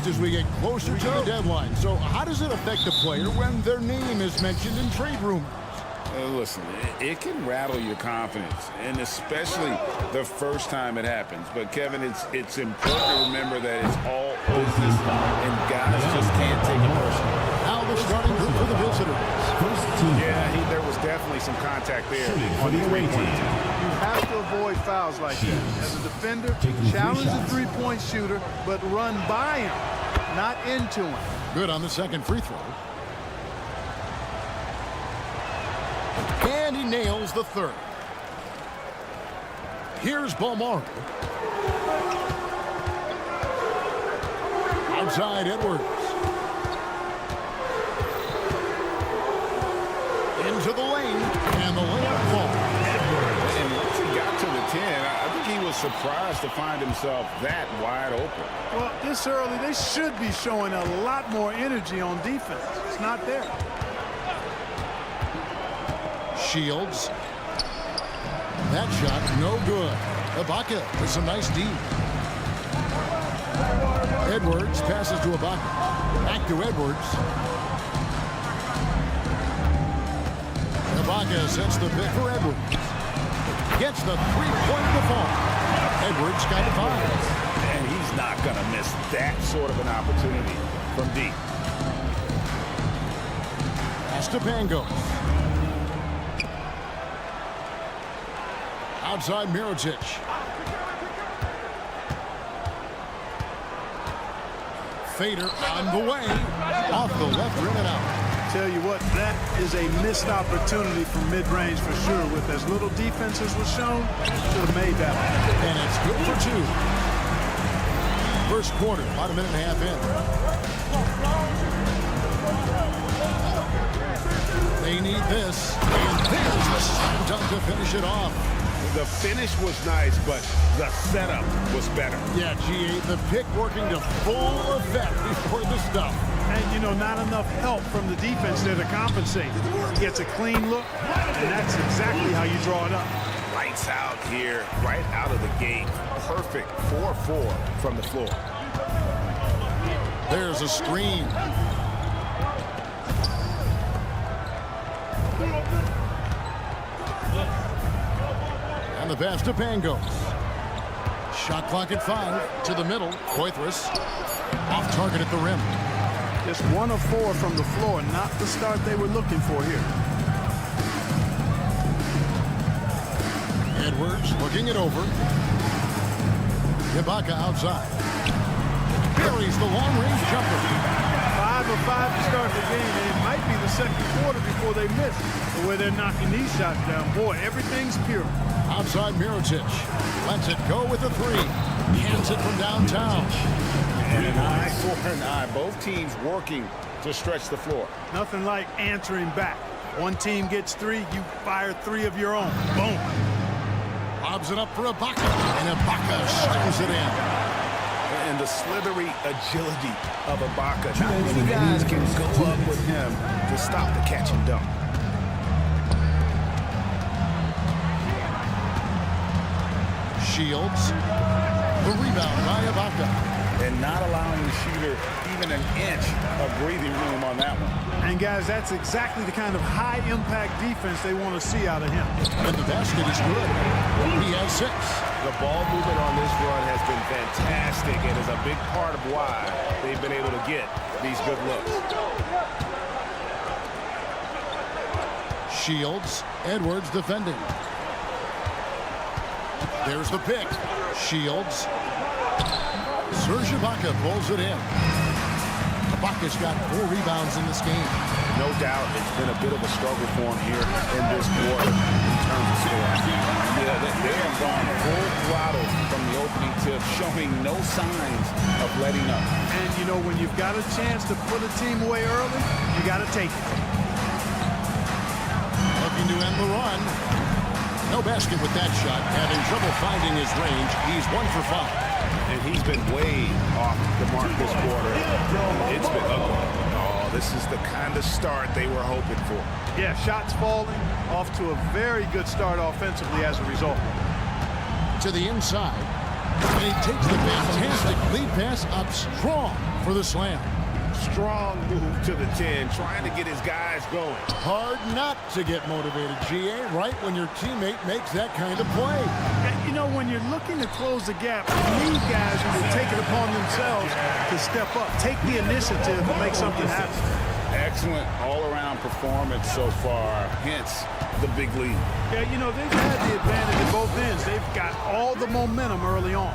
As we get closer to the deadline. So how does it affect the player when their name is mentioned in trade rumors? Listen, it can rattle your confidence, and especially the first time it happens. But, Kevin, it's important to remember that it's all business, and guys just can't take it personally. Now the starting group for the visitors. Yeah, there was definitely some contact there on the three-point team. You have to avoid fouls like that. As a defender, challenge the three-point shooter, but run by him, not into him. Good on the second free throw. And he nails the third. Here's Balmaro. Outside Edwards. Into the lane, and the layup falls. And once he got to the 10, I think he was surprised to find himself that wide open. Well, this early, they should be showing a lot more energy on defense. It's not there. Shields. That shot, no good. Ibaka with some nice D. Edwards passes to Ibaka. Back to Edwards. Ibaka sets the pick for Edwards. Gets the three-point default. Edwards got 5. And he's not going to miss that sort of an opportunity from deep. Pass to Pangos. Outside Mirotic. Fader on the way. Off the left rim and out. Tell you what, that is a missed opportunity from mid-range for sure. With as little defense as was shown, should have made that one. And it's good for 2. First quarter, about a minute and a half in. They need this. And there's the slam dunk to finish it off. The finish was nice, but the setup was better. Yeah, G.A., the pick working to full effect before the stuff. And, you know, not enough help from the defense there to compensate. He gets a clean look, and that's exactly how you draw it up. Lights out here, right out of the gate. Perfect 4-4 from the floor. There's a screen. And the pass to Pangos. Shot clock at 5. To the middle. Poitras. Off target at the rim. Just 1 of 4 from the floor. Not the start they were looking for here. Edwards looking it over. Ibaka outside. Buries the long-range jumper. 5 of 5 to start the game, and it might be the second quarter before they miss. The way they're knocking these shots down. Boy, everything's pure. Outside Mirotic. Lets it go with a 3. Hands it from downtown. And an eye for an eye. Both teams working to stretch the floor. Nothing like answering back. One team gets 3, you fire 3 of your own. Boom. Lobs it up for Ibaka. And Ibaka slams it in. And the slithery agility of Ibaka. Not many guys can go up with him to stop the catch and dunk. Shields. The rebound by Ibaka. And not allowing the shooter even an inch of breathing room on that one. And, guys, that's exactly the kind of high-impact defense they want to see out of him. And the basket is good. He has 6. The ball movement on this run has been fantastic and is a big part of why they've been able to get these good looks. Shields. Edwards defending. There's the pick. Shields. Serge Ibaka pulls it in. Ibaka's got 4 rebounds in this game. No doubt it's been a bit of a struggle for him here in this quarter in terms of scoring. Yeah, they have gone full throttle from the opening tip, showing no signs of letting up. And, you know, when you've got a chance to put a team away early, you got to take it. Looking to end the run. No basket with that shot. Having trouble finding his range. He's 1 for 5. And he's been way off the mark this quarter. It's been ugly. Oh, this is the kind of start they were hoping for. Yeah, shots falling, off to a very good start offensively as a result. To the inside. And he takes the fantastic lead pass up strong for the slam. Strong move to the 10, trying to get his guys going. Hard not to get motivated, GA, right when your teammate makes that kind of play. You know, when you're looking to close the gap, you need guys who will take it upon themselves to step up, take the initiative and make something happen. Excellent all-around performance so far, hence the big lead. Yeah, you know, they've had the advantage at both ends. They've got all the momentum early on.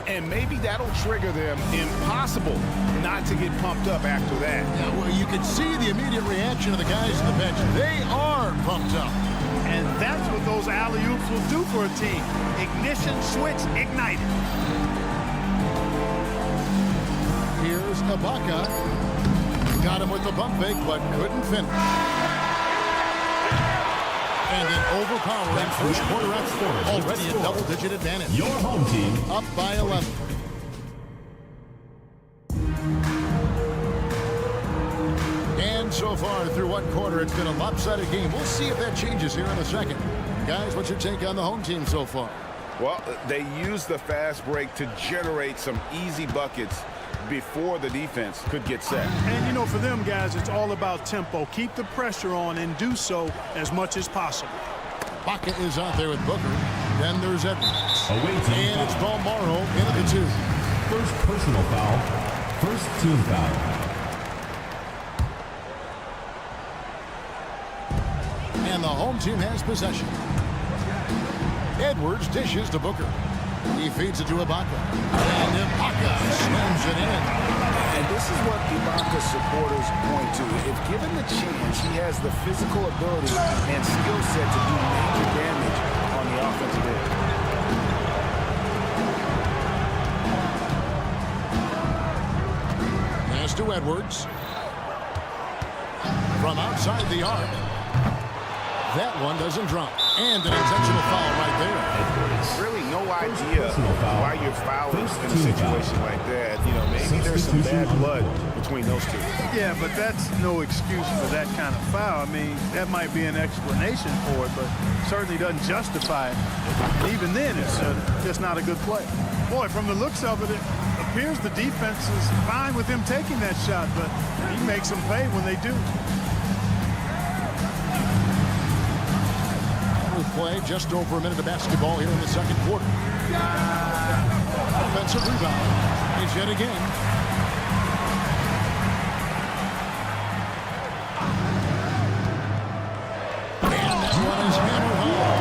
And maybe that'll trigger them. Impossible not to get pumped up after that. Yeah, well, you can see the immediate reaction of the guys on the bench. They are pumped up. And that's what those alley-oops will do for a team. Ignition, switch, ignited. Here's Ibaka. Got him with the pump fake, but couldn't finish. And an overpowering first quarter effort. Already a double-digit advantage. Your home team up by 11. And so far through one quarter, it's been a lopsided game. We'll see if that changes here in a second. Guys, what's your take on the home team so far? Well, they used the fast break to generate some easy buckets before the defense could get set. And, you know, for them guys, it's all about tempo. Keep the pressure on and do so as much as possible. Ibaka is out there with Booker. Then there's Edwards. And it's foul. Balmaro into the 2. First personal foul. First team foul. And the home team has possession. Edwards dishes to Booker. He feeds it to Ibaka. And Ibaka slams it in. And this is what Ibaka supporters point to. If given the chance, he has the physical ability and skill set to do major damage on the offensive end. Pass to Edwards. From outside the arc. That one doesn't drop. And an intentional foul right there. Really no idea why you're fouling in a situation like that. You know, maybe there's some bad blood between those two. Yeah, but that's no excuse for that kind of foul. I mean, that might be an explanation for it, but certainly doesn't justify it. And even then, it's just not a good play. Boy, from the looks of it, it appears the defense is fine with him taking that shot, but he makes them pay when they do. Play just over a minute of basketball here in the second quarter. Offensive rebound. It's yet again. And that one is hammered home.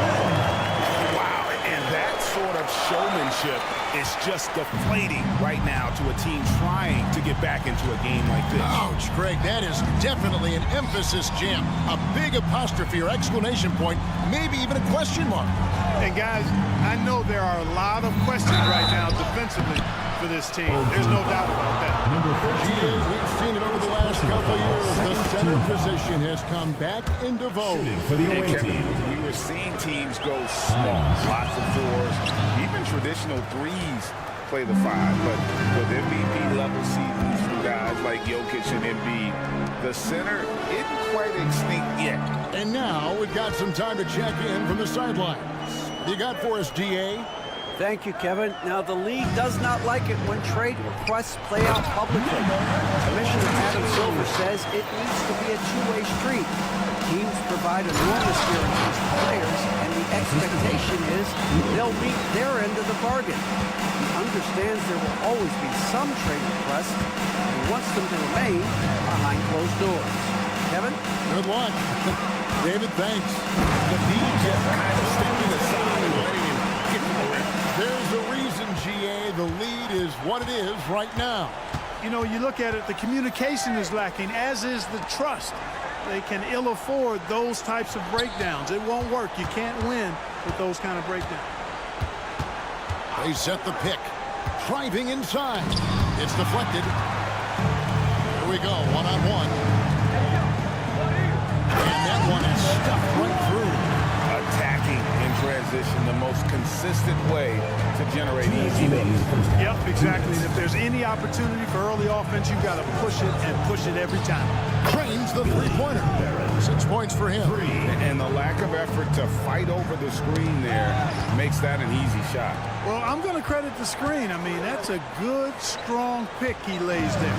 Wow, and that sort of showmanship is just deflating right now to a team trying to get back into a game like this. Ouch, Greg, that is definitely an emphasis jam. A big apostrophe or exclamation point, maybe even a question mark. And guys, I know there are a lot of questions right now defensively for this team. There's no doubt about that. We've seen it over the last couple of years. The center position has come back into vogue. For the away team. We were seeing teams go small, lots of fours, even traditional threes play the 5, but with MVP level seasons from guys like Jokic and Embiid, the center isn't quite extinct yet. And now we've got some time to check in from the sidelines. You got for us, GA? Thank you, Kevin. Now, the league does not like it when trade requests play out publicly. Commissioner Adam Silver says it needs to be a two-way street. Teams provide enormous guarantees to players, and the expectation is they'll meet their end of the bargain. He understands there will always be some trade requests, and he wants them to remain behind closed doors. Kevin? Good luck. David, thanks. The league just kind of stepping aside and letting him get to the rim. There's a reason, GA. The lead is what it is right now. you know, you look at it, the communication is lacking, as is the trust. They can ill afford those types of breakdowns. It won't work. You can't win with those kind of breakdowns. They set the pick. Driving inside. It's deflected. Here we go, one-on-one. And that one is stuffed right through. Attacking in transition, the most consistent way to generate easy leads. Yep, exactly. And if there's any opportunity for early offense, you've got to push it and push it every time. Trains the three-pointer. 6 points for him. And the lack of effort to fight over the screen there makes that an easy shot. Well, I'm going to credit the screen. I mean, that's a good, strong pick he lays there.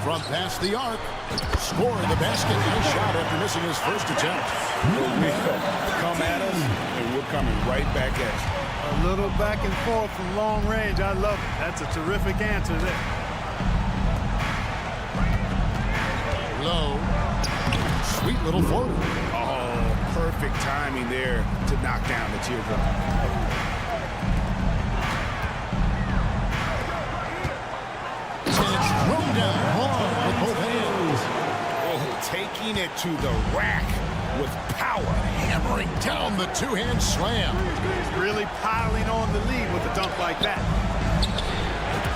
From past the arc, scoring the basket. Nice shot after missing his first attempt. Come at us, and we're coming right back at you. A little back and forth from long range. I love it. That's a terrific answer there. Low. Sweet little floater. Oh, perfect timing there to knock down the teardrop. Thrown down hard with both hands. Oh, taking it to the rack with power. Hammering down the two-hand slam. He's really piling on the lead with a dunk like that.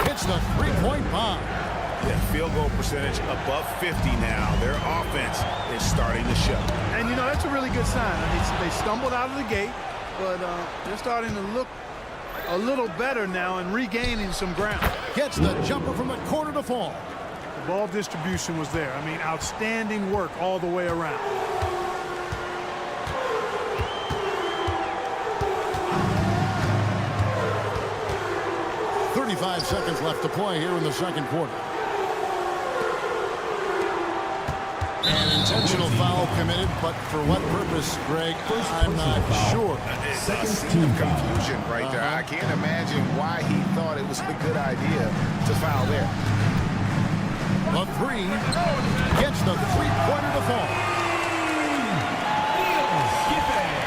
Hits the three-point bomb. Yeah, field goal percentage above 50 now. Their offense is starting to show. And, you know, that's a really good sign. I mean, they stumbled out of the gate, but they're starting to look a little better now and regaining some ground. Gets the jumper from the corner to fall. The ball distribution was there. I mean, outstanding work all the way around. .35 seconds left to play here in the second quarter. An intentional foul committed, but for what purpose, Greg, I'm not sure. It's a scene of confusion right there. I can't imagine why he thought it was a good idea to foul there. A three. Gets the three-pointer to fall.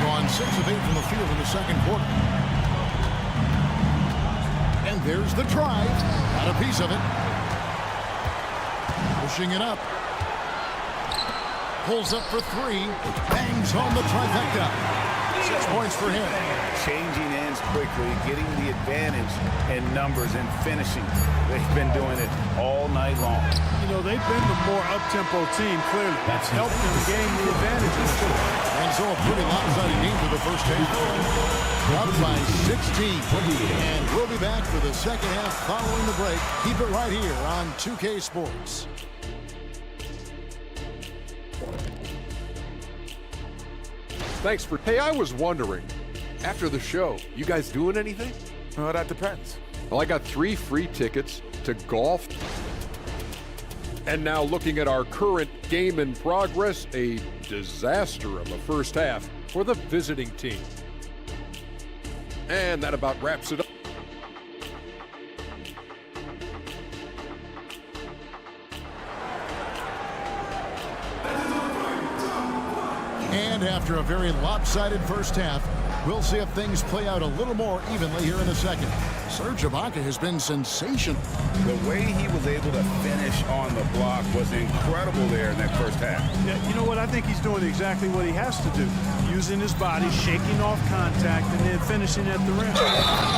Gone 6 of 8 from the field in the second quarter. And there's the drive. Got a piece of it. Pushing it up. Pulls up for three. Bangs on the trifecta. 6 points for him. Changing ends quickly, getting the advantage in numbers and finishing. They've been doing it all night long. You know, they've been the more up-tempo team, clearly. That's helped them gain the advantages. And so a pretty lopsided game for the first half. Up by 16. And we'll be back for the second half following the break. Keep it right here on 2K Sports. Thanks for... Hey, I was wondering, after the show, you guys doing anything? Well, that depends. Well, I got 3 free tickets to golf. And now looking at our current game in progress, a disaster of a first half for the visiting team. And that about wraps it up. And after a very lopsided first half, we'll see if things play out a little more evenly here in a second. Serge Ibaka has been sensational. The way he was able to finish on the block was incredible there in that first half. Yeah, you know what? I think he's doing exactly what he has to do. Using his body, shaking off contact, and then finishing at the rim.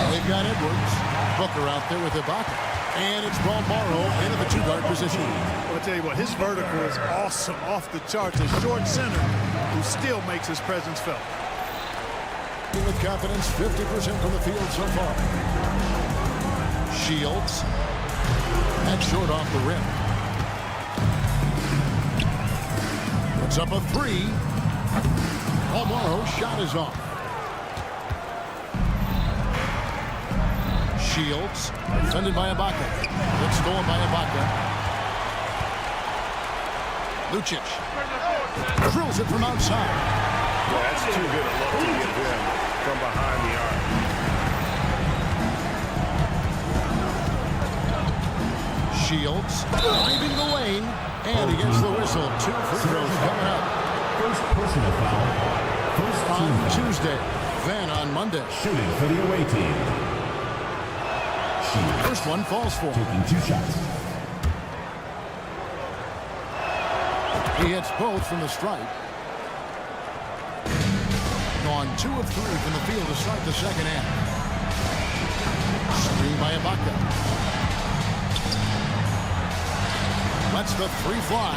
They've got Edwards. Booker out there with Ibaka. And it's Morrow into the two-guard position. Well, I'll tell you what, his vertical is awesome, off the charts. A short center who still makes his presence felt. With confidence, 50% from the field so far. Shields. That's short off the rim. Puts up a three. Morrow's shot is off. Shields, defended by Ibaka. Good stolen by Ibaka. Lucic drills it from outside. Yeah, that's too good a look to get them from behind the arc. Shields driving the lane, and he gets the whistle. 2 free throws coming up. First personal foul. First On team foul. Tuesday, then on Monday. Shooting for the away team. First one falls for him. Taking 2 shots. He hits both from the stripe. Gone 2 of 3 from the field to start the second half. Screen by Ibaka. Lets the 3 fly.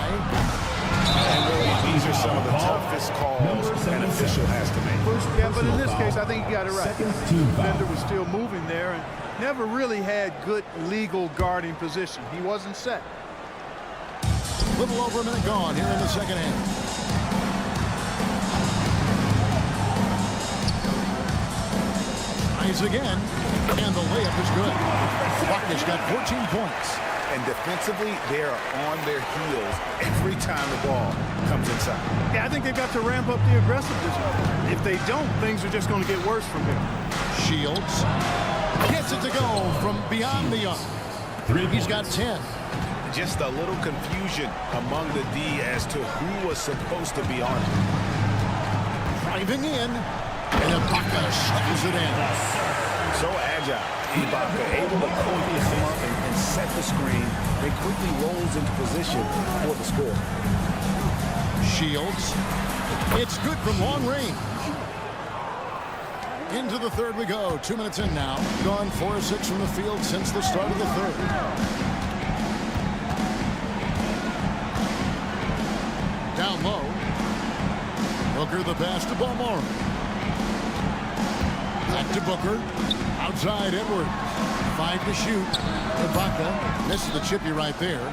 And really, these are some of the toughest calls an official has to make. Yeah, but in this case, I think he got it right. The defender was still moving there and never really had good legal guarding position. He wasn't set. A little over a minute gone here in the second half. Eyes again, and the layup is good. Buckner's got 14 points. And defensively, they are on their heels every time the ball comes inside. Yeah, I think they've got to ramp up the aggressiveness. If they don't, things are just going to get worse from here. Shields gets it to go from beyond the arc. He's got 10. Just a little confusion among the D as to who was supposed to be on it. Driving in, and Ibaka shovels it in. So agile. Ibaka able to focus him up and set the screen. Then quickly rolls into position for the score. Shields. It's good from long range. Into the third we go. 2 minutes in now. Gone 4 of 6 from the field since the start of the third. Down low. Booker the pass to Balmore. Back to Booker. Outside Edwards. 5 to shoot. Ibaka misses the chippy right there.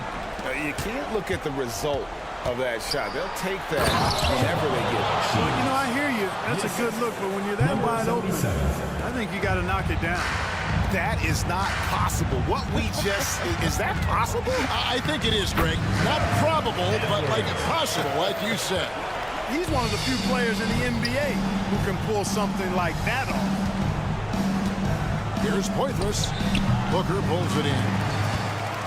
You can't look at the result of that shot. They'll take that whenever they get it. Well, you know, I hear you. That's a good look, but when you're that wide open, I think you got to knock it down. That is not possible. What we just, is that possible? I think it is, Greg. Not probable, but like possible, like you said. He's one of the few players in the NBA who can pull something like that off. Here's Poitras. Booker pulls it in.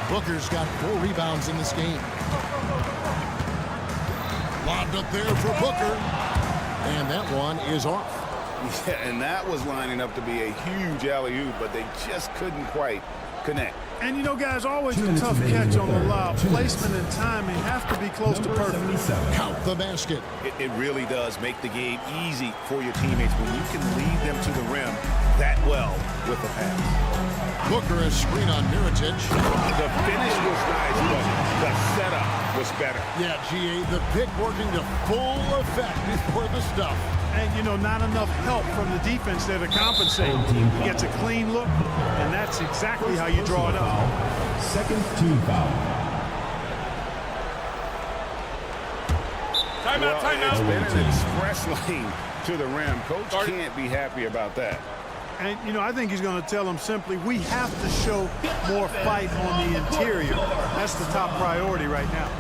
Booker's got 4 rebounds in this game. Lobbed up there for Booker. And that one is off. Yeah, and that was lining up to be a huge alley-oop, but they just couldn't quite connect. And you know, guys, always a tough catch on the lob. Placement and timing have to be close to perfect. Count the basket. It really does make the game easy for your teammates when you can lead them to the rim that well with a pass. Booker a screen on Mirotic. The finish was nice, but the setup was better. Yeah, GA, the pick working to full effect before the stuff. And, you know, not enough help from the defense there to compensate. He gets a clean look, and that's exactly how you draw it up. Second team foul. Timeout. It's been an express lane to the rim. Coach can't be happy about that. And, you know, I think he's going to tell them simply, we have to show more fight on the interior. That's the top priority right now.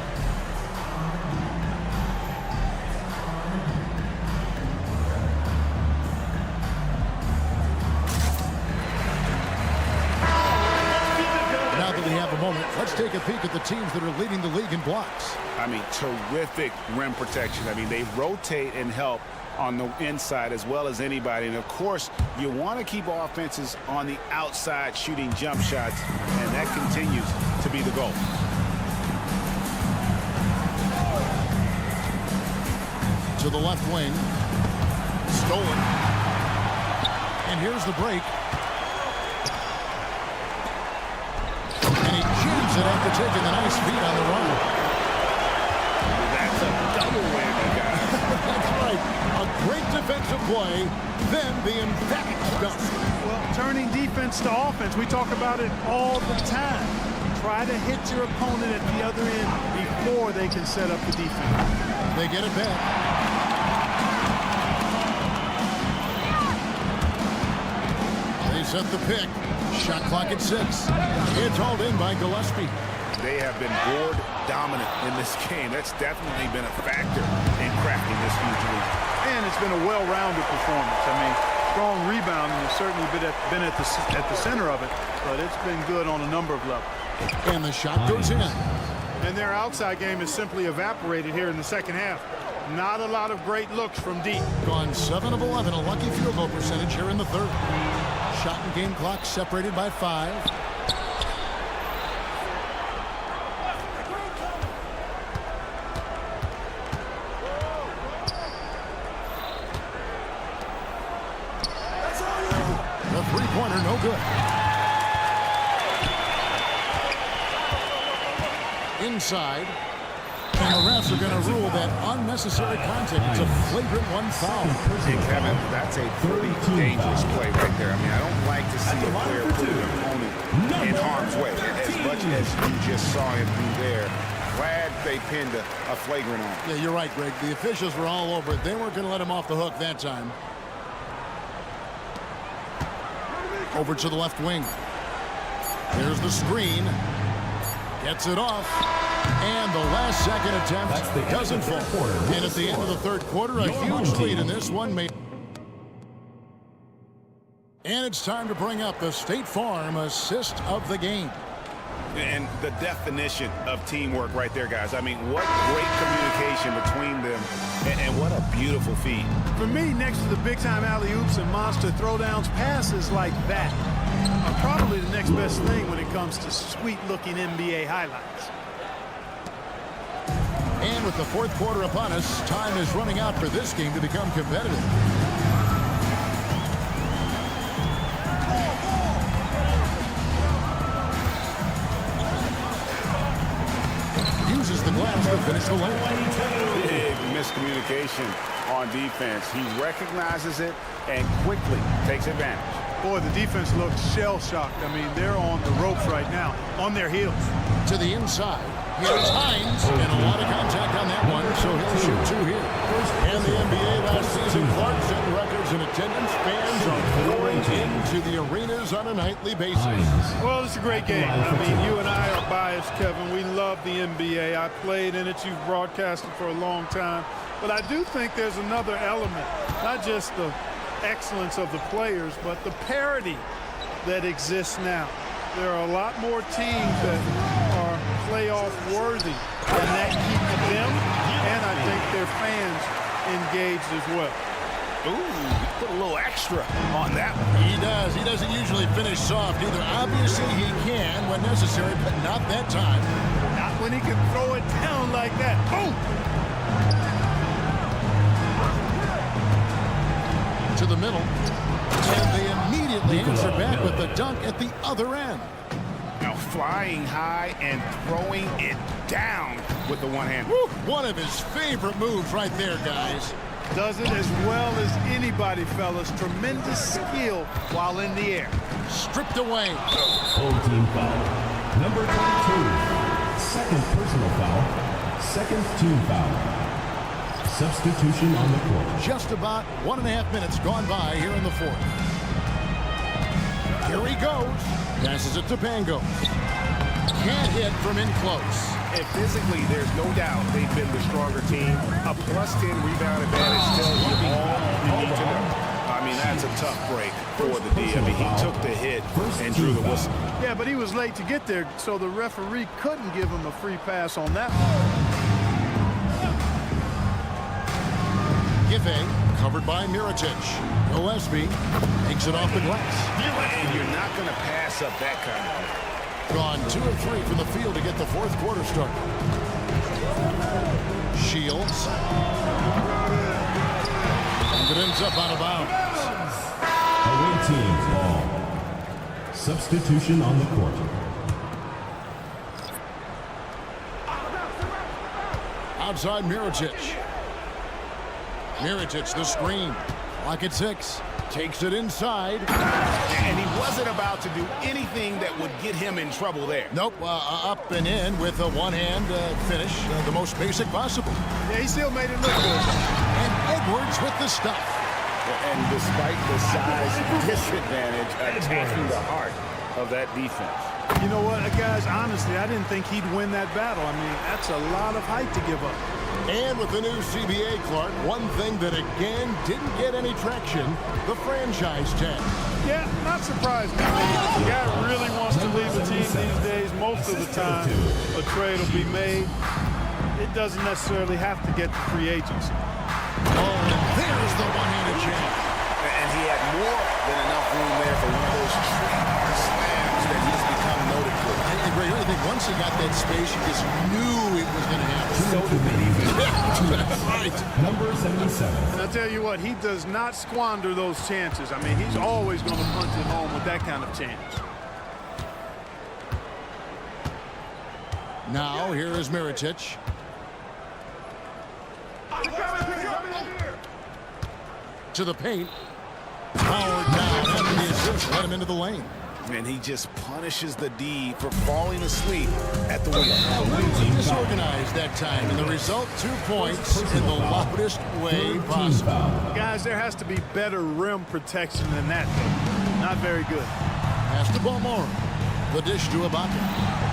Now that we have a moment, let's take a peek at the teams that are leading the league in blocks. I mean, terrific rim protection. I mean, they rotate and help on the inside as well as anybody. And, of course, you want to keep offenses on the outside shooting jump shots, and that continues to be the goal. To the left wing. Stolen. And here's the break. And he jams it after taking the nice feed on the run. That's a double whammy, guys. That's right. A great defensive play, then the emphatic stuff. Well, turning defense to offense, we talk about it all the time. Try to hit your opponent at the other end before they can set up the defense. They get it back. They set the pick. Shot clock at 6. It's hauled in by Gillespie. They have been board dominant in this game. That's definitely been a factor in cracking this huge lead. And it's been a well-rounded performance. I mean, strong rebounding has certainly been at the center of it, but it's been good on a number of levels. And the shot goes in. And their outside game has simply evaporated here in the second half. Not a lot of great looks from deep. Gone 7 of 11, a lucky field goal percentage here in the third. Shot and game clock separated by 5. inside. And the refs are going to rule that unnecessary contact. It's a flagrant one foul. Hey, Kevin, that's a pretty dangerous play right there. I mean, I don't like to see a player put an opponent in harm's way. As much as you just saw him do there, glad they pinned a flagrant on. Yeah, you're right, Greg. The officials were all over it. They weren't going to let him off the hook that time. Over to the left wing. There's the screen. Gets it off. And the last second attempt doesn't fall. And at the end of the third quarter, a huge lead in this one. And it's time to bring up the State Farm assist of the game. And the definition of teamwork right there, guys. I mean, what great communication between them, and what a beautiful feed. For me, next to the big-time alley-oops and monster throwdowns, passes like that are probably the next best thing when it comes to sweet-looking NBA highlights. And with the fourth quarter upon us, time is running out for this game to become competitive. Uses the glass to finish the lane. Big miscommunication on defense. He recognizes it and quickly takes advantage. Boy, the defense looks shell-shocked. I mean, they're on the ropes right now, on their heels. To the inside. Here's Hines, and a lot of contact on that one, so he'll shoot two here. And the NBA last season, Clark set records in attendance. Fans are pouring into the arenas on a nightly basis. Well, it's a great game. I mean, you and I are biased, Kevin. We love the NBA. I played in it. You've broadcasted for a long time. But I do think there's another element, not just the excellence of the players, but the parity that exists now. There are a lot more teams that are playoff worthy, and that keeps them and I think their fans engaged as well. Ooh, put a little extra on that one. He does. He doesn't usually finish soft either. Obviously, he can when necessary, but not that time. Not when he can throw it down like that. Boom! To the middle. And they immediately answer back with the dunk at the other end. Now flying high and throwing it down with the one hand. Woo, one of his favorite moves right there, guys. Does it as well as anybody, fellas. Tremendous skill while in the air. Stripped away. Full team foul. Number 22. Second personal foul. Second team foul. Substitution on the court. Just about 1.5 minutes gone by here in the fourth. Here he goes. Passes it to Pango. Can't hit from in close. And physically, there's no doubt they've been the stronger team. A +10 rebound advantage tells you all you need to know. I mean, that's a tough break for the D. I mean, he took the hit and drew the whistle. Yeah, but he was late to get there, so the referee couldn't give him a free pass on that one. Giffey, covered by Mirotic. Gillespie takes it off the glass. And you're not going to pass up that kind of play. Gone 2 of 3 from the field to get the fourth quarter started. Shields. And it ends up out of bounds. Away team ball. Substitution on the court. Outside Mirotic. Mirotic, the screen. Lock at 6. Takes it inside. And he wasn't about to do anything that would get him in trouble there. Nope, up and in with a one-hand finish, the most basic possible. Yeah, he still made it look good. And Edwards with the stuff. And despite the size disadvantage, attacking the heart of that defense. You know what, guys, honestly, I didn't think he'd win that battle. I mean, that's a lot of height to give up. And with the new CBA, Clark, one thing that again didn't get any traction, the franchise tag. Yeah, not surprising. I mean, if the guy really wants to leave the team these days, most of the time a trade will be made. It doesn't necessarily have to get to free agency. Oh, and there's the one-handed jam. And he had more than enough room there for one of those trademark slams that he's become noted for. I think once he got that space, he just knew it was going to happen. So did they. Right. Number 77. And I'll tell you what, he does not squander those chances. I mean, he's always going to punch it home with that kind of chance. Now here is Mirotic. To the paint. Powered down after the assist. Let him into the lane. And he just punishes the D for falling asleep at the wheel. Disorganized that time, and the result 2 points in the loudest way possible. Guys, there has to be better rim protection than that, though. Not very good. Pass to Balmore. The dish to Ibaka.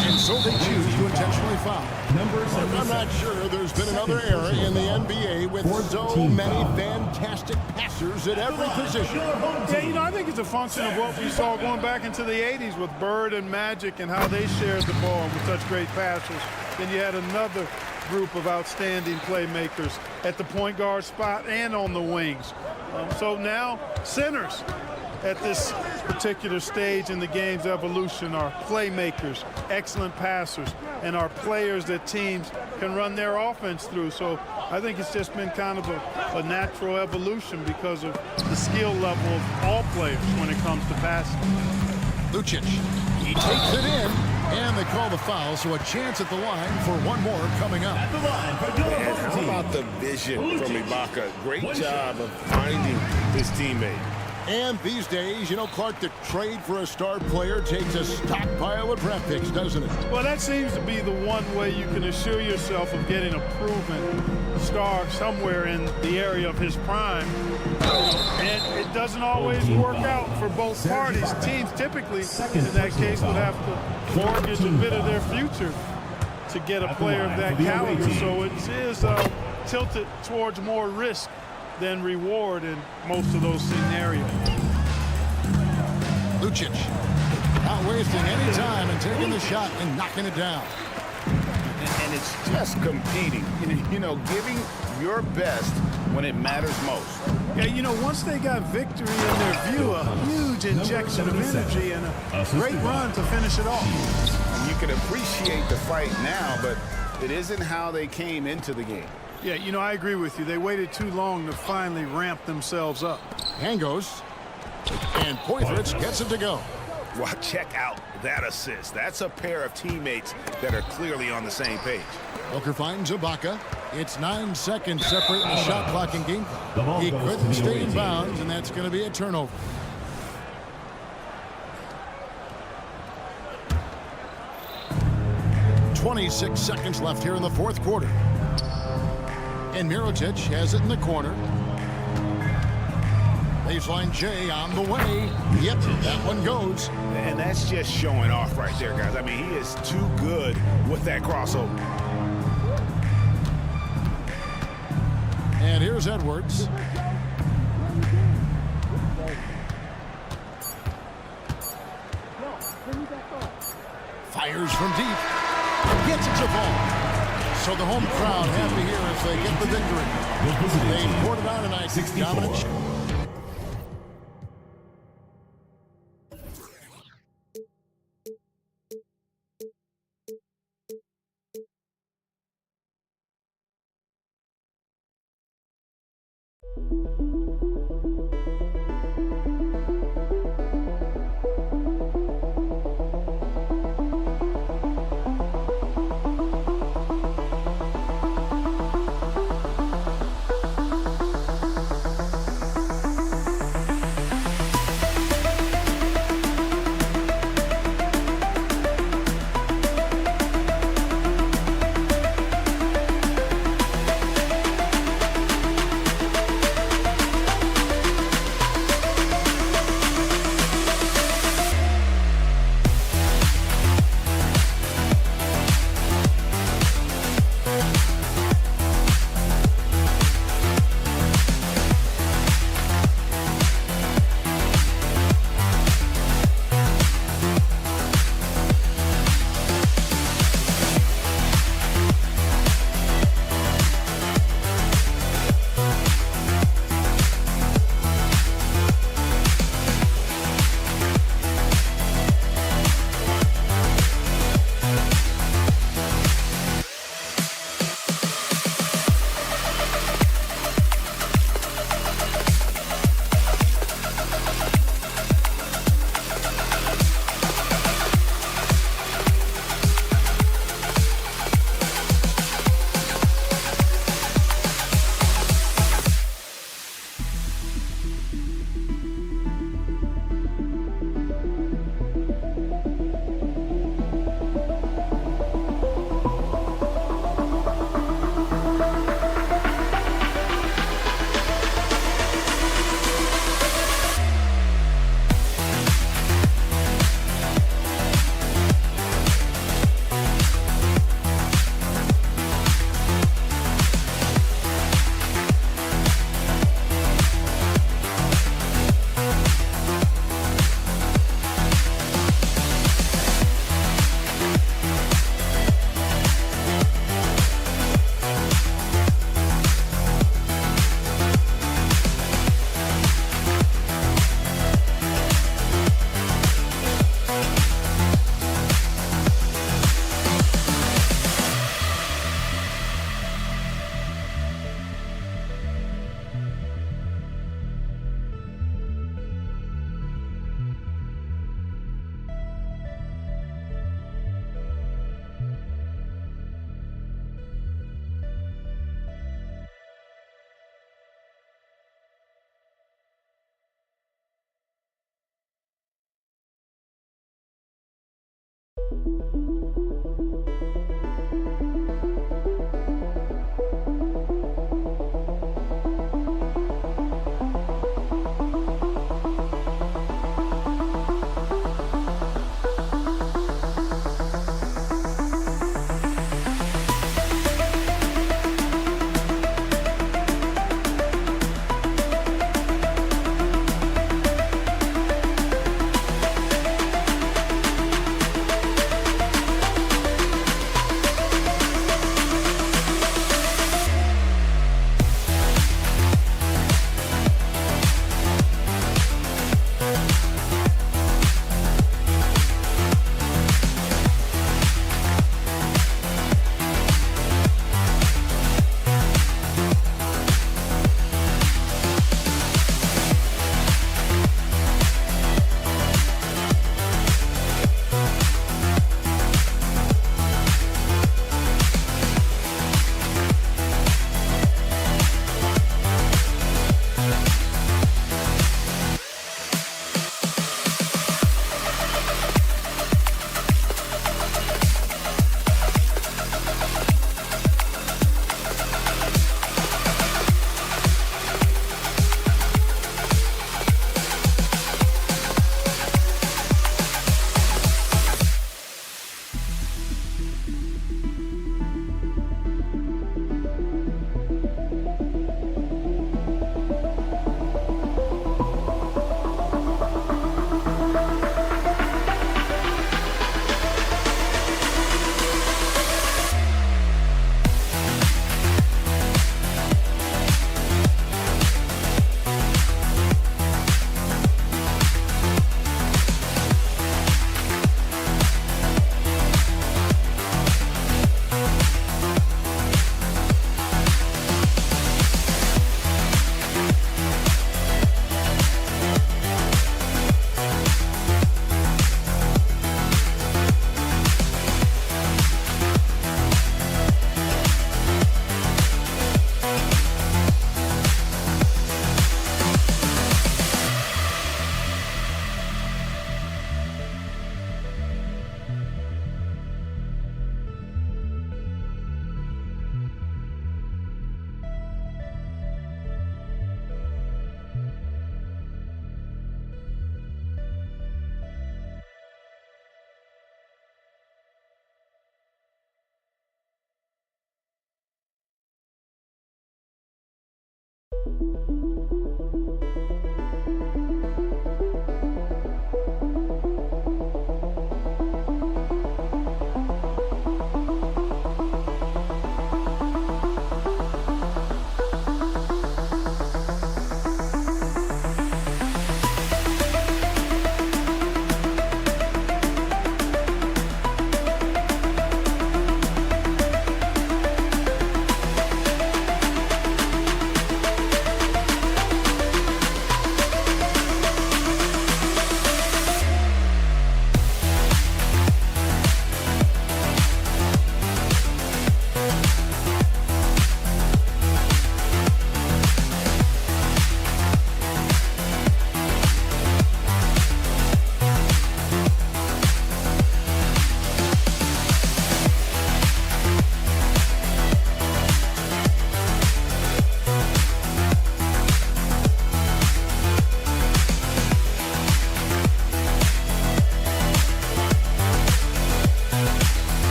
And so they choose to intentionally foul. I'm not sure there's been another era in the NBA with so many fantastic passers at every position. Yeah, you know, I think it's a function of what we saw going back into the 80s with Bird and Magic and how they shared the ball with such great passers. Then you had another group of outstanding playmakers at the point guard spot and on the wings. So now centers at this particular stage in the game's evolution are playmakers, excellent passers, and are players that teams can run their offense through. So I think it's just been kind of a natural evolution because of the skill level of all players when it comes to passing. Lucic, he takes it in, and they call the foul, so a chance at the line for one more coming up. And how about the vision from Ibaka? Great job of finding his teammate. And these days, you know, Clark, the trade for a star player takes a stockpile of draft picks, doesn't it? Well, that seems to be the one way you can assure yourself of getting a proven star somewhere in the area of his prime. And it doesn't always work out for both parties. Teams typically, in that case, would have to mortgage a bit of their future to get a player of that caliber. So it is tilted towards more risk than reward in most of those scenarios. Lucic, not wasting any time and taking the shot and knocking it down. And it's just competing, you know, giving your best when it matters most. Yeah, you know, once they got victory in their view, a huge injection of energy and a great run to finish it off. And you can appreciate the fight now, but it isn't how they came into the game. Yeah, you know, I agree with you. They waited too long to finally ramp themselves up. Hand goes, and Poitras gets it to go. Well, check out that assist. That's a pair of teammates that are clearly on the same page. Booker finds Ibaka. It's 9 seconds separating the shot clock and game clock. He couldn't stay in bounds, and that's going to be a turnover. .26 seconds left here in the fourth quarter. And Mirotic has it in the corner. Baseline J on the way. Yep, that one goes. And that's just showing off right there, guys. I mean, he is too good with that crossover. And here's Edwards. Fires from deep. Gets it to ball. So the home crowd happy here as they get the victory. They poured it on tonight. Dominant.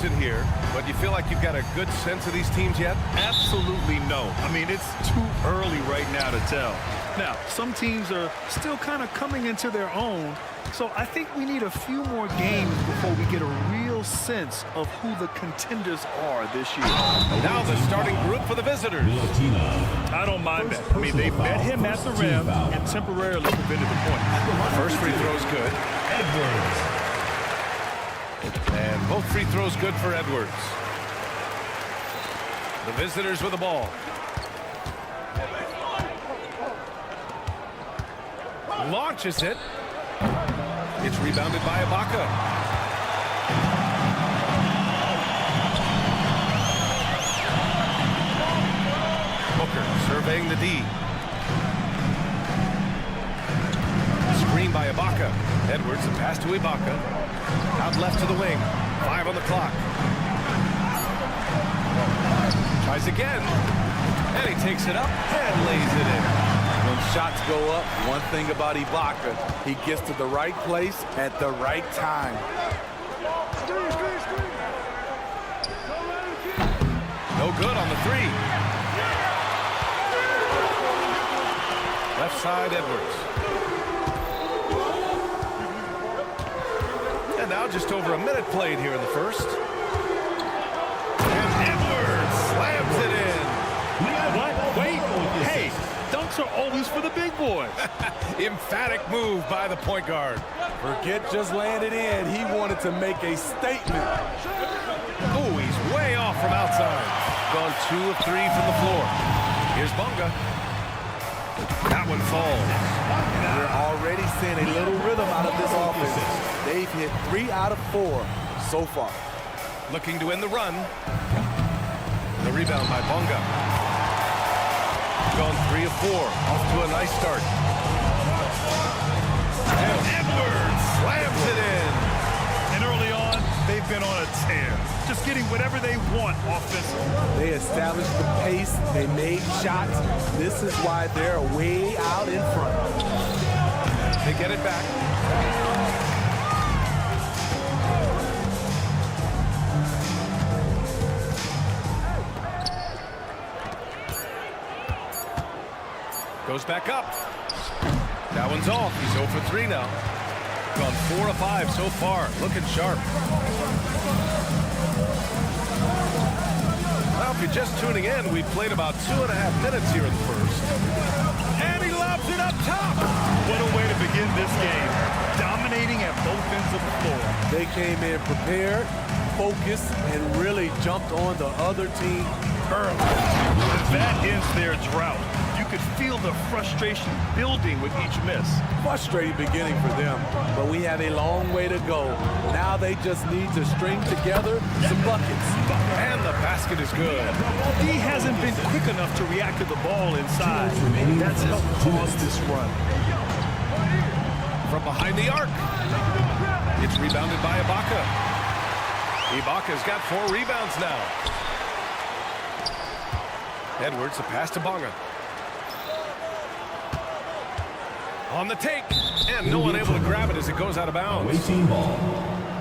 season here, but you feel like you've got a good sense of these teams yet? Absolutely no. I mean, it's too early right now to tell. Now, some teams are still kind of coming into their own, so I think we need a few more games before we get a real sense of who the contenders are this year. Now the starting group for the visitors. I don't mind that. I mean, they met him at the rim and temporarily prevented the point. First free throw is good. And both free throws good for Edwards. The visitors with the ball. Launches it. It's rebounded by Ibaka. Booker surveying the D. Screen by Ibaka. Edwards, the pass to Ibaka. Out left to the wing. 5 on the clock. Tries again. And he takes it up and lays it in. When shots go up, one thing about Ibaka, he gets to the right place at the right time. No good on the 3. Left side, Edwards. And now just over a minute played here in the first. And Edwards slams it in. What? Wait. Hey, dunks are always for the big boys. Emphatic move by the point guard. Forget just laying it in. He wanted to make a statement. Oh, he's way off from outside. Gone 2 of 3 from the floor. Here's Bunga. That one falls. We're already seeing a little rhythm out of this offense. They've hit 3 out of 4 so far. Looking to end the run. The rebound by Bunga. Gone 3 of 4. Off to a nice start. And Edwards slams it in. And early on, they've been on a tear. Just getting whatever they want offensively. They established the pace. They made shots. This is why they're way out in front. They get it back. Goes back up. That one's off. He's 0 for 3 now. Gone 4 of 5 so far. Looking sharp. Well, if you're just tuning in, we've played about 2.5 minutes here in the first. And he lobs it up top. What a way to begin this game. Dominating at both ends of the floor. They came in prepared, focused, and really jumped on the other team early. That ends their drought. You could feel the frustration building with each miss. Frustrating beginning for them, but we have a long way to go. Now they just need to string together some buckets. And the basket is good. He hasn't been quick enough to react to the ball inside. That's helped cause this run. From behind the arc. It's rebounded by Ibaka. Ibaka's got 4 rebounds now. Edwards, a pass to Bonga. On the take, and no one able to grab it as it goes out of bounds.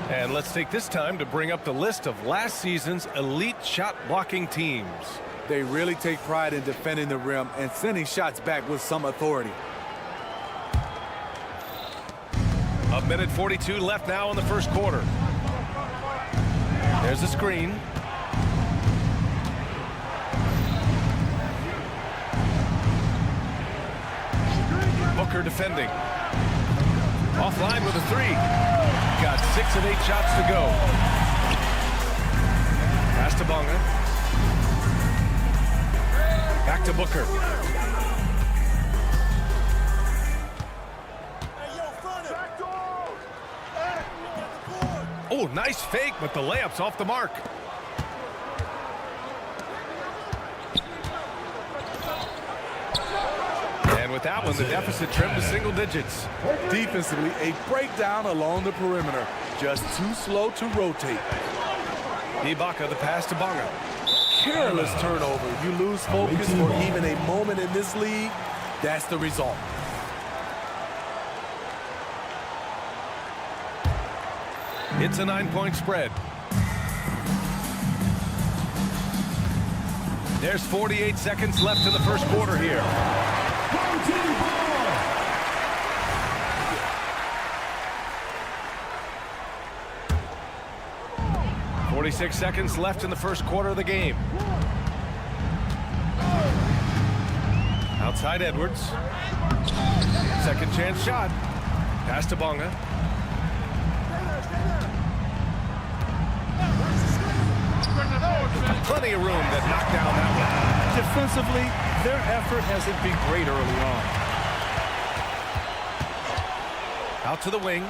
And let's take this time to bring up the list of last season's elite shot blocking teams. They really take pride in defending the rim and sending shots back with some authority. A minute 42 left now in the first quarter. There's a screen. Booker defending. Offline with a 3. Got 6 of 8 shots to go. Pass to Bonga. Back to Booker. Oh, nice fake, but the layup's off the mark. And with that one, the deficit trimmed to single digits. Defensively, a breakdown along the perimeter. Just too slow to rotate. Ibaka, the pass to Bonga. Careless turnover. You lose focus for even a moment in this league. That's the result. It's a 9-point spread. There's 48 seconds left in the first quarter here. 46 seconds left in the first quarter of the game. Outside Edwards. Second chance shot. Pass to Bonga. Plenty of room to knock down that one. Defensively, their effort hasn't been great early on. Out to the wing.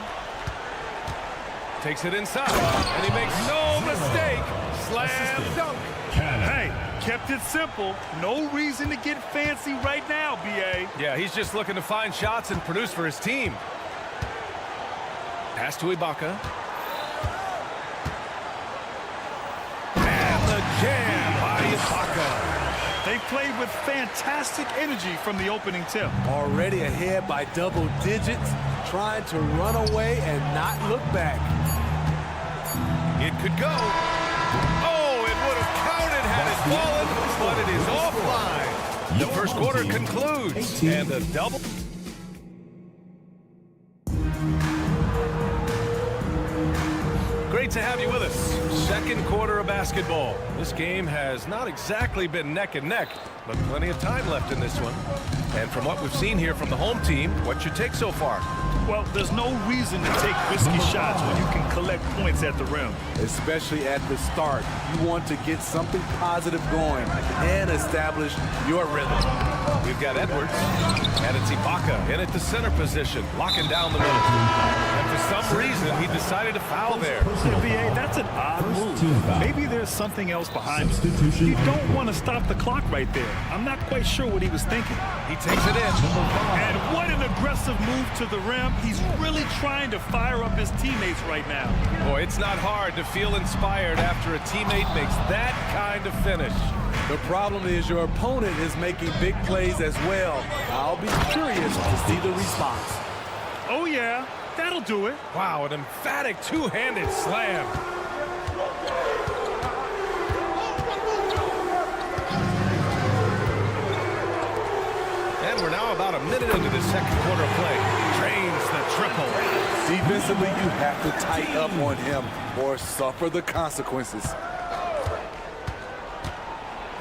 Takes it inside. And he makes no mistake. Slam dunk. Hey, kept it simple. No reason to get fancy right now, B.A. Yeah, he's just looking to find shots and produce for his team. Pass to Ibaka. And the jam by Ibaka. They played with fantastic energy from the opening tip. Already ahead by double digits, trying to run away and not look back. It could go. Oh, it would have counted had it fallen, but it is offline. The first quarter concludes, and the double. Great to have you with us. Second quarter of basketball. This game has not exactly been neck and neck, but plenty of time left in this one. And from what we've seen here from the home team, what's your take so far? Well, there's no reason to take risky shots when you can collect points at the rim. Especially at the start. You want to get something positive going and establish your rhythm. We've got Edwards, and it's Ibaka in at the center position, locking down the middle. And for some reason, he decided to foul there. NBA, that's an odd move. Maybe there's something else behind it. You don't want to stop the clock right there. I'm not quite sure what he was thinking. He takes it in. And what an aggressive move to the rim. He's really trying to fire up his teammates right now. Boy, it's not hard to feel inspired after a teammate makes that kind of finish. The problem is your opponent is making big plays as well. I'll be curious to see the response. Oh, yeah. That'll do it. Wow, an emphatic two-handed slam. And we're now about a minute into the second quarter play. Drains the triple. Defensively, you have to tighten up on him or suffer the consequences.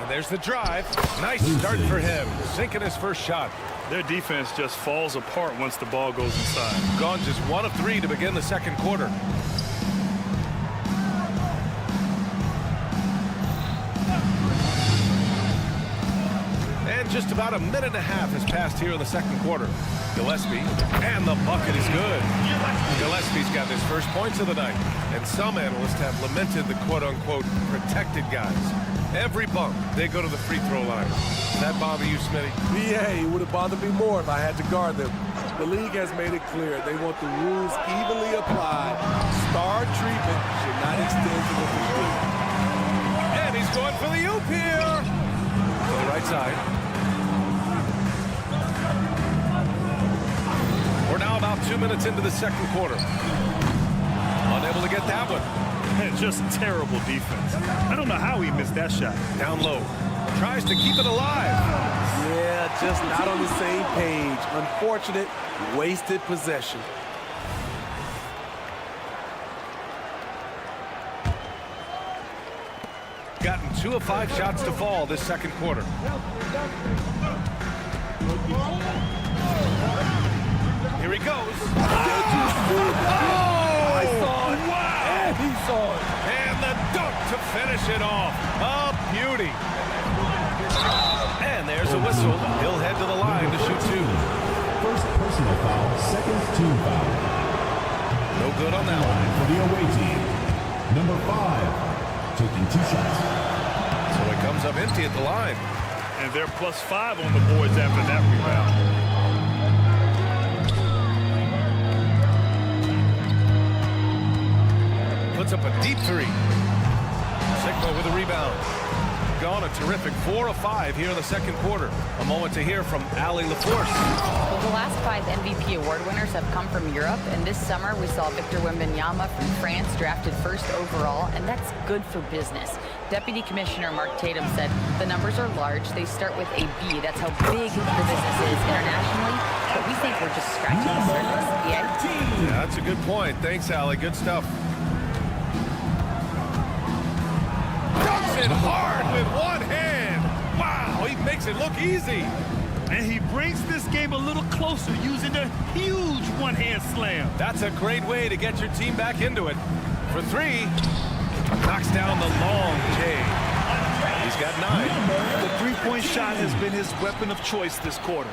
And there's the drive. Nice start for him. Sinking his first shot. Their defense just falls apart once the ball goes inside. Gone just 1 of 3 to begin the second quarter. And just about a minute and a half has passed here in the second quarter. Gillespie, and the bucket is good. Gillespie's got his first points of the night, and some analysts have lamented the quote-unquote protected guys. Every bump, they go to the free throw line. Does that bother you, Smitty? Yeah, it would have bothered me more if I had to guard them. The league has made it clear they want the rules evenly applied. Star treatment should not extend to the field. And he's going for the oop here. To the right side. We're now about 2 minutes into the second quarter. Unable to get that one. Just terrible defense. I don't know how he missed that shot. Down low. Tries to keep it alive. Yeah, just not on the same page. Unfortunate, wasted possession. Gotten 2 of 5 shots to fall this second quarter. Here he goes. I saw it. Wow. And he saw it. And the dunk to finish it off. A beauty. And there's a whistle. He'll head to the line to shoot 2. First personal foul, second team foul. No good on that one. For the away team, number 5, taking 2 shots. So it comes up empty at the line. And they're +5 on the boards after that rebound. Puts up a deep 3. Sigma with a rebound. Gone a terrific 4 of 5 here in the second quarter. A moment to hear from Allie LaForce. Well, the last 5 MVP award winners have come from Europe, and this summer we saw Victor Wembanyama from France drafted first overall, and that's good for business. Deputy Commissioner Mark Tatum said the numbers are large. They start with a B. That's how big the business is internationally, but we think we're just scratching the surface. Yeah, that's a good point. Thanks, Allie. Good stuff. it hard with one hand. Wow, he makes it look easy. And he brings this game a little closer using a huge one-hand slam. That's a great way to get your team back into it. For three, knocks down the long J. He's got 9. The three-point shot has been his weapon of choice this quarter.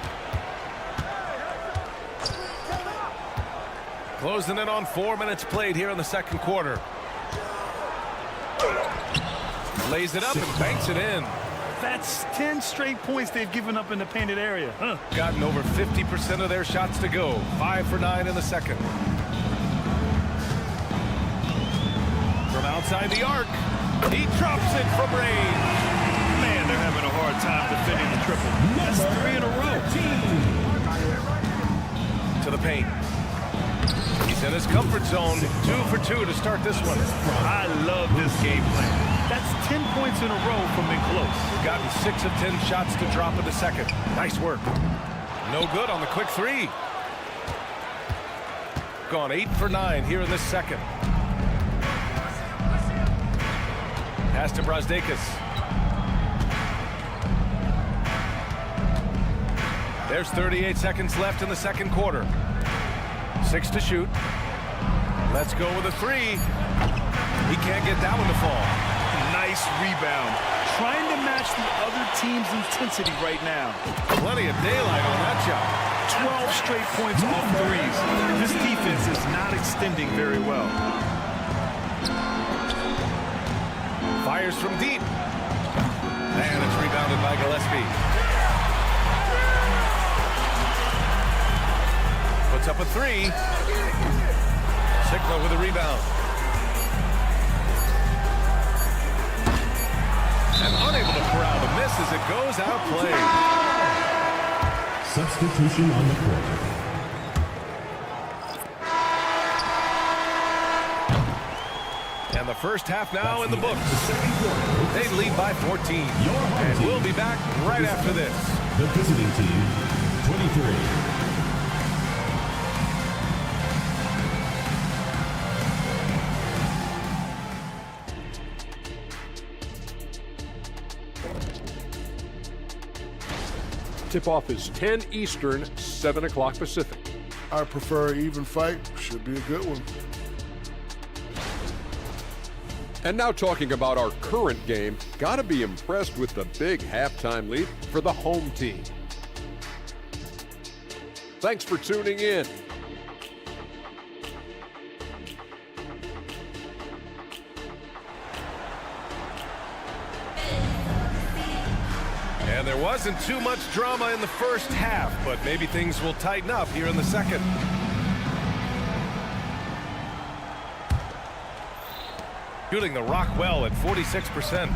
Closing in on 4 minutes played here in the second quarter. Lays it up and banks it in. That's 10 straight points they've given up in the painted area. Gotten over 50% of their shots to go. 5 for 9 in the second. From outside the arc, he drops it from range. Man, they're having a hard time defending the triple. That's 3 in a row. To the paint. He's in his comfort zone. 2 for 2 to start this one. I love this game plan. That's 10 points in a row from in close. Gotten 6 of 10 shots to drop in the second. Nice work. No good on the quick 3. Gone 8 for 9 here in this second. Pass to Brazdakis. There's 38 seconds left in the second quarter. 6 to shoot. Let's go with a 3. He can't get that one to fall. Nice rebound. Trying to match the other team's intensity right now. Plenty of daylight on that shot. 12 straight points off threes. This defense is not extending very well. Fires from deep. And it's rebounded by Gillespie. Puts up a 3. Zozla with a rebound. And unable to corral the miss as it goes out of play. Substitution on the court. And the first half now in the books. They lead by 14. And we'll be back right after this. The visiting team, 23. Tip-off is 10 Eastern, 7 o'clock Pacific. I prefer an even fight. Should be a good one. And now talking about our current game, gotta be impressed with the big halftime lead for the home team. Thanks for tuning in. And there wasn't too much drama in the first half, but maybe things will tighten up here in the second. Shooting the rock well at 46%.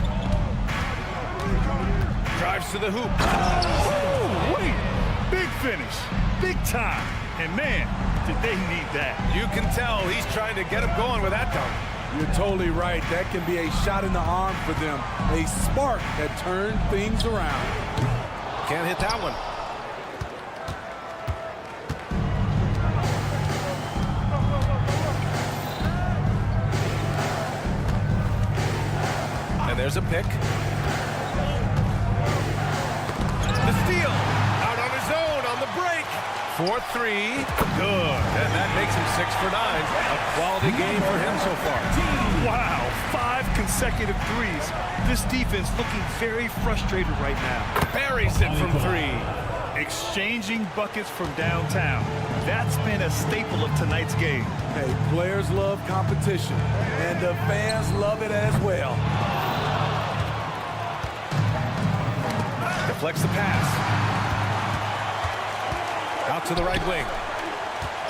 Drives to the hoop. Oh, wait. Big finish. Big time. And man, did they need that. You can tell he's trying to get him going with that dunk. You're totally right. That can be a shot in the arm for them. A spark that turned things around. Can't hit that one. And there's a pick. The steal. Out on his own on the break. 4-3. Good. And that makes him 6 for 9. A quality game for him so far. Wow, 5 consecutive threes. This defense looking very frustrated right now. Buries it from 3. Exchanging buckets from downtown. That's been a staple of tonight's game. Hey, players love competition, and the fans love it as well. Deflects the pass. Out to the right wing.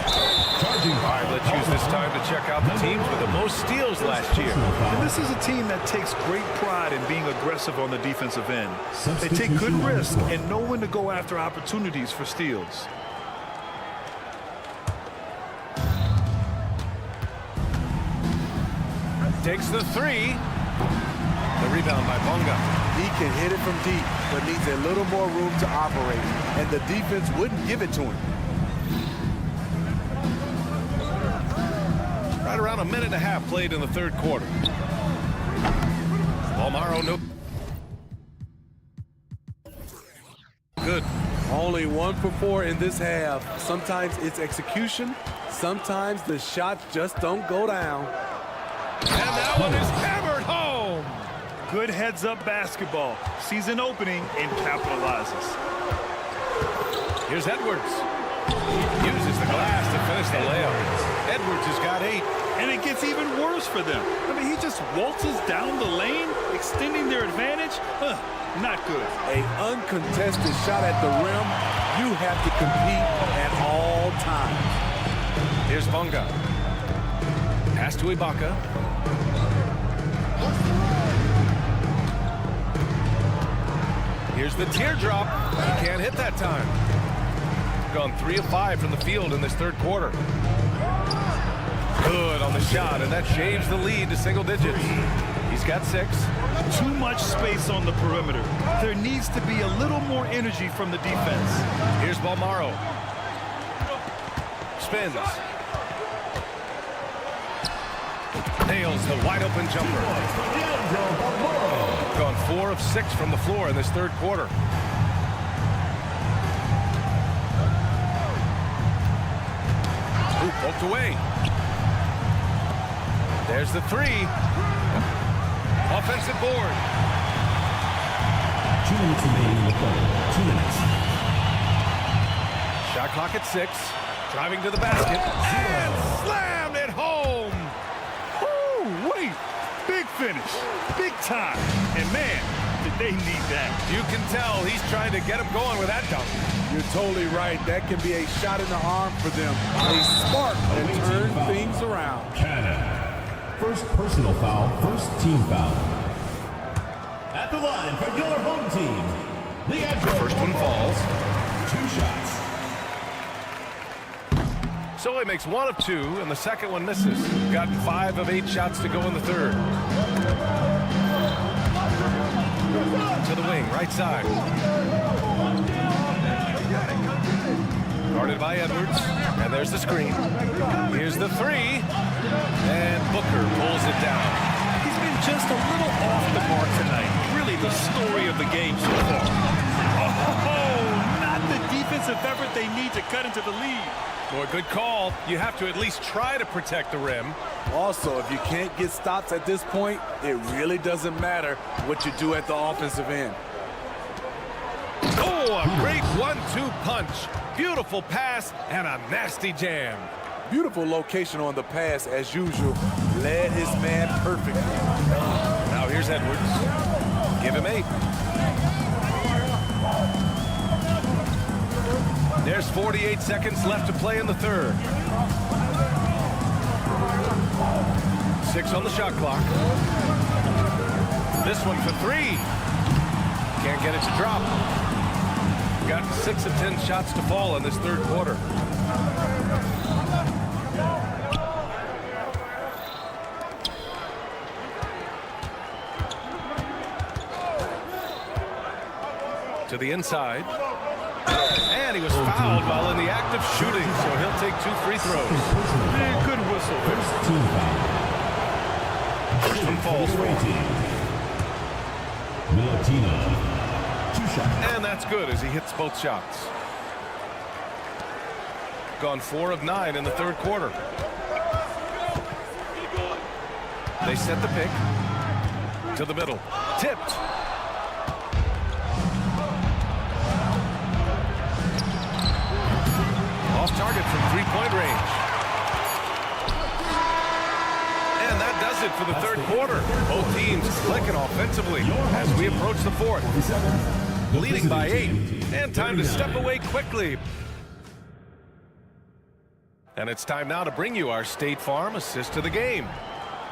All right, let's use this time to check out the teams with the most steals last year. And this is a team that takes great pride in being aggressive on the defensive end. They take good risks and know when to go after opportunities for steals. Takes the 3. The rebound by Bonga. He can hit it from deep, but needs a little more room to operate, and the defense wouldn't give it to him. Right around a minute and a half played in the third quarter. Balmaro, no good. Only 1 for 4 in this half. Sometimes it's execution. Sometimes the shots just don't go down. And that one is hammered home. Good heads-up basketball. Sees an opening and capitalizes. Here's Edwards. Uses the glass to finish the layup. Edwards has got 8. And it gets even worse for them. I mean, he just waltzes down the lane, extending their advantage. Not good. An uncontested shot at the rim. You have to compete at all times. Here's Bonga. Pass to Ibaka. Here's the teardrop. He can't hit that time. Gone 3 of 5 from the field in this third quarter. Good on the shot, and that shaves the lead to single digits. He's got 6. Too much space on the perimeter. There needs to be a little more energy from the defense. Here's Balmaro. Spins. Nails the wide open jumper. Gone 4 of 6 from the floor in this third quarter. Ooh, poked away. There's the 3. Offensive board. 2 minutes remaining in the quarter. 2 minutes. Shot clock at 6. Driving to the basket. And slammed it home. Ooh, wait. Big finish. Big time. And man, did they need that. You can tell he's trying to get him going with that dunk. You're totally right. That can be a shot in the arm for them. A spark that turns things around. First personal foul, first team foul. At the line for your home team, the First one falls. 2 shots. So he makes 1 of 2, and the second one misses. Gotten 5 of 8 shots to go in the third. To the wing, right side. Guarded by Edwards, and there's the screen. Here's the 3, and Booker pulls it down. He's been just a little off the mark tonight. Really the story of the game so far. Oh, not the defensive effort they need to cut into the lead. Boy, good call. You have to at least try to protect the rim. Also, if you can't get stops at this point, it really doesn't matter what you do at the offensive end. Oh, a great 1-2 punch. Beautiful pass and a nasty jam. Beautiful location on the pass, as usual. Led his man perfectly. Now here's Edwards. Give him 8. There's 48 seconds left to play in the third. 6 on the shot clock. This one for 3. Can't get it to drop. Got 6 of 10 shots to fall in this third quarter. To the inside. And he was fouled while in the act of shooting, so he'll take 2 free throws. Man, good whistle. First team foul. First one falls. Milatina. 2 shots. And that's good as he hits both shots. Gone 4 of 9 in the third quarter. They set the pick. To the middle. Tipped. Off target from 3-point range. And that does it for the third quarter. Both teams clicking offensively as we approach the fourth. Leading by 8. And time to step away quickly. And it's time now to bring you our State Farm assist to the game.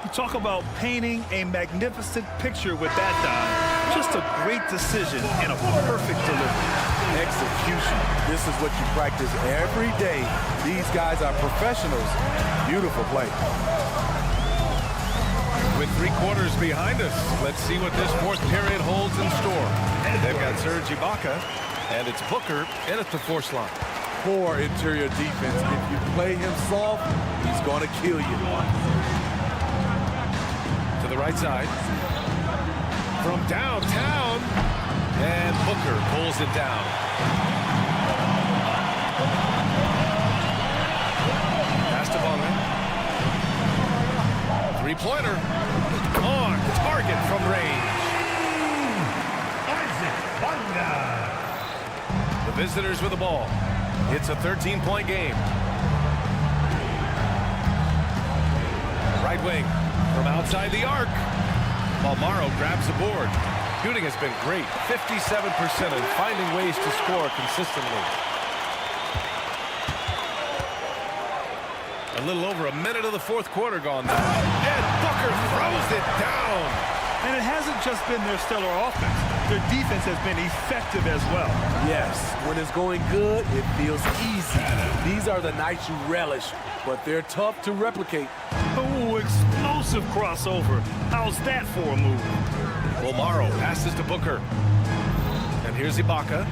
You talk about painting a magnificent picture with that dime. Just a great decision and a perfect delivery. Execution. This is what you practice every day. These guys are professionals. Beautiful play. With 3 quarters behind us, let's see what this fourth period holds in store. They've got Serge Ibaka, and it's Booker in at the force line. Poor interior defense. If you play him soft, he's going to kill you. To the right side. from downtown. And Booker pulls it down. Pass to Bonner. Three-pointer. On target from range. The visitors with the ball. It's a 13-point game. Right wing from outside the arc. Balmaro grabs the board. Shooting has been great. 57% and finding ways to score consistently. A little over a minute of the fourth quarter gone now. And Booker throws it down. And it hasn't just been their stellar offense. Their defense has been effective as well. Yes, when it's going good, it feels easy. These are the nights you relish, but they're tough to replicate. Oh, explosive crossover. How's that for a move? Balmaro passes to Booker. And here's Ibaka.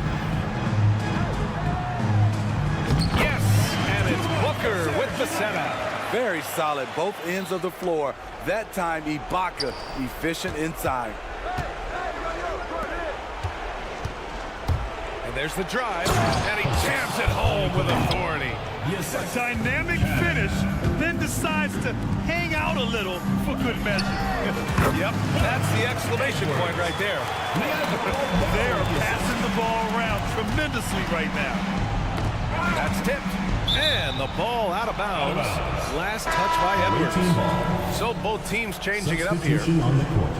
Yes, and it's Booker with the setup. Very solid, both ends of the floor. That time, Ibaka, efficient inside. And there's the drive, and he jams it home with authority. Yes, a dynamic finish, then decides to hang out a little for good measure. Yep, that's the exclamation point right there. They are passing the ball around tremendously right now. That's tipped. And the ball out of bounds. Last touch by Edwards. So both teams changing it up here. On the court.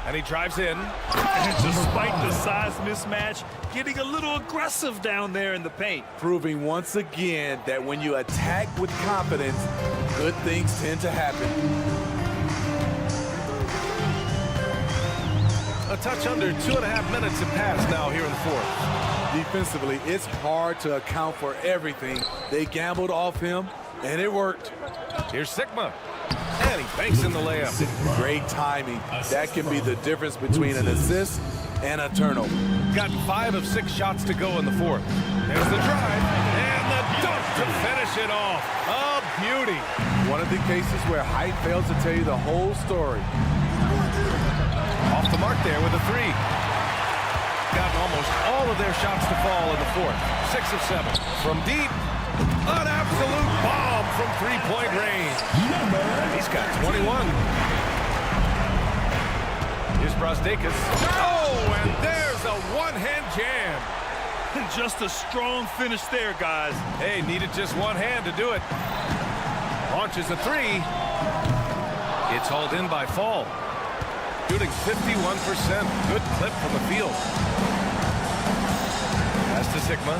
And he drives in. And despite the size mismatch, getting a little aggressive down there in the paint. Proving once again that when you attack with confidence, good things tend to happen. A touch under 2.5 minutes have passed now here in the fourth. Defensively, it's hard to account for everything. They gambled off him, and it worked. Here's Sigma. And he banks in the layup. Great timing. That can be the difference between an assist and a turnover. Got 5 of 6 shots to go in the fourth. There's the drive. And the dunk to finish it off. A beauty. One of the cases where height fails to tell you the whole story. Off the mark there with a 3. Got almost all of their shots to fall in the fourth. 6 of 7. From deep, an absolute bomb from three-point range. He's got 21. Here's Brasdeikis. Oh, and there's a one-hand jam. Just a strong finish there, guys. Hey, needed just one hand to do it. Launches a 3. It's hauled in by Fall. Shooting 51%. Good clip from the field. Pass to Sigma.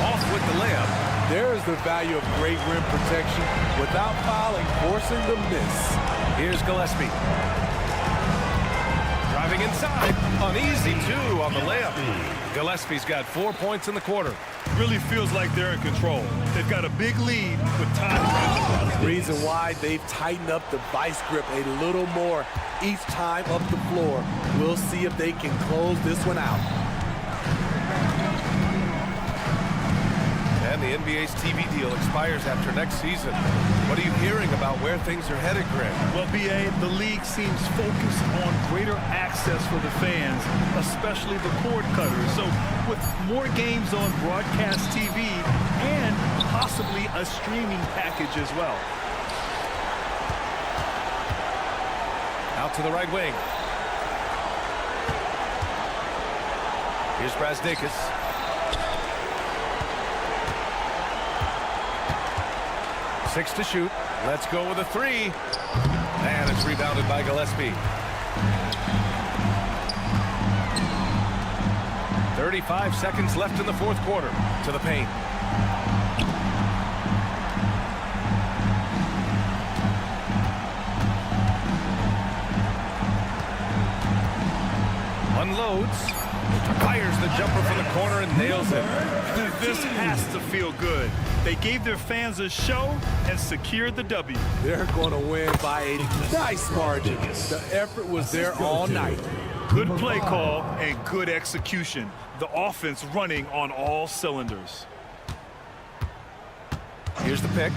Off with the layup. There is the value of great rim protection without fouling, forcing the miss. Here's Gillespie. Driving inside. An easy 2 on the layup. Gillespie's got 4 points in the quarter. Really feels like they're in control. They've got a big lead with time. Reason why they've tightened up the vice grip a little more each time up the floor. We'll see if they can close this one out. And the NBA's TV deal expires after next season. What are you hearing about where things are headed, Greg? Well, B.A., the league seems focused on greater access for the fans, especially the cord cutters. So with more games on broadcast TV and possibly a streaming package as well. Out to the right wing. Here's Brasdeikis. Six to shoot. Let's go with a 3. And it's rebounded by Gillespie. 35 seconds left in the fourth quarter. To the paint. Unloads. Fires the jumper from the corner and nails it. This has to feel good. They gave their fans a show and secured the W. They're going to win by a nice margin. The effort was there all night. Good play call and good execution. The offense running on all cylinders. Here's the pick.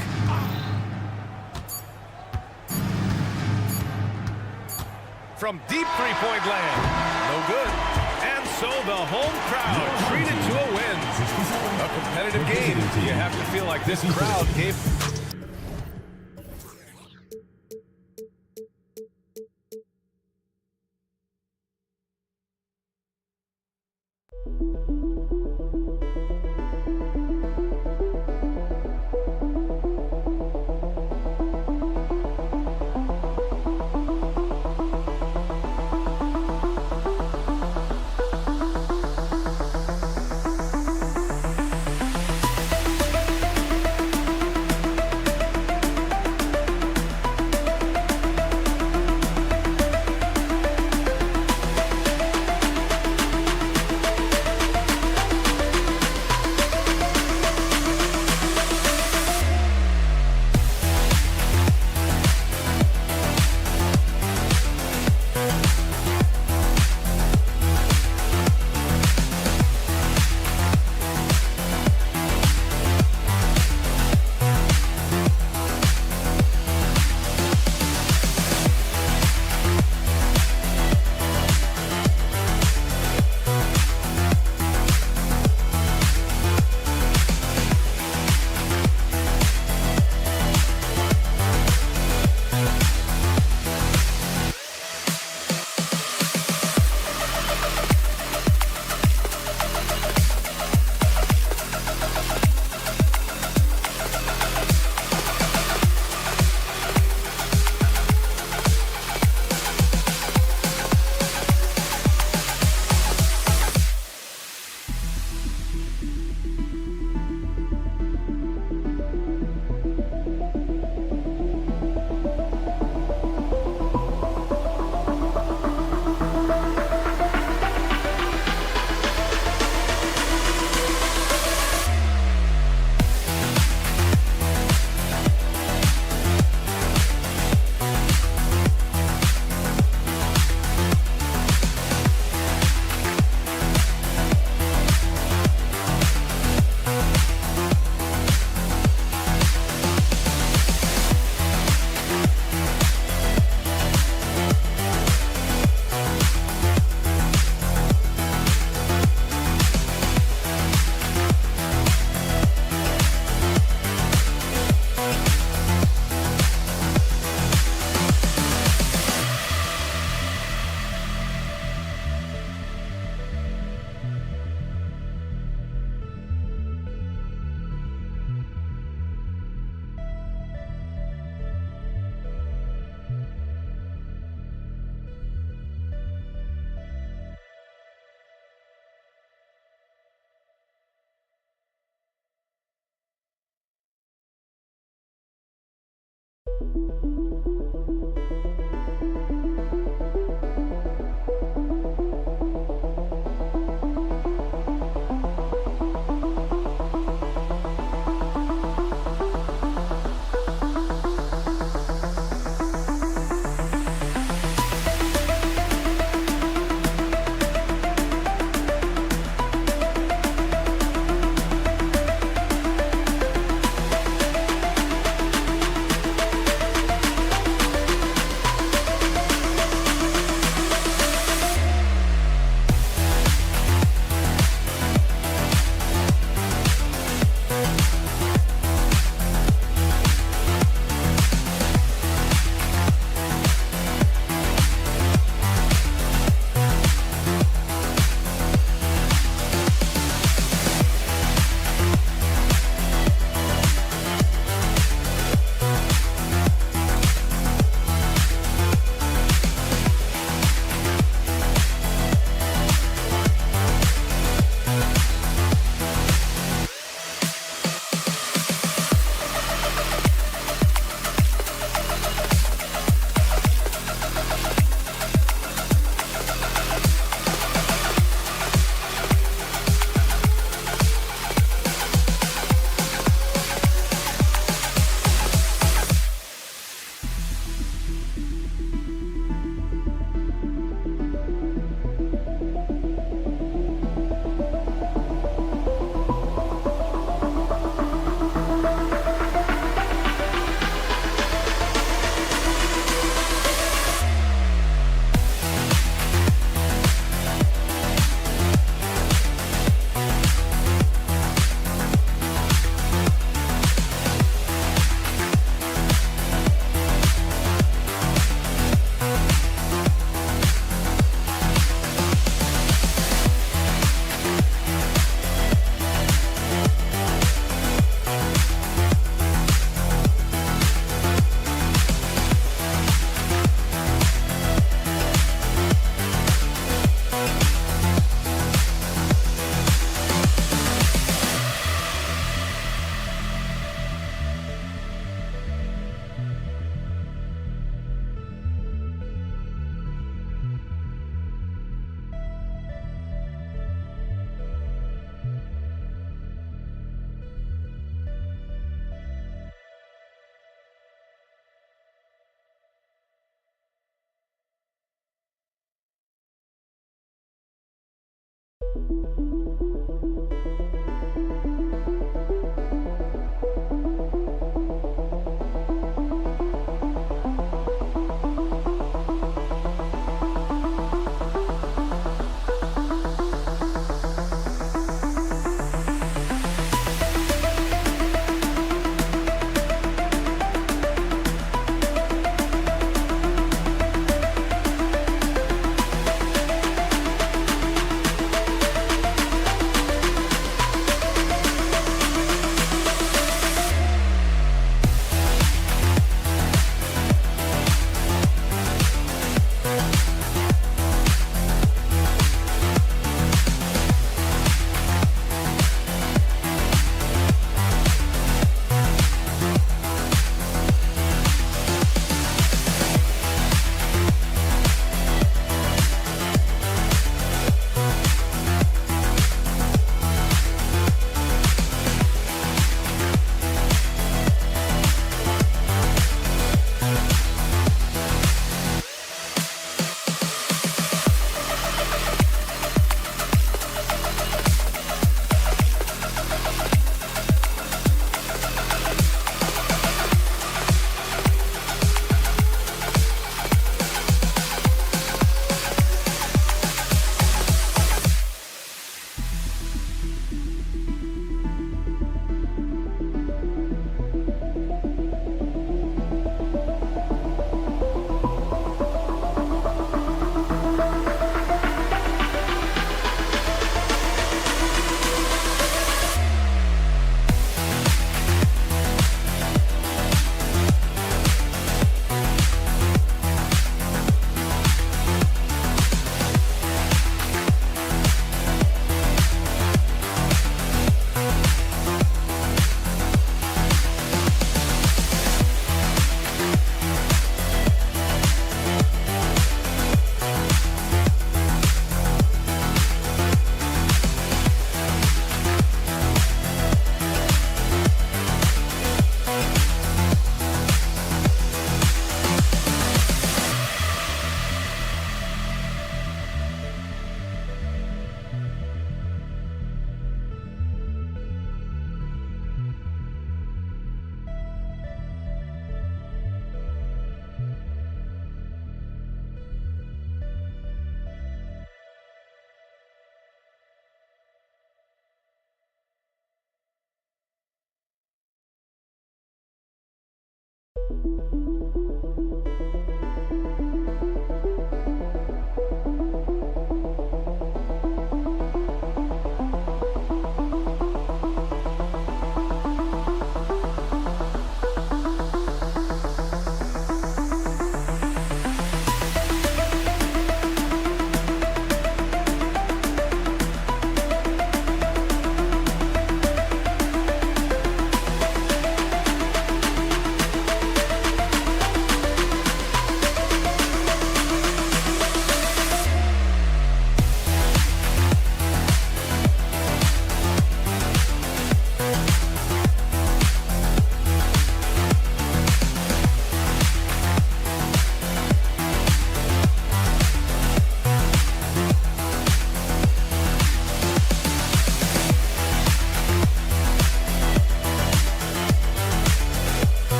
from deep three-point land. No good. And so the home crowd treated to a win. A competitive game. You have to feel like this crowd gave...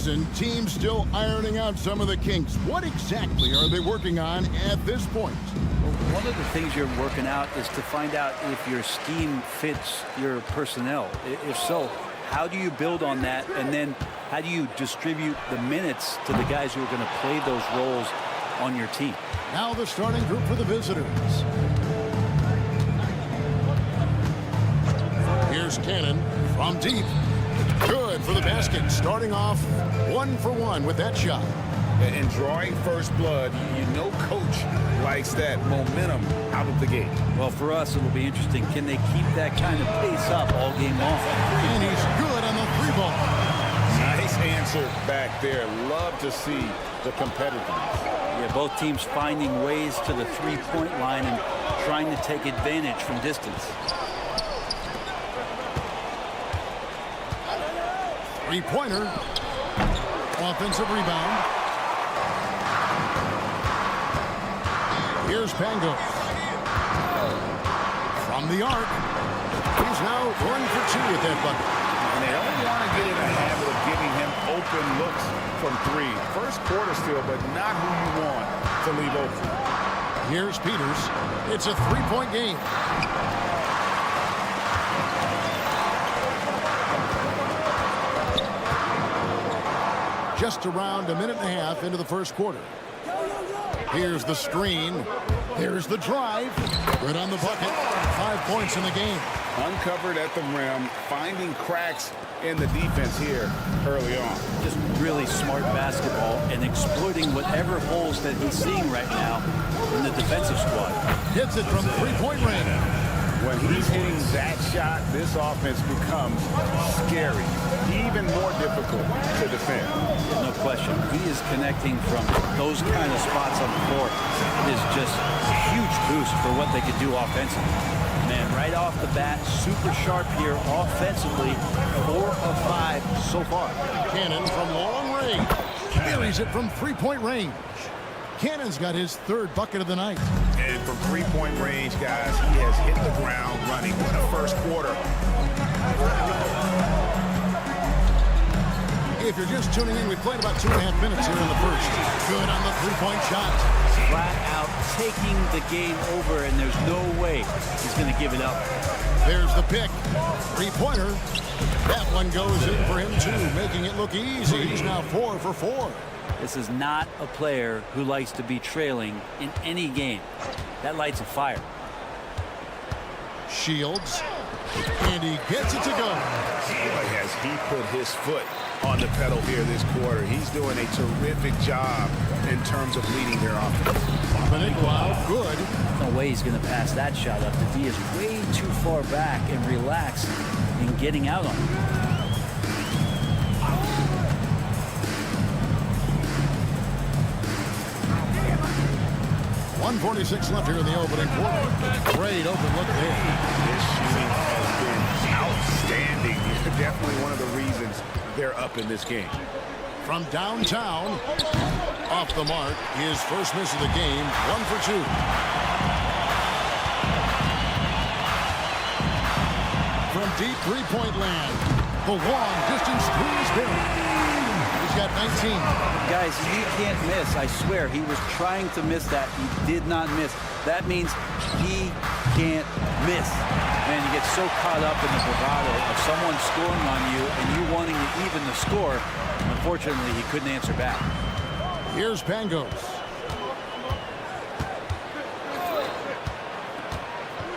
season, teams still ironing out some of the kinks. What exactly are they working on at this point? Well, one of the things you're working out is to find out if your scheme fits your personnel. If so, how do you build on that? And then how do you distribute the minutes to the guys who are going to play those roles on your team? Now the starting group for the visitors. Here's Cannon from deep. Good for the basket. Starting off 1 for 1 with that shot. And drawing first blood, you know coach likes that momentum out of the gate. Well, for us, it will be interesting. Can they keep that kind of pace up all game long? And he's good on the 3-ball. Nice answer back there. Love to see the competitiveness. Yeah, both teams finding ways to the three-point line and trying to take advantage from distance. Three-pointer. Offensive rebound. Here's Pangos. From the arc. He's now 1 for 2 with that bucket. And they don't want to get in the habit of giving him open looks from 3. First quarter still, but not who you want to leave open. Here's Peters. It's a 3-point game. Just around a minute and a half into the first quarter. Here's the screen. Here's the drive. Good on the bucket. 5 points in the game. Uncovered at the rim, finding cracks in the defense here early on. Just really smart basketball and exploiting whatever holes that he's seeing right now in the defensive squad. Hits it from 3-point range. When he's hitting that shot, this offense becomes scary, even more difficult to defend. No question. He is connecting from those kind of spots on the floor. It is just a huge boost for what they could do offensively. Man, right off the bat, super sharp here offensively. 4 of 5 so far. Cannon from long range. Buries it from 3-point range. Cannon's got his 3rd bucket of the night. And from 3-point range, guys, he has hit the ground running. What a first quarter. If you're just tuning in, we played about 2.5 minutes here in the first. Good on the 3-point shot. Flat out taking the game over, and there's no way he's going to give it up. There's the pick. 3-pointer. That one goes in for him, too, making it look easy. He's now 4 for 4. This is not a player who likes to be trailing in any game. That lights a fire. Shields. And he gets it to go. Boy, has he put his foot on the pedal here this quarter. He's doing a terrific job in terms of leading their offense. Good. No way he's going to pass that shot up. The D is way too far back and relaxed in getting out on it. 1:46 left here in the opening quarter. Great open look there. This shooting has been outstanding. Definitely one of the reasons they're up in this game. From downtown, off the mark, his first miss of the game, 1 for 2. From deep 3-point land, the long distance three is good. He's got 19. Guys, he can't miss. I swear, he was trying to miss that. He did not miss. That means he can't miss. Man, you get so caught up in the bravado of someone scoring on you and you wanting to even the score. Unfortunately, he couldn't answer back. Here's Pangos.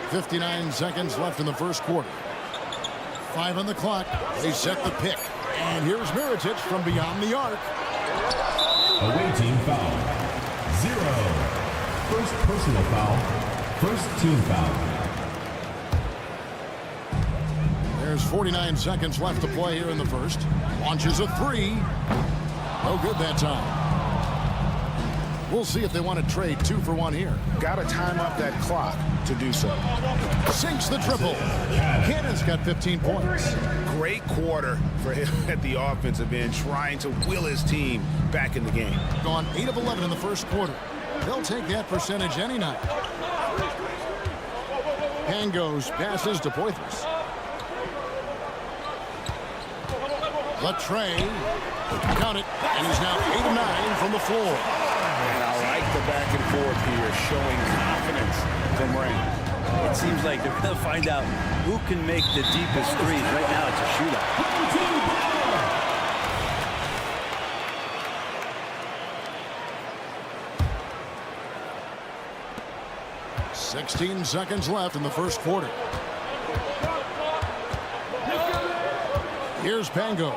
59 seconds left in the first quarter. 5 on the clock. They set the pick. And here's Miritich from beyond the arc. Away team foul. 0. First personal foul. First team foul. There's 49 seconds left to play here in the first. Launches a 3. No good that time. We'll see if they want to trade 2 for 1 here. Got to time up that clock to do so. Sinks the triple. Cannon's got 15 points. Great quarter for him at the offensive end, trying to will his team back in the game. Gone 8 of 11 in the first quarter. They'll take that percentage any night. Pangos passes to Poitras. Latre, count it, and he's now 8 of 9 from the floor. And I like the back and forth here, showing confidence from Rain. It seems like they're going to find out who can make the deepest threes. Right now, it's a shootout. 16 seconds left in the first quarter. Here's Pangos.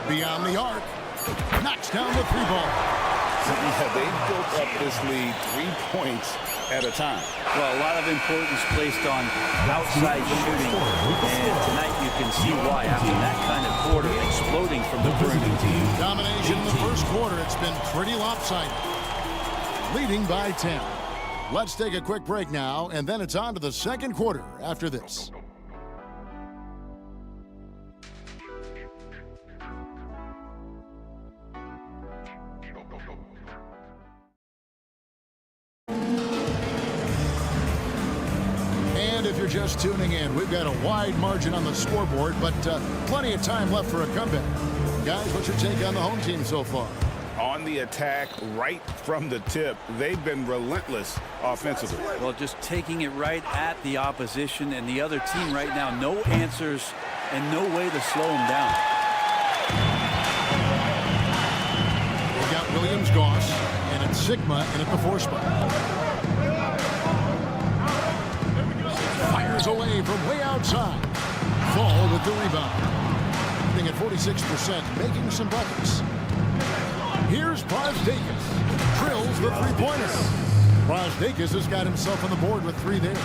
Beyond the arc. Knocks down the three ball. Yeah, they built up this lead 3 points at a time. Well, a lot of importance placed on outside shooting, and tonight you can see why after that kind of quarter exploding from the perimeter. Domination in the first quarter. It's been pretty lopsided. Leading by 10. Let's take a quick break now, and then it's on to the second quarter after this. If you're just tuning in, we've got a wide margin on the scoreboard, but plenty of time left for a comeback. Guys, what's your take on the home team so far? On the attack, right from the tip, they've been relentless offensively. Well, just taking it right at the opposition and the other team right now. No answers and no way to slow them down. We've got Williams-Goss, and it's Sigma in at the 4 spot. Fires away from way outside. Fall with the rebound. Hitting at 46%, making some buckets. Here's Brasdeikis. Drills the three-pointer. Brasdeikis has got himself on the board with 3 there.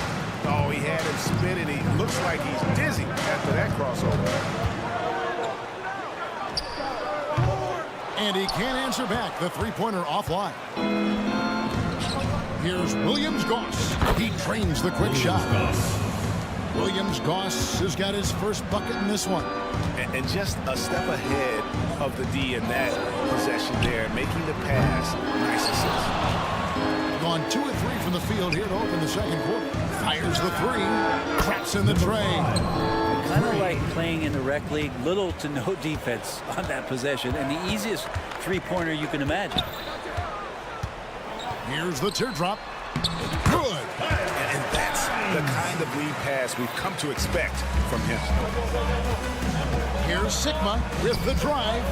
Oh, he had him spinning. He looks like he's dizzy after that crossover. And he can't answer back. The three-pointer offline. Here's Williams-Goss. He trains the quick shot. Williams-Goss has got his first bucket in this one. And just a step ahead of the D in that possession there, making the pass. Nice assist. Gone 2 of 3 from the field here to open the second quarter. Fires the 3. Traps in the tray. Kind of like playing in the rec league, little to no defense on that possession, and the easiest three-pointer you can imagine. Here's the teardrop. Good. And that's the kind of lead pass we've come to expect from him. Here's Sigma with the drive.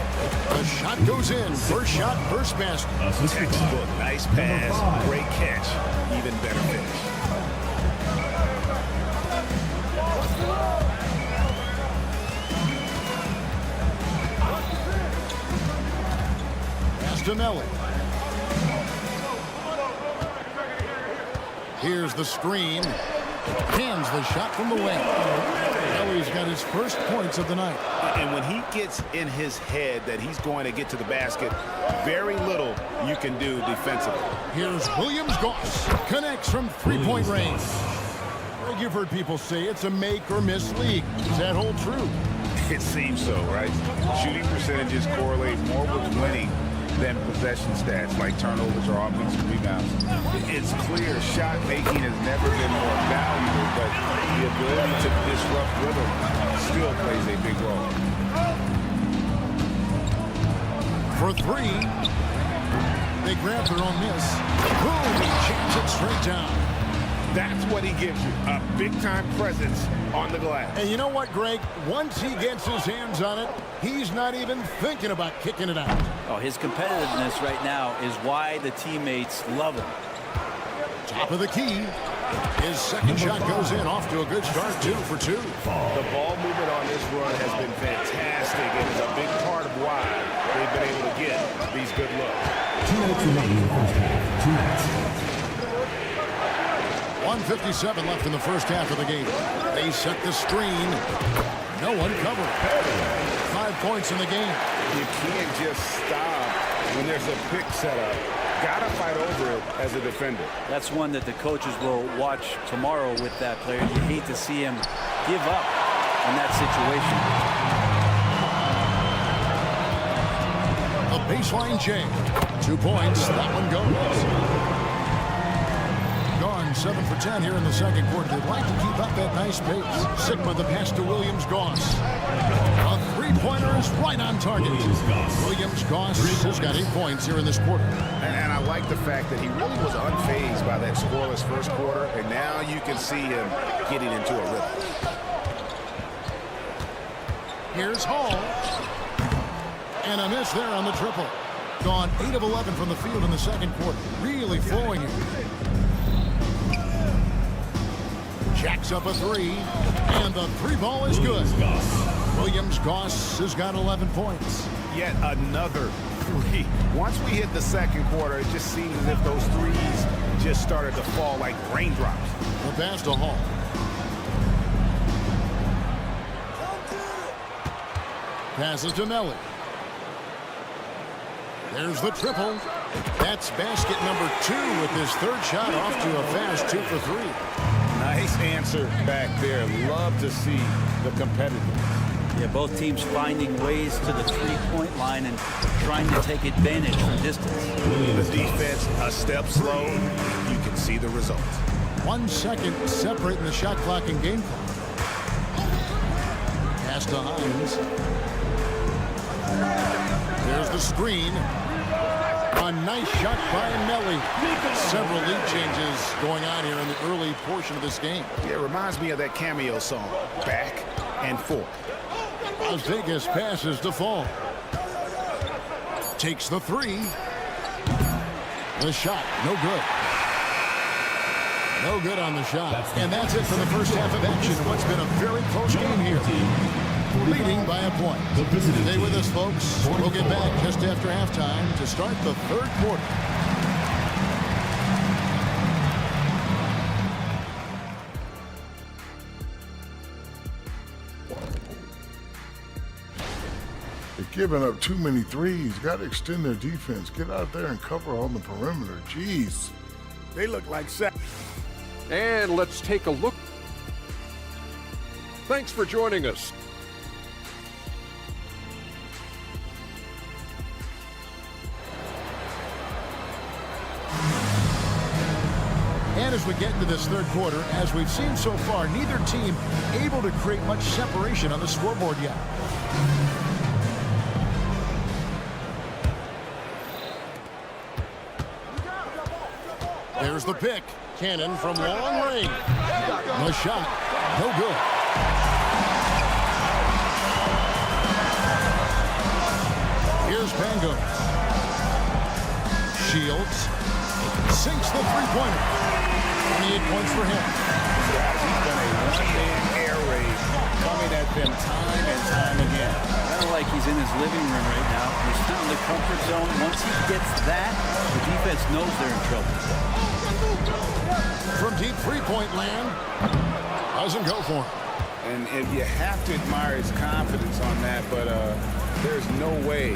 The shot goes in. First shot, first basket. Textbook. Nice pass. Great catch. Even better finish. Astonelli. Here's the screen. Hands the shot from the wing. Ellie's got his first points of the night. And when he gets in his head that he's going to get to the basket, very little you can do defensively. Here's Williams-Goss. Connects from three-point range. You've heard people say it's a make or miss league. Does that hold true? It seems so, right? Shooting percentages correlate more with winning than possession stats like turnovers or offensive rebounds. It's clear shot making has never been more valuable, but the ability to disrupt rhythm still plays a big role. For 3, they grab their own miss. Boom, he jams it straight down. That's what he gives you, a big-time presence on the glass. And you know what, Greg? Once he gets his hands on it, he's not even thinking about kicking it out. Oh, his competitiveness right now is why the teammates love him. Top of the key. His second shot goes in, off to a good start, 2 for 2. The ball movement on this run has been fantastic and is a big part of why they've been able to get these good looks. 2 minutes remaining in the first half. 2 minutes. 1:57 left in the first half of the game. They set the screen. No one covered. 5 points in the game. You can't just stop when there's a pick set up. Got to fight over it as a defender. That's one that the coaches will watch tomorrow with that player. You hate to see him give up in that situation. A baseline J. 2 points. That one goes. Gone 7 for 10 here in the second quarter. They'd like to keep up that nice pace. Sigma the pass to Williams-Goss. A three-pointer is right on target. Williams-Goss has got 8 points here in this quarter. And I like the fact that he really was unfazed by that scoreless first quarter, and now you can see him getting into a rhythm. Here's Hall. And a miss there on the triple. Gone 8 of 11 from the field in the second quarter. Really flowing here. Jacks up a three. And the three ball is good. Williams-Goss has got 11 points. Yet another three. Once we hit the second quarter, it just seems as if those threes just started to fall like raindrops. The pass to Hall. Passes to Melly. There's the triple. That's basket number 2 with his third shot off to a fast 2 for 3. Nice answer back there. Love to see the competitiveness. Yeah, both teams finding ways to the three-point line and trying to take advantage from distance. The defense a step slow. You can see the results. 1 second separating the shot clock and game clock. Pass to Hines. There's the screen. A nice shot by Melly. Several lead changes going on here in the early portion of this game. Yeah, it reminds me of that cameo song, Back and Forth. Las Vegas passes to Fall. Takes the three. The shot, no good. No good on the shot. And that's it for the first half of action. What's been a very close game here. Leading by a point. Stay with us, folks. We'll get back just after halftime to start the third quarter. They're giving up too many threes. Got to extend their defense. Get out there and cover on the perimeter. Jeez. They look like sack. And let's take a look. Thanks for joining us. And as we get into this third quarter, as we've seen so far, neither team able to create much separation on the scoreboard yet. There's the pick. Cannon from long range. The shot, no good. Here's Pango. Shields sinks the three-pointer. 28 points for him. He's done a one-man air raid coming at them time and time again. Kind of like he's in his living room right now. He's still in the comfort zone. Once he gets that, the defense knows they're in trouble. From deep three-point land, doesn't go for him. And you have to admire his confidence on that, but there's no way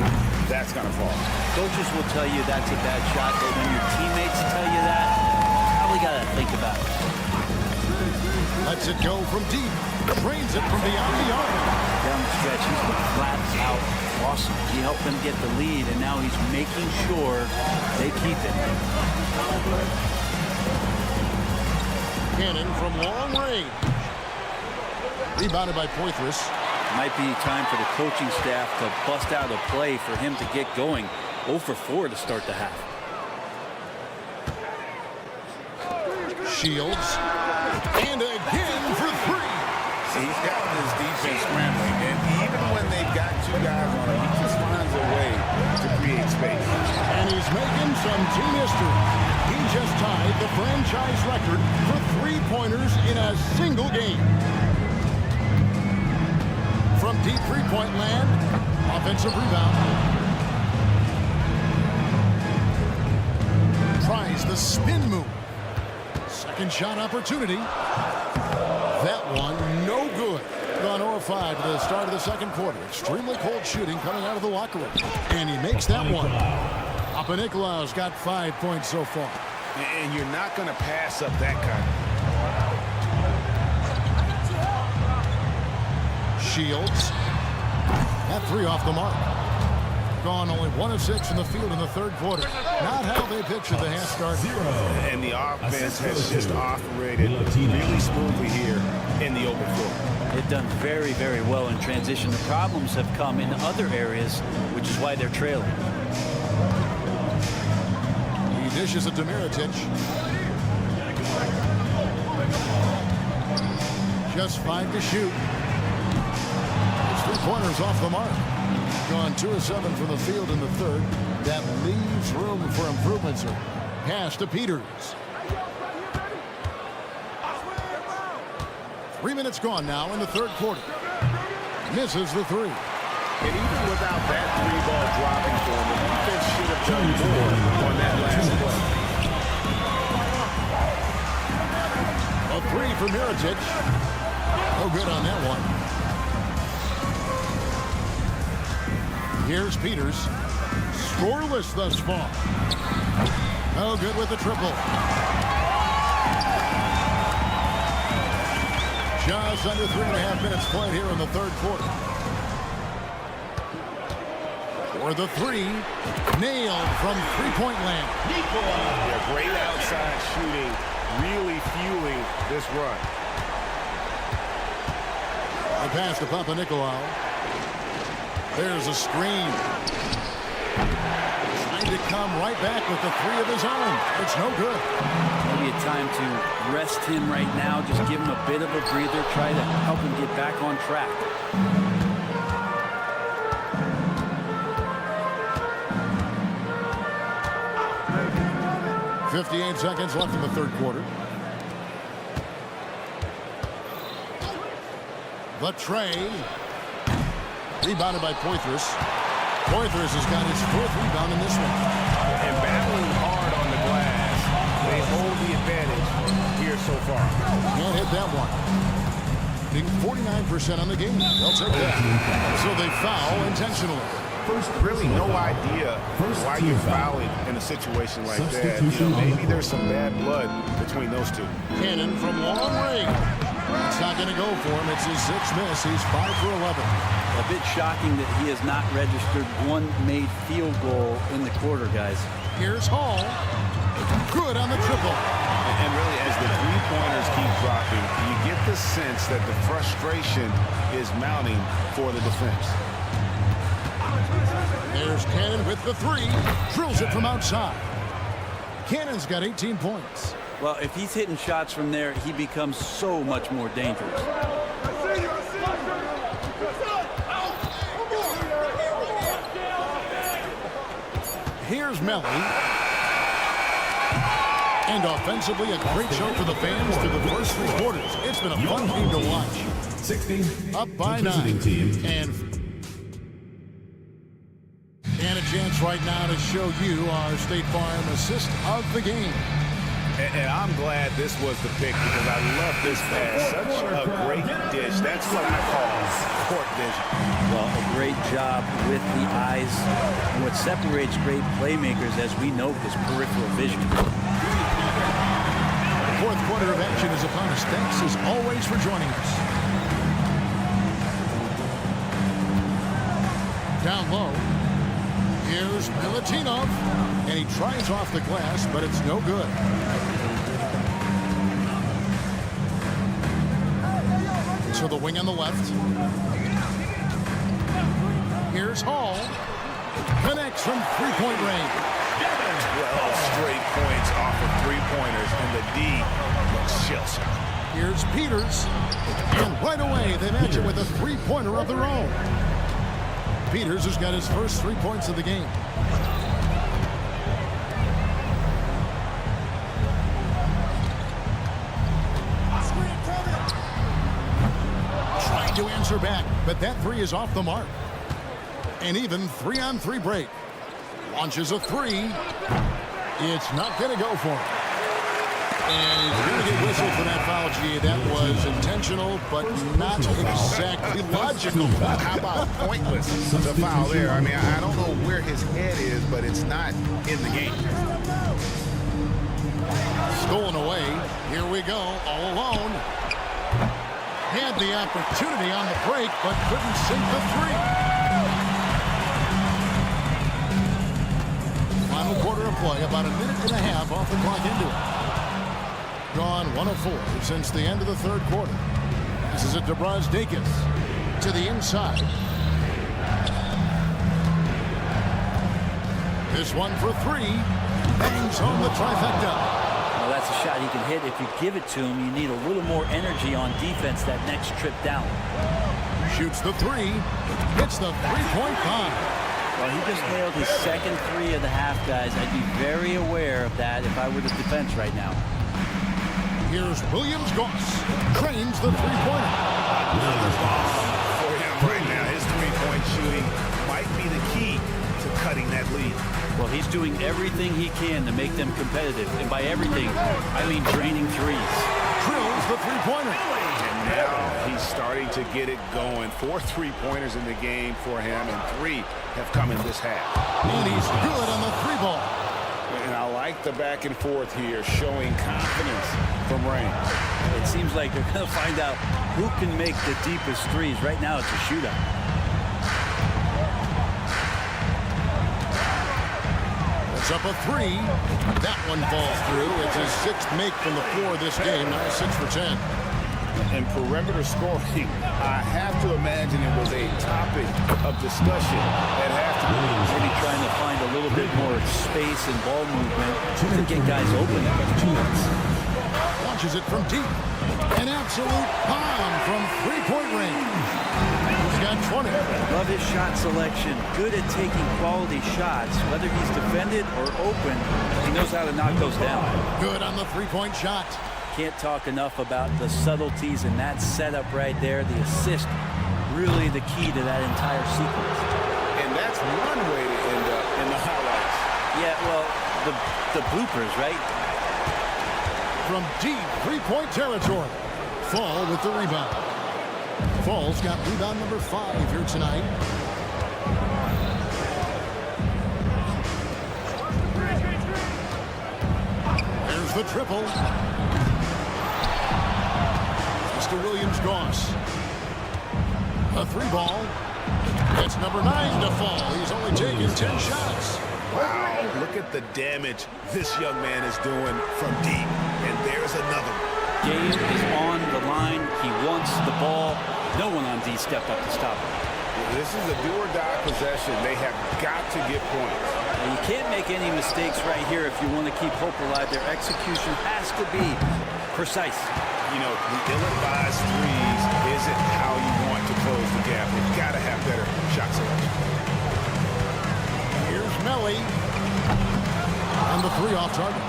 that's going to fall. Coaches will tell you that's a bad shot, but when your teammates tell you that, you probably got to think about it. Lets it go from deep. Drains it from beyond the arc. Down the stretch, he's been flat out awesome. He helped them get the lead, and now he's making sure they keep it. Cannon from long range. Rebounded by Poitras. Might be time for the coaching staff to bust out a play for him to get going. 0 for 4 to start the half. Shields. And again for 3. He's got his defense scrambling, and even when they've got 2 guys on him, he just finds a way to create space. And he's making some team history. He just tied the franchise record for three-pointers in a single game. From deep three-point land, offensive rebound. Tries the spin move. Second shot opportunity. That one, no good. Gone 0-5 to the start of the second quarter. Extremely cold shooting coming out of the locker room. And he makes that one. Papanikolaou's got 5 points so far. And you're not going to pass up that kind of. Shields. That 3 off the mark. gone only 1 of 6 from the field in the third quarter. Not how they pictured the half start. And the offense has just operated really smoothly here in the open floor. They've done very, very well in transition. The problems have come in other areas, which is why they're trailing. He dishes it to Mirotic. Just 5 to shoot. His 3 pointers off the mark. Gone 2 of 7 from the field in the third. That leaves room for improvements here. Pass to Peters. 3 minutes gone now in the third quarter. Misses the 3. And even without that 3-ball dropping for him, the defense should have done more on that last play. A 3 for Mirotic. No good on that one. Here's Peters. Scoreless thus far. No good with the triple. Just under 3.5 minutes played here in the third quarter. For the 3, nailed from three-point land. Yeah, great outside shooting, really fueling this run. The pass to Papanikolaou. There's a screen. Trying to come right back with the 3 of his own. It's no good. Maybe a time to rest him right now. Just give him a bit of a breather. Try to help him get back on track. 58 seconds left in the third quarter. The tray. Rebounded by Poitras. Poitras has got his 4th rebound in this one. And battling hard on the glass, they hold the advantage here so far. Can't hit that one. Being 49% on the game. They'll take that. So they foul intentionally. Really no idea why you're fouling in a situation like that. You know, maybe there's some bad blood between those two. Cannon from long range. It's not going to go for him. It's his 6th miss. He's 5 for 11. A bit shocking that he has not registered one made field goal in the quarter, guys. Here's Hall. Good on the triple. And really, as the three-pointers keep dropping, you get the sense that the frustration is mounting for the defense. There's Cannon with the 3. Drills it from outside. Cannon's got 18 points. Well, if he's hitting shots from there, he becomes so much more dangerous. Here's Melly. And offensively, a great show for the fans through the first 3 quarters. It's been a fun game to watch. 60. Up by 9. And a chance right now to show you our State Farm assist of the game. And I'm glad this was the pick because I love this pass. Such a great dish. That's what I call court vision. Well, a great job with the eyes. And what separates great playmakers, as we know, is peripheral vision. The 4th quarter of action is upon us. Thanks as always for joining us. Down low. Here's Milutinov, and he tries off the glass, but it's no good. So the wing on the left. Here's Hall. Connects from three-point range. 12 straight points off of three-pointers, and the D looks shell-shocked. Here's Peters. And right away, they match it with a three-pointer of their own. Peters has got his first 3 points of the game. Trying to answer back, but that 3 is off the mark. An even 3-on-3 break. Launches a 3. It's not going to go for him. And he's going to get whistled for that foul, G. That was intentional, but not exactly logical. How about pointless to foul there? I mean, I don't know where his head is, but it's not in the game. Stolen away. Here we go, all alone. Had the opportunity on the break, but couldn't sink the 3. play, about a minute and a half off the clock into it. Gone 1 of 4 since the end of the third quarter. This is a Debrazdeikis to the inside. This one for 3. Bangs home the trifecta. Well, that's a shot he can hit. If you give it to him, you need a little more energy on defense that next trip down. Shoots the 3. Hits the three-point bomb. Well, he just nailed his second 3 of the half, guys. I'd be very aware of that if I were the defense right now. Here's Williams-Goss. Cranes the three-pointer. Another ball for him right now. His three-point shooting might be the key to cutting that lead. Well, he's doing everything he can to make them competitive. And by everything, I mean draining threes. Drills the three-pointer. And now he's starting to get it going. 4 three-pointers in the game for him, and 3 have come in this half. And he's good on the 3-ball. And I like the back and forth here, showing confidence from range. It seems like they're going to find out who can make the deepest threes. Right now, it's a shootout. It's up a 3. That one falls through. It's his 6th make from the floor this game. Now 6 for 10. And perimeter scoring, I have to imagine it was a topic of discussion at halftime. Maybe trying to find a little bit more space and ball movement to get guys open. Launches it from deep. An absolute bomb from three-point range. He's got 20. Love his shot selection. Good at taking quality shots. Whether he's defended or open, he knows how to knock those down. Good on the three-point shot. Can't talk enough about the subtleties in that setup right there. The assist, really the key to that entire sequence. And that's one way to end up in the highlights. Yeah, well, the bloopers, right? From deep three-point territory. Fall with the rebound. Fall's got rebound number 5 here tonight. There's the triple. Mr. Williams-Goss. A 3-ball. It's number 9 to fall. He's only taken 10 shots. Wow, look at the damage this young man is doing from deep. And there's another one. Game is on the line. He wants the ball. No one on D stepped up to stop him. This is a do-or-die possession. They have got to get points. And you can't make any mistakes right here if you want to keep hope alive. Their execution has to be precise. You know, the ill-advised threes isn't how you want to close the gap. You've got to have better shot selection. Here's Melly. And the 3 off target.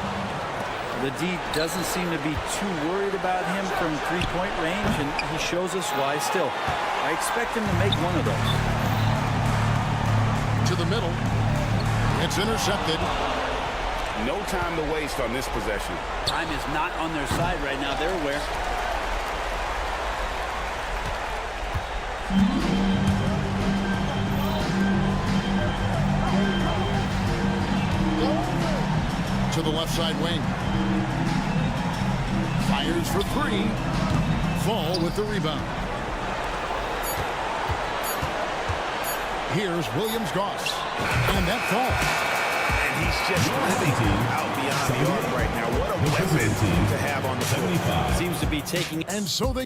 The D doesn't seem to be too worried about him from three-point range, and he shows us why still. I expect him to make one of those. To the middle. It's intercepted. No time to waste on this possession. Time is not on their side right now. They're aware. To the left side wing. Fires for 3. Fall with the rebound. Here's Williams-Goss. And that falls. And he's just living out beyond the arc right now. What a weapon to have on the floor. Seems to be taking... And so they...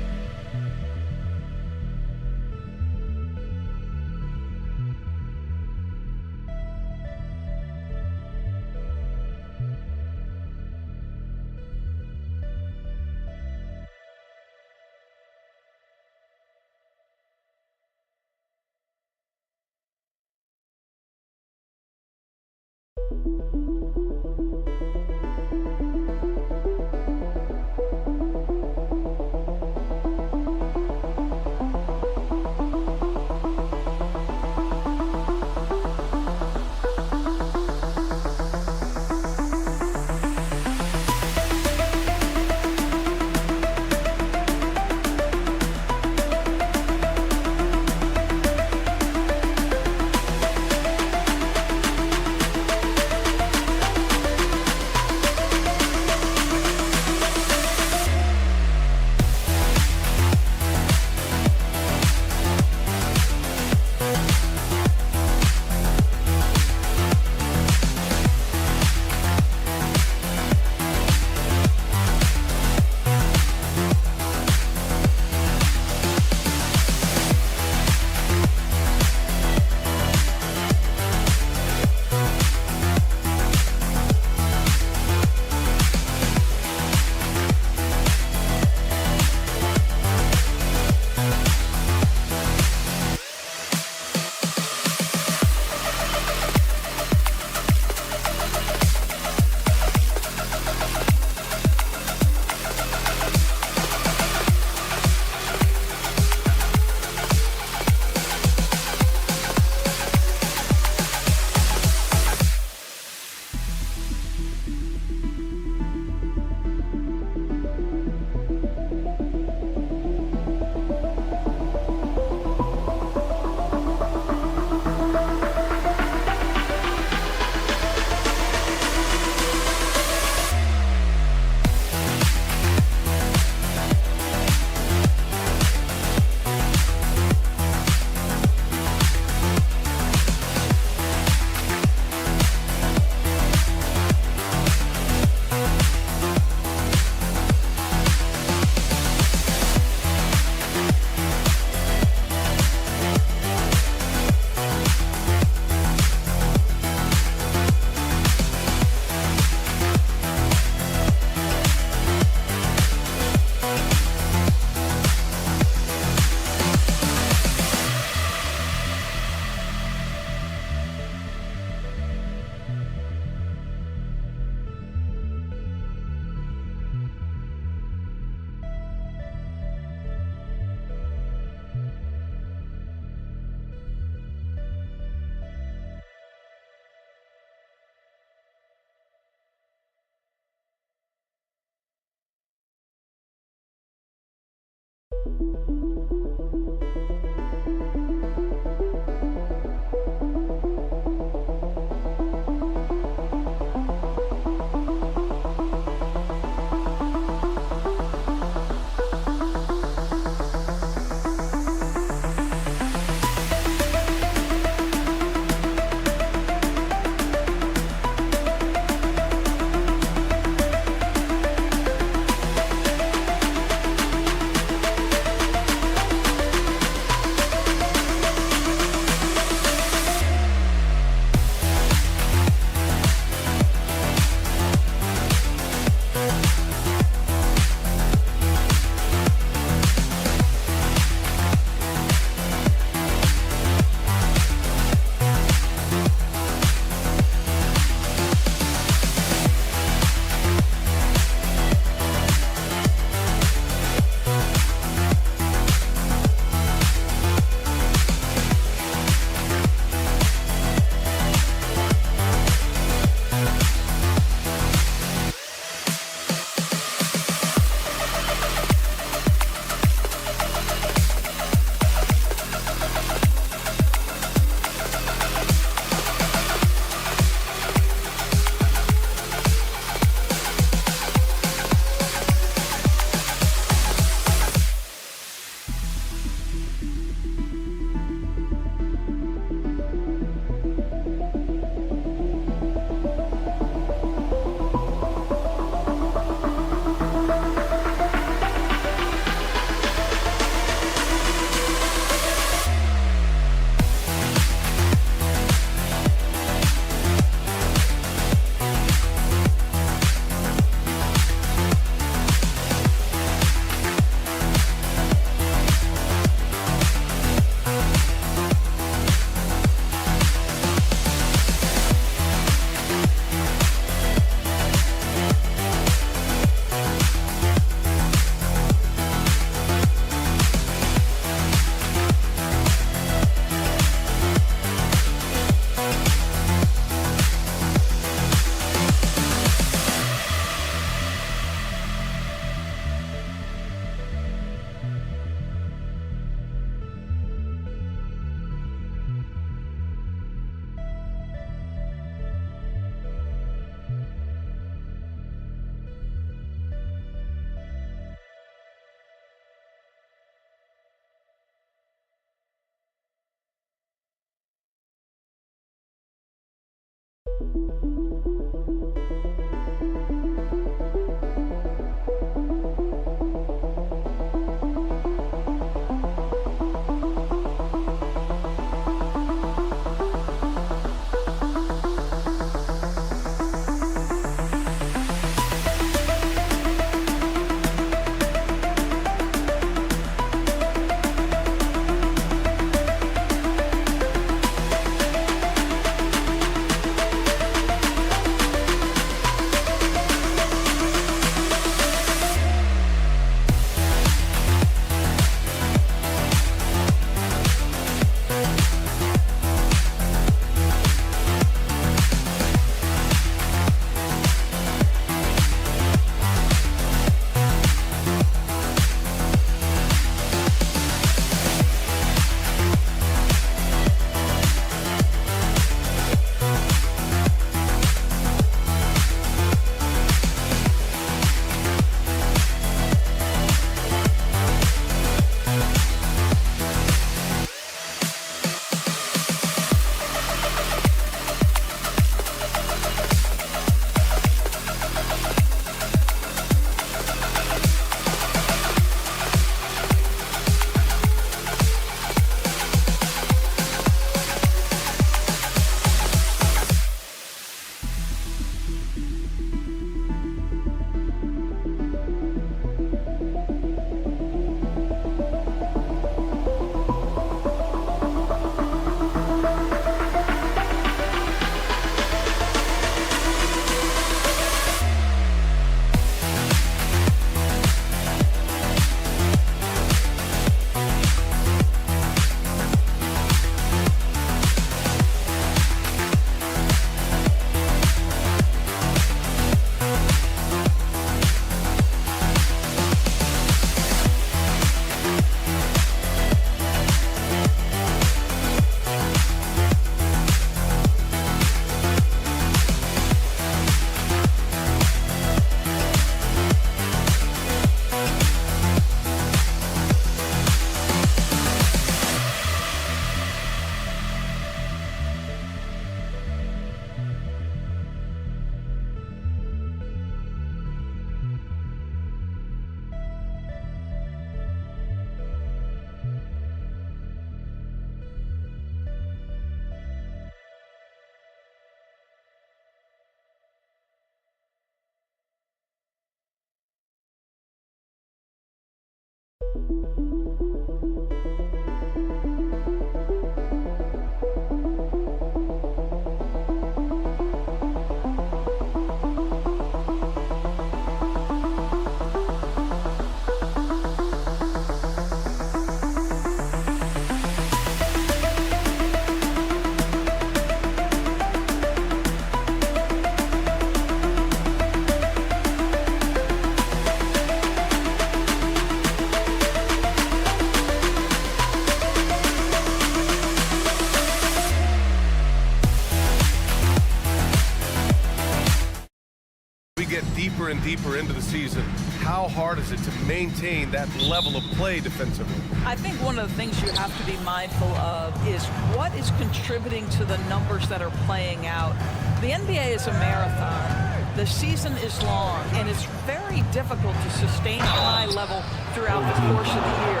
we get deeper and deeper into the season, how hard is it to maintain that level of play defensively? I think one of the things you have to be mindful of is what is contributing to the numbers that are playing out. The NBA is a marathon. The season is long, and it's very difficult to sustain a high level throughout the course of the year.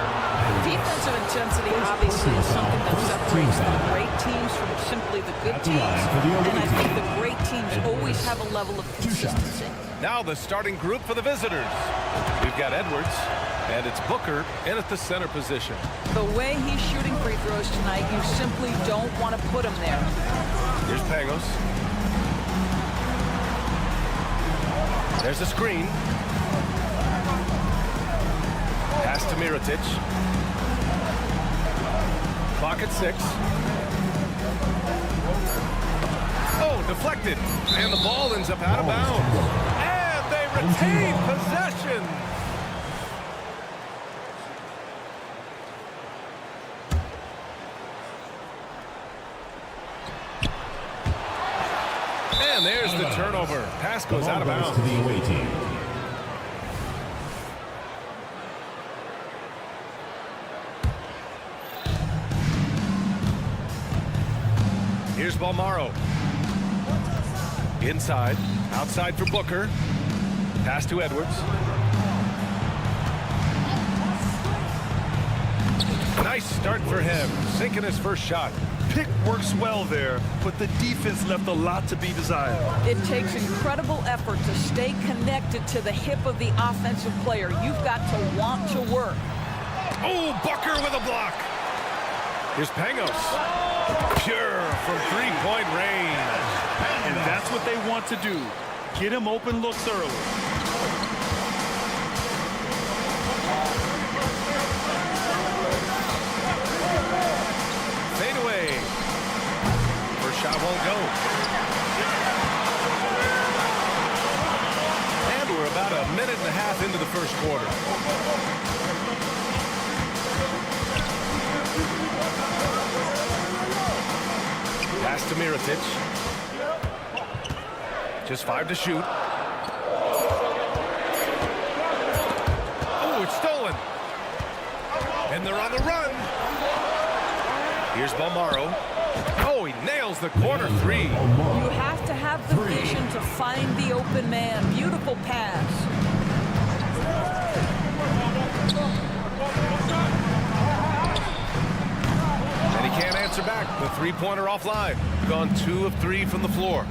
Defensive intensity obviously is something that separates the great teams from simply the good teams, and I think the great teams always have a level of consistency. Now the starting group for the visitors. We've got Edwards, and it's Booker in at the center position. The way he's shooting free throws tonight, you simply don't want to put him there. Here's Pangos. There's the screen. Pass to Mirotic. Clock at 6. Oh, deflected. And the ball ends up out of bounds. And they retain possession. And there's the turnover. Pass goes out of bounds. To the away team. Here's Balmaro. Inside. Outside for Booker. Pass to Edwards. Nice start for him. Sinking his first shot. Pick works well there, but the defense left a lot to be desired. It takes incredible effort to stay connected to the hip of the offensive player. You've got to want to work. Oh, Booker with a block. Here's Pangos. Pure from three-point range. And that's what they want to do. Get him open looks early. Fade away. First shot won't go. And we're about a minute and a half into the first quarter. Pass to Mirotic. Just 5 to shoot. Oh, it's stolen. And they're on the run. Here's Balmaro. Oh, he nails the corner three. You have to have the vision to find the open man. Beautiful pass. And he can't answer back. The three-pointer offline. Gone 2 of 3 from the floor.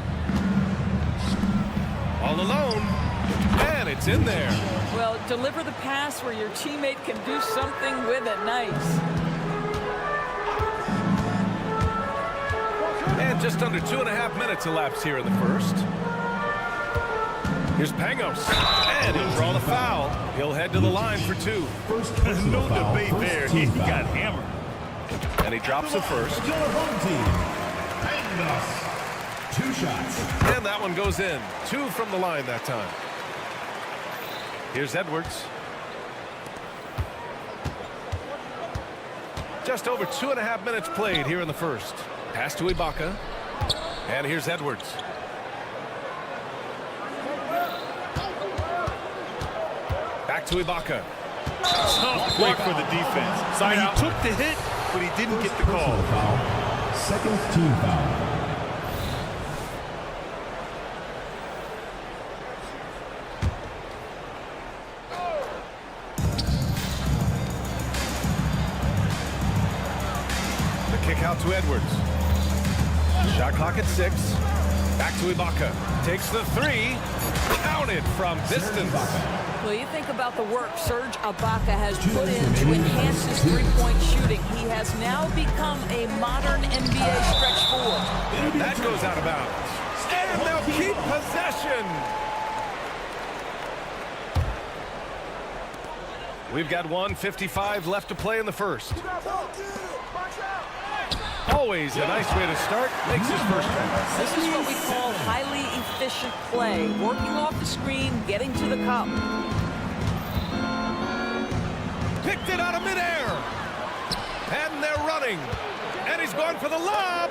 All alone. And it's in there. Well, deliver the pass where your teammate can do something with it. Nice. And just under 2.5 minutes elapsed here in the first. Here's Pangos. And he'll draw the foul. He'll head to the line for 2. No debate there. He got hammered. And he drops the first. 2 shots. And that one goes in. 2 from the line that time. Here's Edwards. Just over 2.5 minutes played here in the first. Pass to Ibaka. And here's Edwards. Back to Ibaka. Tough break for the defense. So he took the hit, but he didn't get the call. Second team foul. Kick out to Edwards. Shot clock at 6. Back to Ibaka. Takes the 3. Counted from distance. Well, you think about the work Serge Ibaka has put in to enhance his three-point shooting. He has now become a modern NBA stretch 4. That goes out of bounds. And they'll keep possession. We've got 1:55 left to play in the first. Always a nice way to start. Makes his first pass. This is what we call highly efficient play. Working off the screen, getting to the cup. Picked it out of midair. And they're running. And he's going for the lob.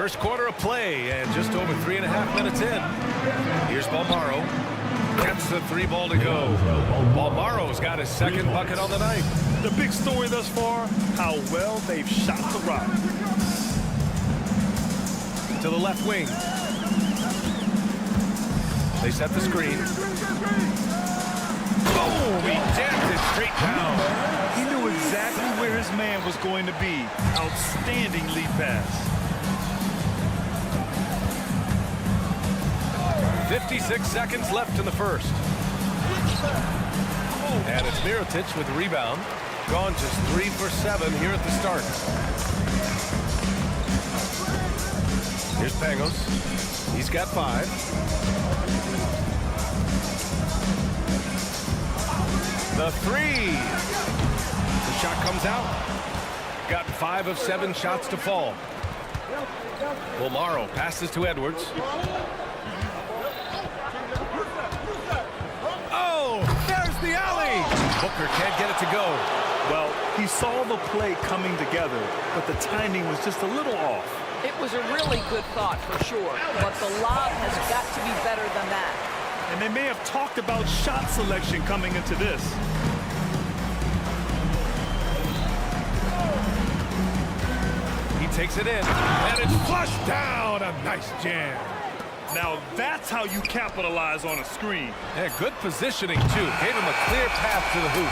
First quarter of play and just over 3.5 minutes in. Here's Balmaro. Gets the 3 ball to go. Balmaro's got his second bucket on the night. The big story thus far, how well they've shot the rock. To the left wing. They set the screen. Boom! He jammed it straight down. He knew exactly where his man was going to be. Outstanding lead pass. 56 seconds left in the first. And it's Mirotic with the rebound. Gone just 3 for 7 here at the start. Here's Pangos. He's got 5. The 3. The shot comes out. Got 5 of 7 shots to fall. Balmaro passes to Edwards. There's the alley. Booker can't get it to go. Well, he saw the play coming together, but the timing was just a little off. It was a really good thought for sure, but the lob has got to be better than that. And they may have talked about shot selection coming into this. He takes it in, and it's flushed down. A nice jam. Now that's how you capitalize on a screen. Yeah, good positioning, too. Gave him a clear path to the hoop.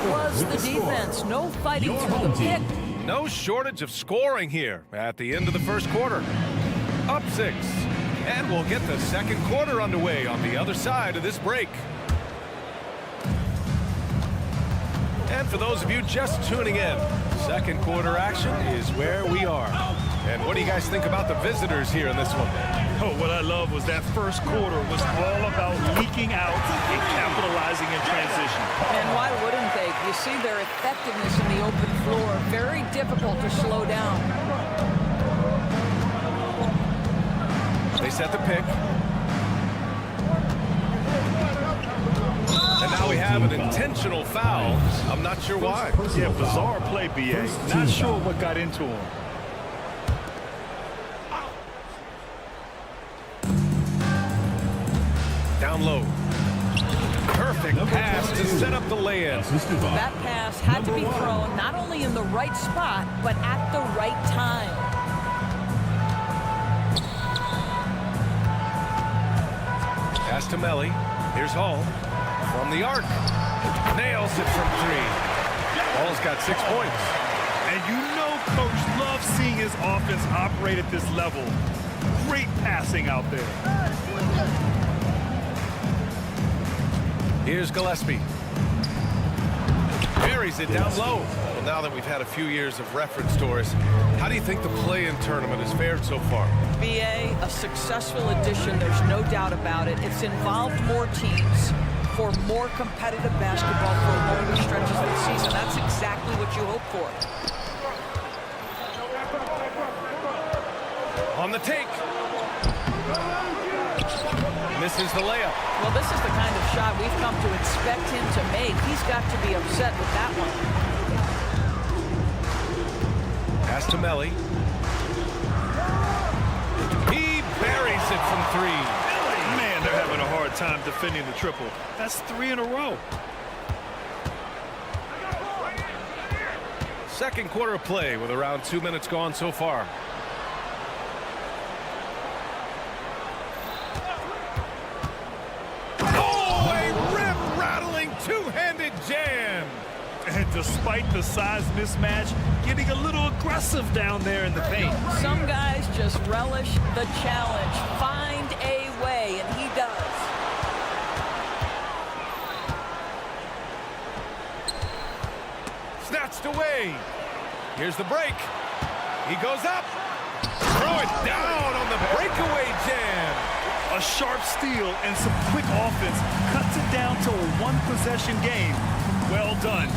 Where was the defense? No fighting through the pick. No shortage of scoring here at the end of the first quarter. Up 6. And we'll get the second quarter underway on the other side of this break. And for those of you just tuning in, second quarter action is where we are. And what do you guys think about the visitors here in this one? Oh, what I love was that first quarter was all about leaking out and capitalizing in transition. And why wouldn't they? You see their effectiveness in the open floor. Very difficult to slow down. They set the pick. And now we have an intentional foul. I'm not sure why. Yeah, bizarre play, BA. Not sure what got into him. Down low. Perfect pass to set up the lay-in. That pass had to be thrown not only in the right spot, but at the right time. Pass to Melly. Here's Hall. From the arc. Nails it from 3. Hall's got 6 points. And you know Coach loves seeing his offense operate at this level. Great passing out there. Here's Gillespie. Buries it down low. Well, now that we've had a few years of reference to us, how do you think the play-in tournament has fared so far? BA, a successful addition, there's no doubt about it. It's involved more teams for more competitive basketball for longer stretches of the season. That's exactly what you hope for. On the take. Misses the layup. Well, this is the kind of shot we've come to expect him to make. He's got to be upset with that one. Pass to Melly. He buries it from 3. Man, they're having a hard time defending the triple. That's 3 in a row. Second quarter of play with around 2 minutes gone so far. Two-handed jam. And despite the size mismatch, getting a little aggressive down there in the paint. Some guys just relish the challenge. Find a way, and he does. Snatched away. Here's the break. He goes up. Throw it down on the breakaway jam. A sharp steal and some quick offense cuts it down to a one-possession game. Well done.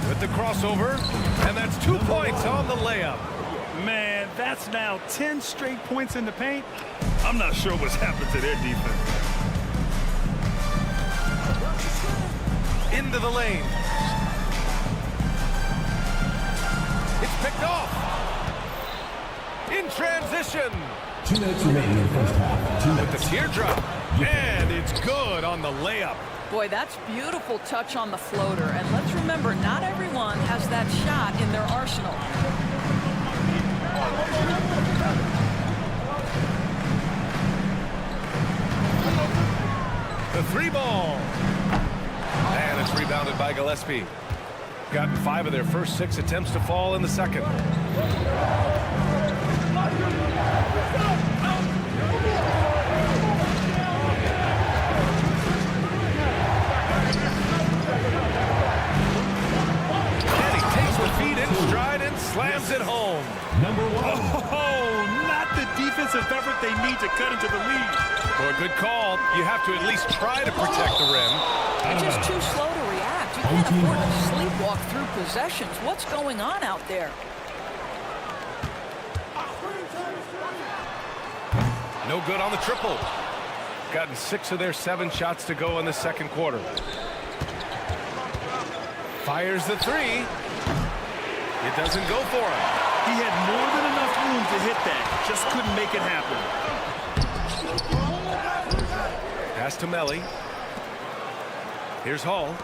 With the crossover, and that's 2 points on the layup. Man, that's now 10 straight points in the paint. I'm not sure what's happened to their defense. Into the lane. It's picked off. In transition. 2 minutes remaining in the first half. 2 With minutes. the teardrop. And it's good on the layup. Boy, that's beautiful touch on the floater. And let's remember, not everyone has that shot in their arsenal. The 3 ball. And it's rebounded by Gillespie. Gotten 5 of their first 6 attempts to fall in the second. And he takes the feet in stride and slams it home. Number 1. Oh, not the defensive effort they need to cut into the lead. Well, a good call. You have to at least try to protect the rim. They're just too slow to react. You can't afford to sleepwalk through possessions. What's going on out there? No good on the triple. Gotten 6 of their 7 shots to go in the second quarter. Fires the 3. It doesn't go for him. He had more than enough room to hit that. Just couldn't make it happen. Pass to Melly. Here's Hall.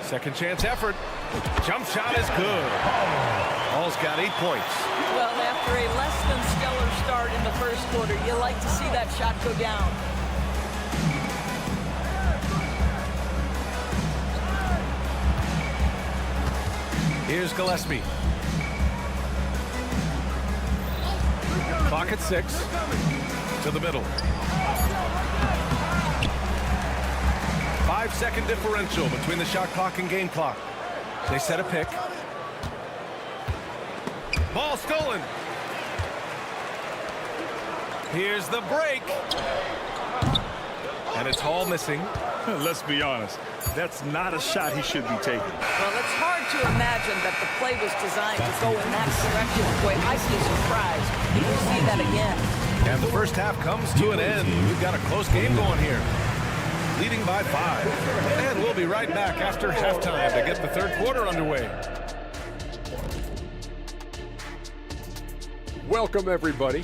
Second chance effort. Jump shot is good. Hall's got 8 points. Well, after a less than stellar start in the first quarter, you like to see that shot go down. Here's Gillespie. Clock at 6. To the middle. 5-second differential between the shot clock and game clock. They set a pick. Ball stolen. Here's the break. And it's Hall missing. Let's be honest. That's not a shot he should be taking. Well, it's hard to imagine that the play was designed to go in that direction. Boy, I'd be surprised if we see that again. And the first half comes to an end. We've got a close game going here. Leading by 5. And we'll be right back after halftime to get the third quarter underway. Welcome, everybody.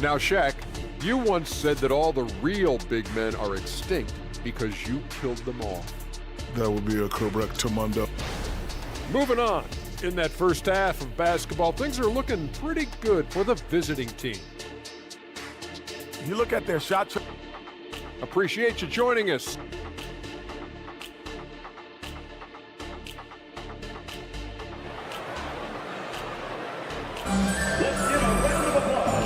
Now, Shaq, you once said that all the real big men are extinct because you killed them all. That would be a correct Tamundo. Moving on. In that first half of basketball, things are looking pretty good for the visiting team. You look at their shot. Appreciate you joining us.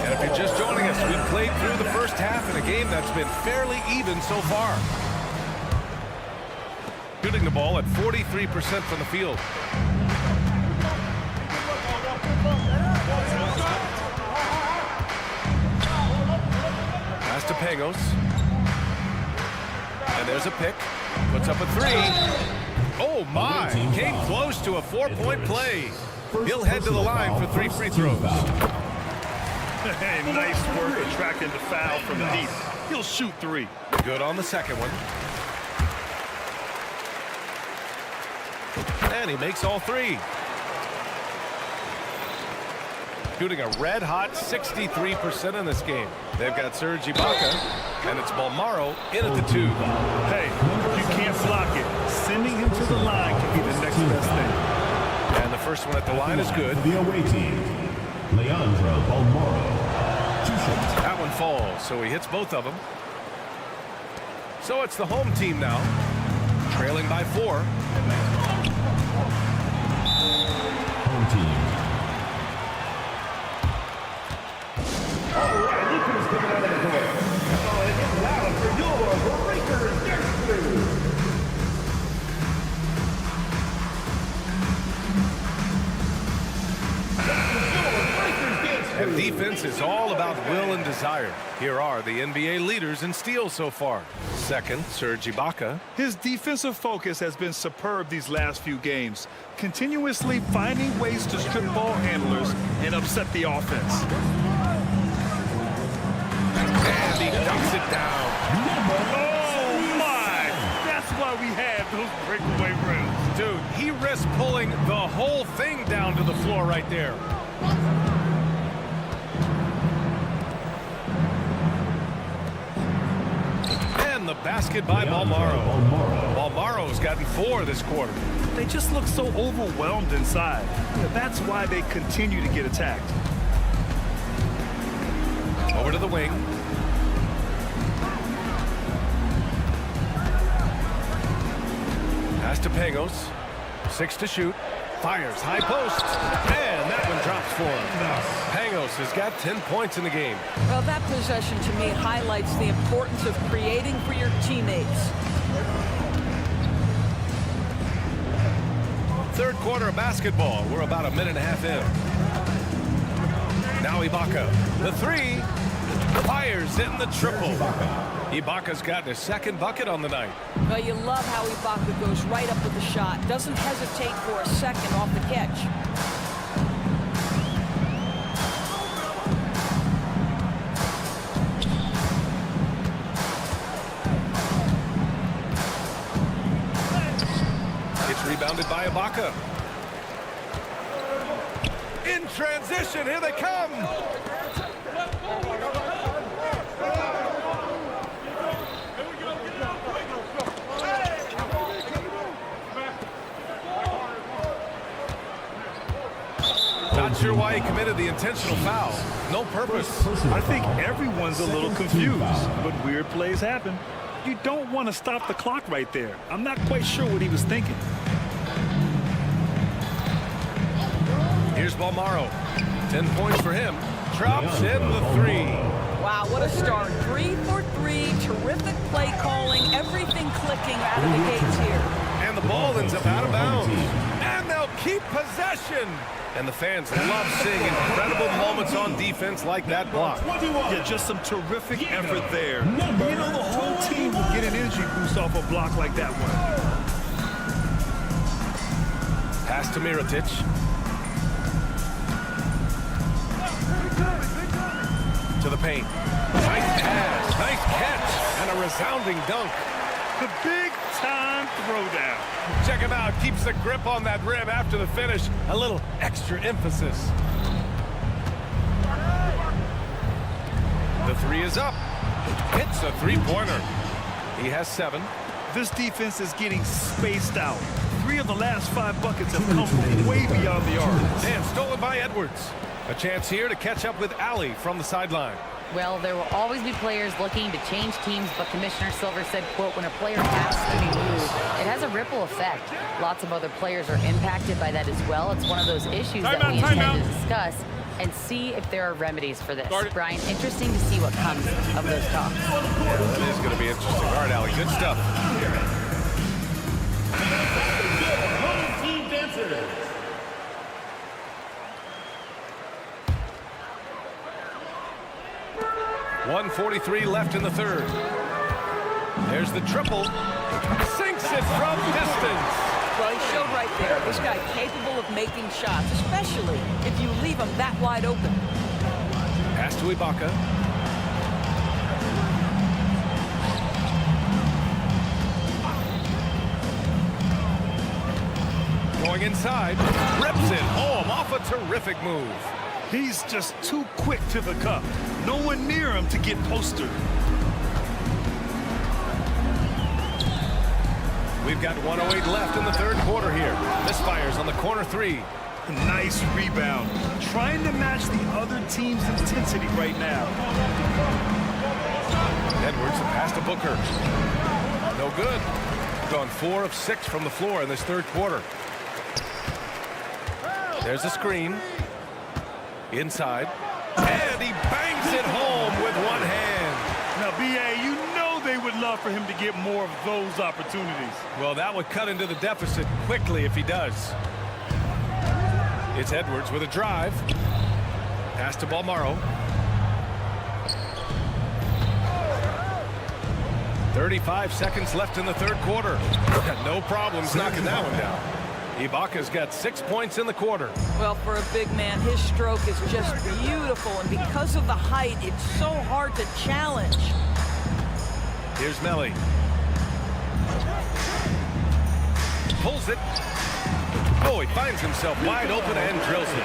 And if you're just joining us, we've played through the first half in a game that's been fairly even so far. Shooting the ball at 43% from the field. Pass to Pangos. And there's a pick. Puts up a 3. Oh my! Came close to a 4-point play. He'll head to the line for 3 free throws. Hey, nice work attracting the foul from deep. He'll shoot 3. Good on the second one. And he makes all 3. Shooting a red-hot 63% in this game. They've got Serge Ibaka, and it's Balmaro in at the 2. Hey, if you can't block it, sending him to the line can be the next best thing. And the first one at the line is good. The away team, Leandro Balmaro. 2 shots. That one falls, so he hits both of them. So it's the home team now, trailing by 4. Home team. And defense is all about will and desire. Here are the NBA leaders in steals so far. Second, Serge Ibaka. His defensive focus has been superb these last few games, continuously finding ways to strip ball handlers and upset the offense. And he dunks it down. Oh, my! That's why we have those breakaway rims. Dude, he risked pulling the whole thing down to the floor right there. And the basket by Balmaro. Balmaro's gotten 4 this quarter. They just look so overwhelmed inside. That's why they continue to get attacked. Over to the wing. Pass to Pangos. 6 to shoot. Fires high post. And that one drops for him. Pangos has got 10 points in the game. Well, that possession to me highlights the importance of creating for your teammates. Third quarter of basketball. We're about a minute and a half in. Now Ibaka. The 3. Fires in the triple. Ibaka's gotten his 2nd bucket on the night. Well, you love how Ibaka goes right up with the shot. Doesn't hesitate for a second off the catch. It's rebounded by Ibaka. In transition, here they come. Not sure why he committed the intentional foul. No purpose. I think everyone's a little confused, but weird plays happen. You don't want to stop the clock right there. I'm not quite sure what he was thinking. Here's Balmaro. 10 points for him. Drops in the 3. Wow, what a start. 3 for 3. Terrific play calling. Everything clicking out of the gates here. And the ball ends up out of bounds. And they'll keep possession. And the fans love seeing incredible moments on defense like that block. Yeah, just some terrific effort there. You know, the whole team will get an energy boost off a block like that one. Pass to Mirotic. To the paint. Nice pass, nice catch, and a resounding dunk. The big-time throwdown. Check him out. Keeps the grip on that rim after the finish. A little extra emphasis. The 3 is up. Hits a 3-pointer. He has 7. This defense is getting spaced out. 3 of the last 5 buckets have come from way beyond the arc. And stolen by Edwards. A chance here to catch up with Ali from the sideline. Well, there will always be players looking to change teams, but Commissioner Silver said, quote, when a player has to be moved, it has a ripple effect. Lots of other players are impacted by that as well. It's one of those issues that we intend to discuss and see if there are remedies for this. Brian, interesting to see what comes of those talks. Yeah, that is going to be interesting. All right, Ali, good stuff. Team dancers. 1:43 left in the 3rd. There's the triple. Sinks it from distance. Well, he showed right there. This guy capable of making shots, especially if you leave him that wide open. Pass to Ibaka. Going inside. Rips it home off a terrific move. He's just too quick to the cup. No one near him to get postered. We've got 1:08 left in the 3rd quarter here. Misfires on the corner 3. Nice rebound. Trying to match the other team's intensity right now. Edwards, the pass to Booker. No good. Gone 4 of 6 from the floor in this 3rd quarter. There's a screen. Inside. And he bangs it home with one hand. Now, B.A., you know they would love for him to get more of those opportunities. Well, that would cut into the deficit quickly if he does. It's Edwards with a drive. Pass to Balmaro. 35 seconds left in the 3rd quarter. No problems knocking that one down. Ibaka's got 6 points in the quarter. Well, for a big man, his stroke is just beautiful, and because of the height, it's so hard to challenge. Here's Melly. Pulls it. Oh, he finds himself wide open and drills it.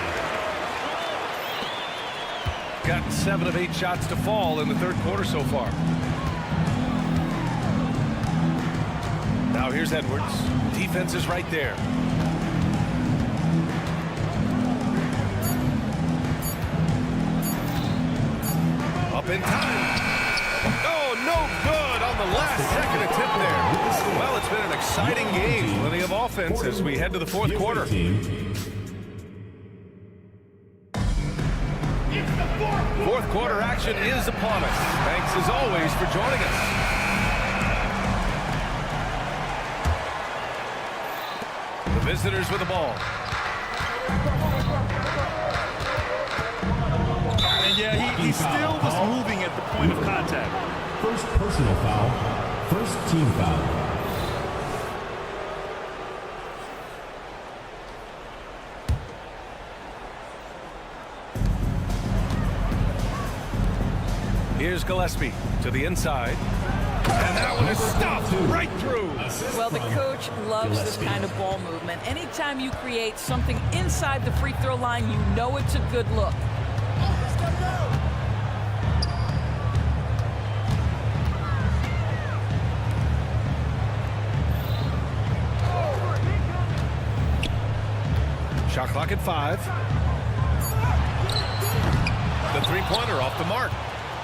gotten 7 of 8 shots to fall in the third quarter so far. Now here's Edwards. Defense is right there. Up in time. Oh, no good on the last second attempt there. Well, it's been an exciting game. Plenty of offense as we head to the fourth quarter. Fourth quarter action is upon us. Thanks as always for joining us. The visitors with the ball. And yeah, he still was moving at the point of contact. First personal foul. First team foul. Here's Gillespie to the inside. And that one is stopped right through. Well, the coach loves this kind of ball movement. Anytime you create something inside the free throw line, you know it's a good look. Shot clock at 5. The three-pointer off the mark.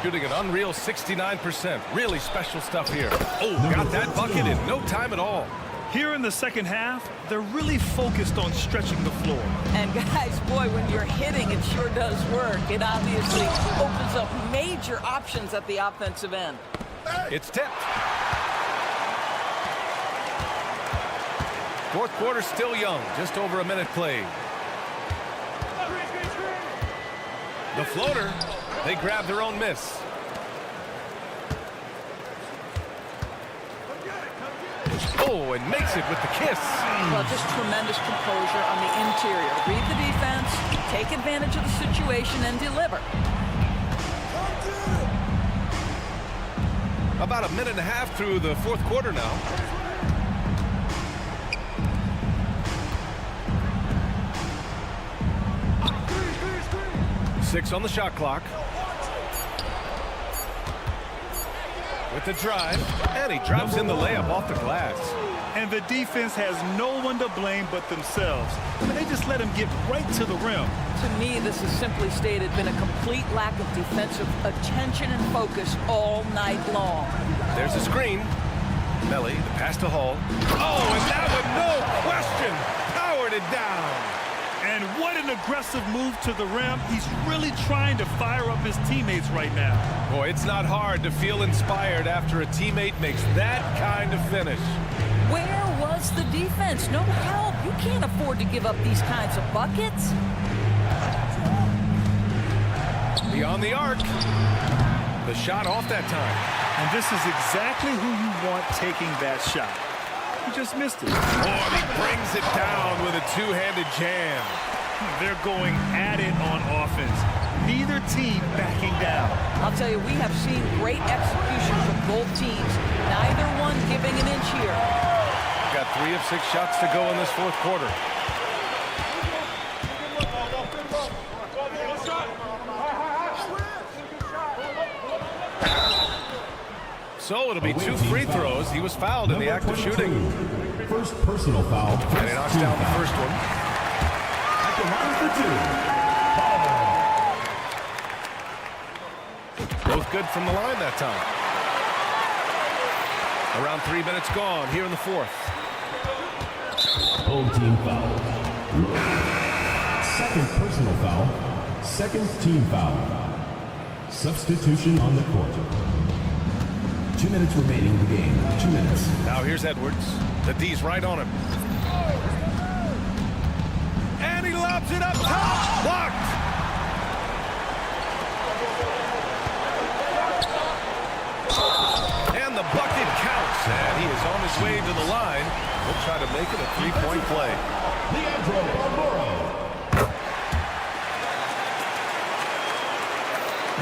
Shooting an unreal 69%. Really special stuff here. Oh, got that bucket in no time at all. Here in the second half, they're really focused on stretching the floor. And guys, boy, when you're hitting, it sure does work. It obviously opens up major options at the offensive end. It's tipped. Fourth quarter still young. Just over a minute played. The floater. They grab their own miss. Oh, and makes it with the kiss. Well, just tremendous composure on the interior. Read the defense, take advantage of the situation, and deliver. About a minute and a half through the fourth quarter now. Six on the shot clock. With the drive, and he drops in the layup off the glass. And the defense has no one to blame but themselves. They just let him get right to the rim. To me, this is simply stated been a complete lack of defensive attention and focus all night long. There's a screen. Melly, the pass to Hall. Oh, and that one, no question, powered it down. And what an aggressive move to the rim. He's really trying to fire up his teammates right now. Boy, it's not hard to feel inspired after a teammate makes that kind of finish. Where was the defense? No help. You can't afford to give up these kinds of buckets. Beyond the arc. The shot off that time. And this is exactly who you want taking that shot. He just missed it. Oh, and he brings it down with a two-handed jam. They're going at it on offense. Neither team backing down. I'll tell you, we have seen great execution from both teams. Neither one giving an inch here. Got 3 of 6 shots to go in this fourth quarter. So it'll be 2 free throws. He was fouled in the act of shooting. First personal foul. And he knocks down the first one. At the line for 2. Both good from the line that time. Around 3 minutes gone here in the fourth. Home team foul. Second personal foul. Second team foul. Substitution on the court. 2 minutes remaining in the game. 2 minutes. Now here's Edwards. The D's right on him. And he lobs it up top. Blocked. And the bucket counts. And he is on his way to the line. He'll try to make it a 3-point play. Leandro Balmoro.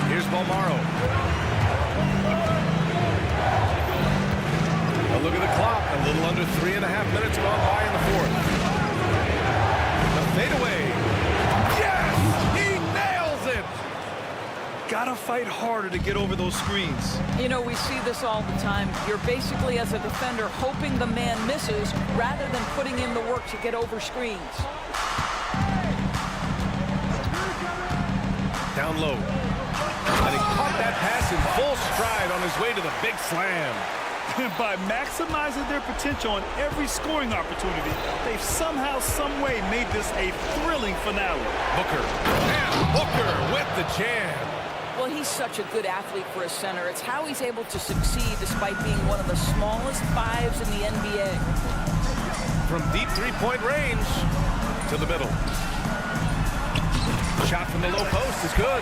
Here's Balmaro. Look at the clock. A little under 3.5 minutes gone by in the fourth. The fadeaway. Yes! He nails it! gotta fight harder to get over those screens. You know, we see this all the time. You're basically, as a defender, hoping the man misses rather than putting in the work to get over screens. Down low. And he caught that pass in full stride on his way to the big slam. And by maximizing their potential on every scoring opportunity, they've somehow, some way made this a thrilling finale. Booker. And Booker with the jam. Well, he's such a good athlete for a center. It's how he's able to succeed despite being one of the smallest fives in the NBA. From deep three-point range to the middle. Shot from the low post is good.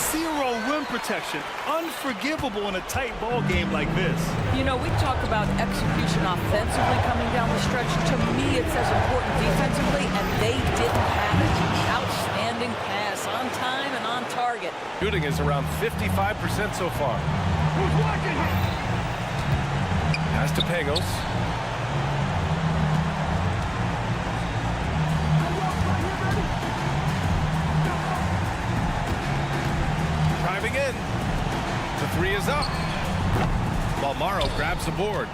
Zero rim protection. Unforgivable in a tight ball game like this. You know, we talk about execution offensively coming down the stretch. To me, it's as important defensively, and they didn't have it. Outstanding pass, on time and on target. Shooting is around 55% so far. Pass to Pangos. Driving in. The three is up. While Morrow grabs the board.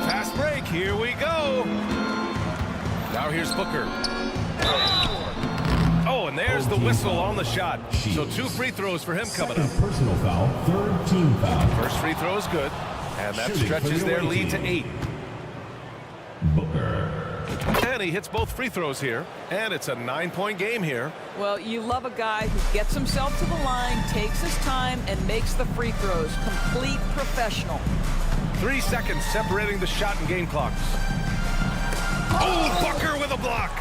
Fast break. Here we go. Now here's Booker. Oh, and there's the whistle on the shot. So 2 free throws for him coming up. Personal foul, third team foul. First free throw is good. And that stretches their lead to 8. Booker. And he hits both free throws here. And it's a 9-point game here. Well, you love a guy who gets himself to the line, takes his time, and makes the free throws. Complete professional. 3 seconds separating the shot and game clocks. Oh, Booker with a block.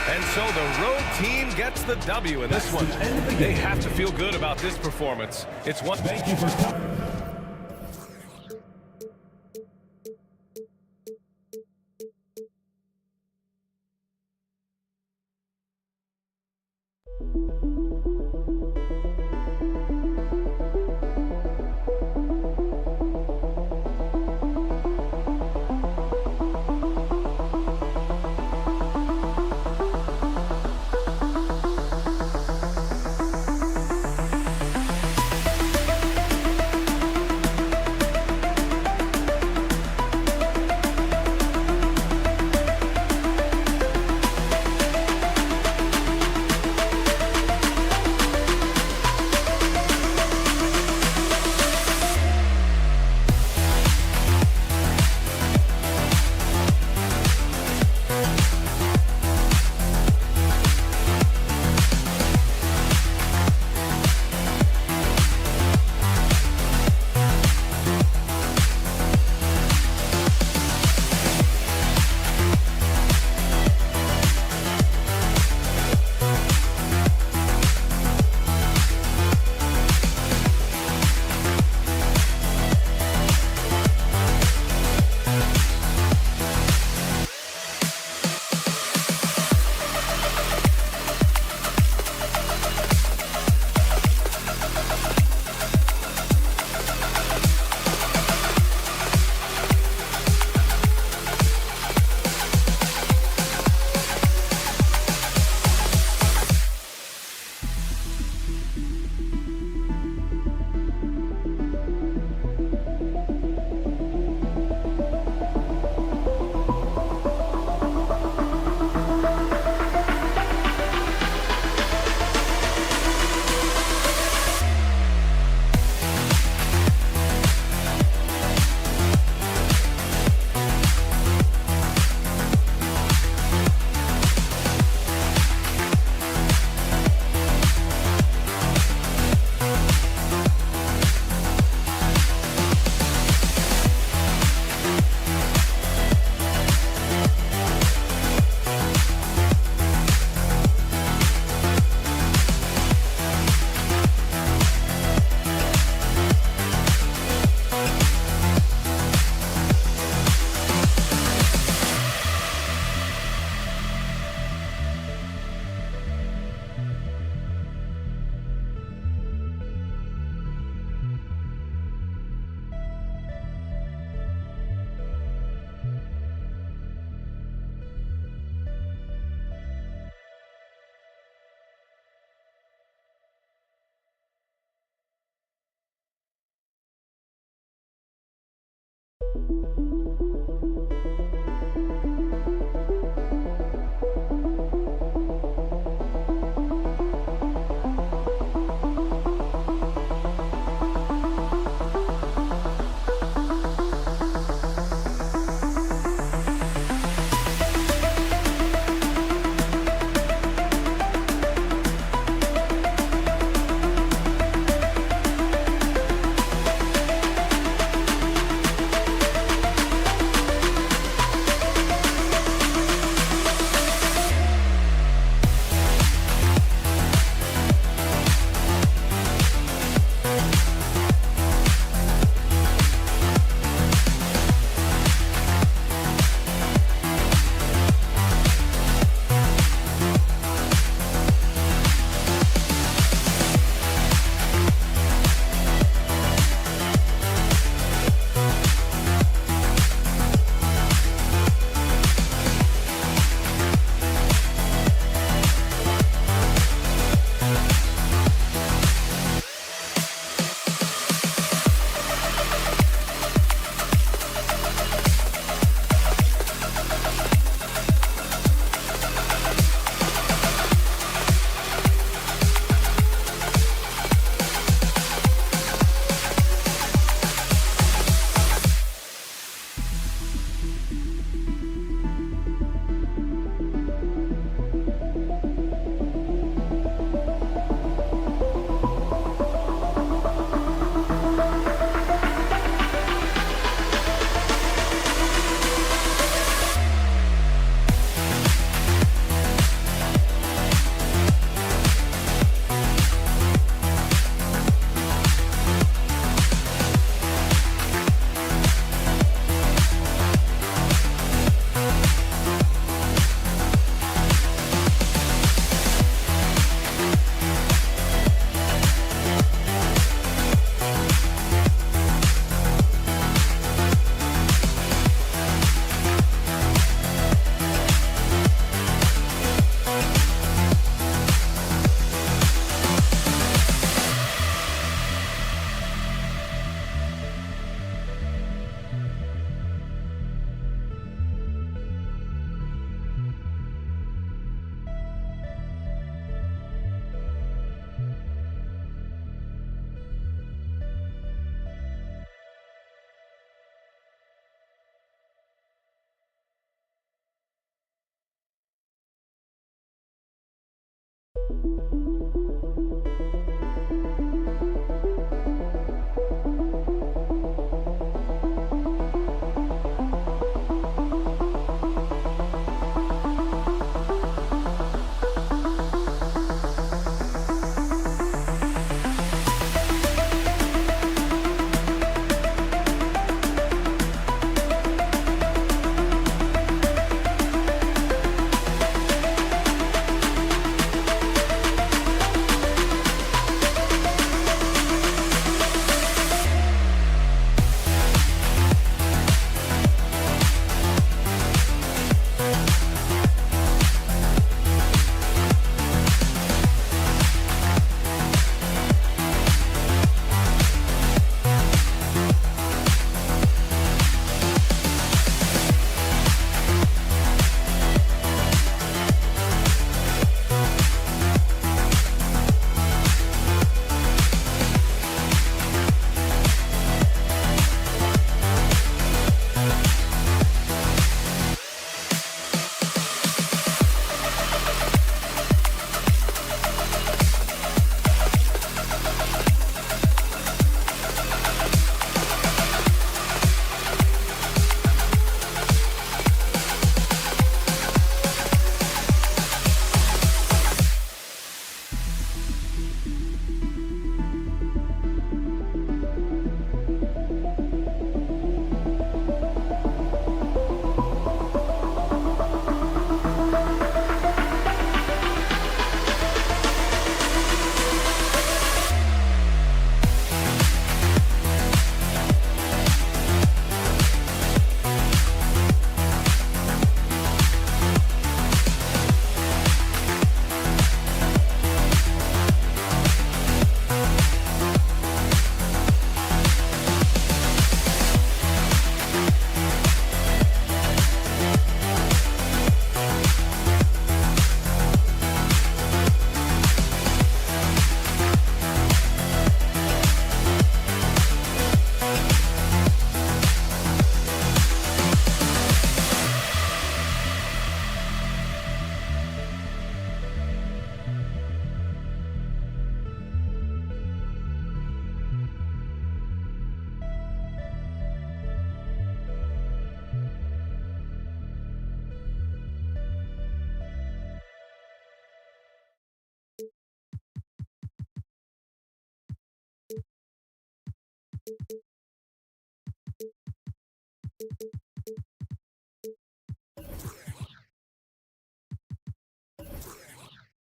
And so the road team gets the W in this one. They have to feel good about this performance. It's one. Thank you for coming.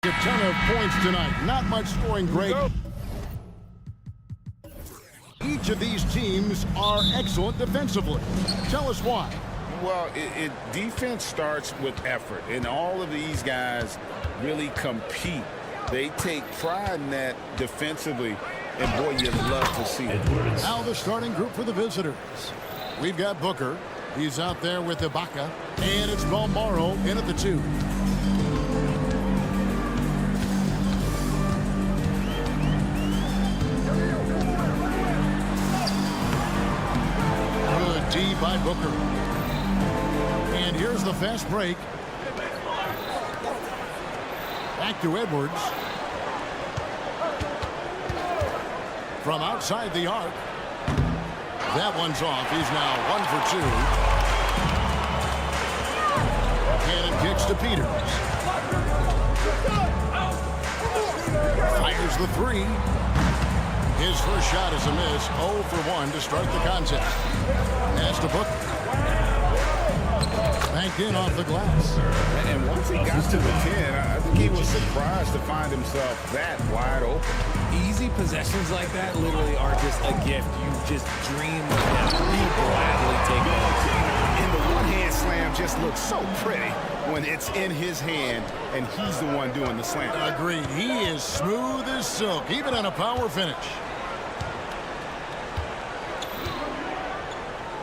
A ton of points tonight. Not much scoring great. Each of these teams are excellent defensively. Tell us why. Well, defense starts with effort, and all of these guys really compete. They take pride in that defensively, and boy, you love to see it. Now the starting group for the visitors. We've got Booker. He's out there with Ibaka, and it's Balmaro in at the 2. Good D by Booker. And here's the fast break. Back to Edwards. From outside the arc. That one's off. He's now 1 for 2. Cannon kicks to Peters. Fires the 3. His first shot is a miss. 0 for 1 to start the contest. Pass to Booker. Banked in off the glass. And once he got to the 10, I think he was surprised to find himself that wide open. Easy possessions like that literally are just a gift. You just dream of them. You gladly take those. And the one-hand slam just looks so pretty when it's in his hand and he's the one doing the slam. Agreed. He is smooth as silk, even on a power finish.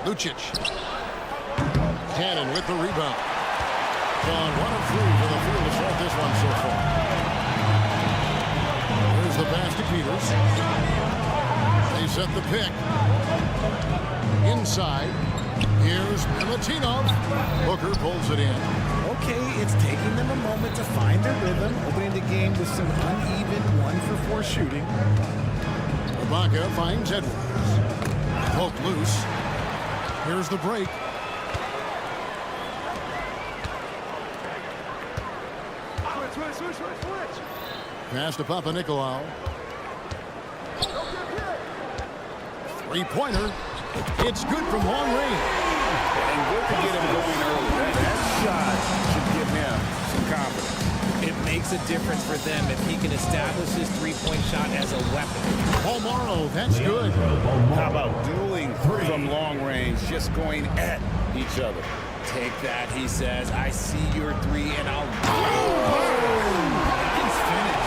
Lucic. Cannon with the rebound. Gone 1 of 3 for the field to start this one so far. Here's the pass to Peters. They set the pick. Inside. Here's Milutinov. Booker pulls it in. Okay, it's taking them a moment to find their rhythm, opening the game with some uneven 1 for 4 shooting. Ibaka finds Edwards. Poked loose. Here's the break. Pass to Papanikolaou. Three-pointer. It's good from long range. And good to get him going early. That shot should give him some confidence. It makes a difference for them if he can establish his three-point shot as a weapon. Balmaro, that's good. How about dueling from long range, just going at each other? Take that, he says. I see your 3 and I'll... Nice finish.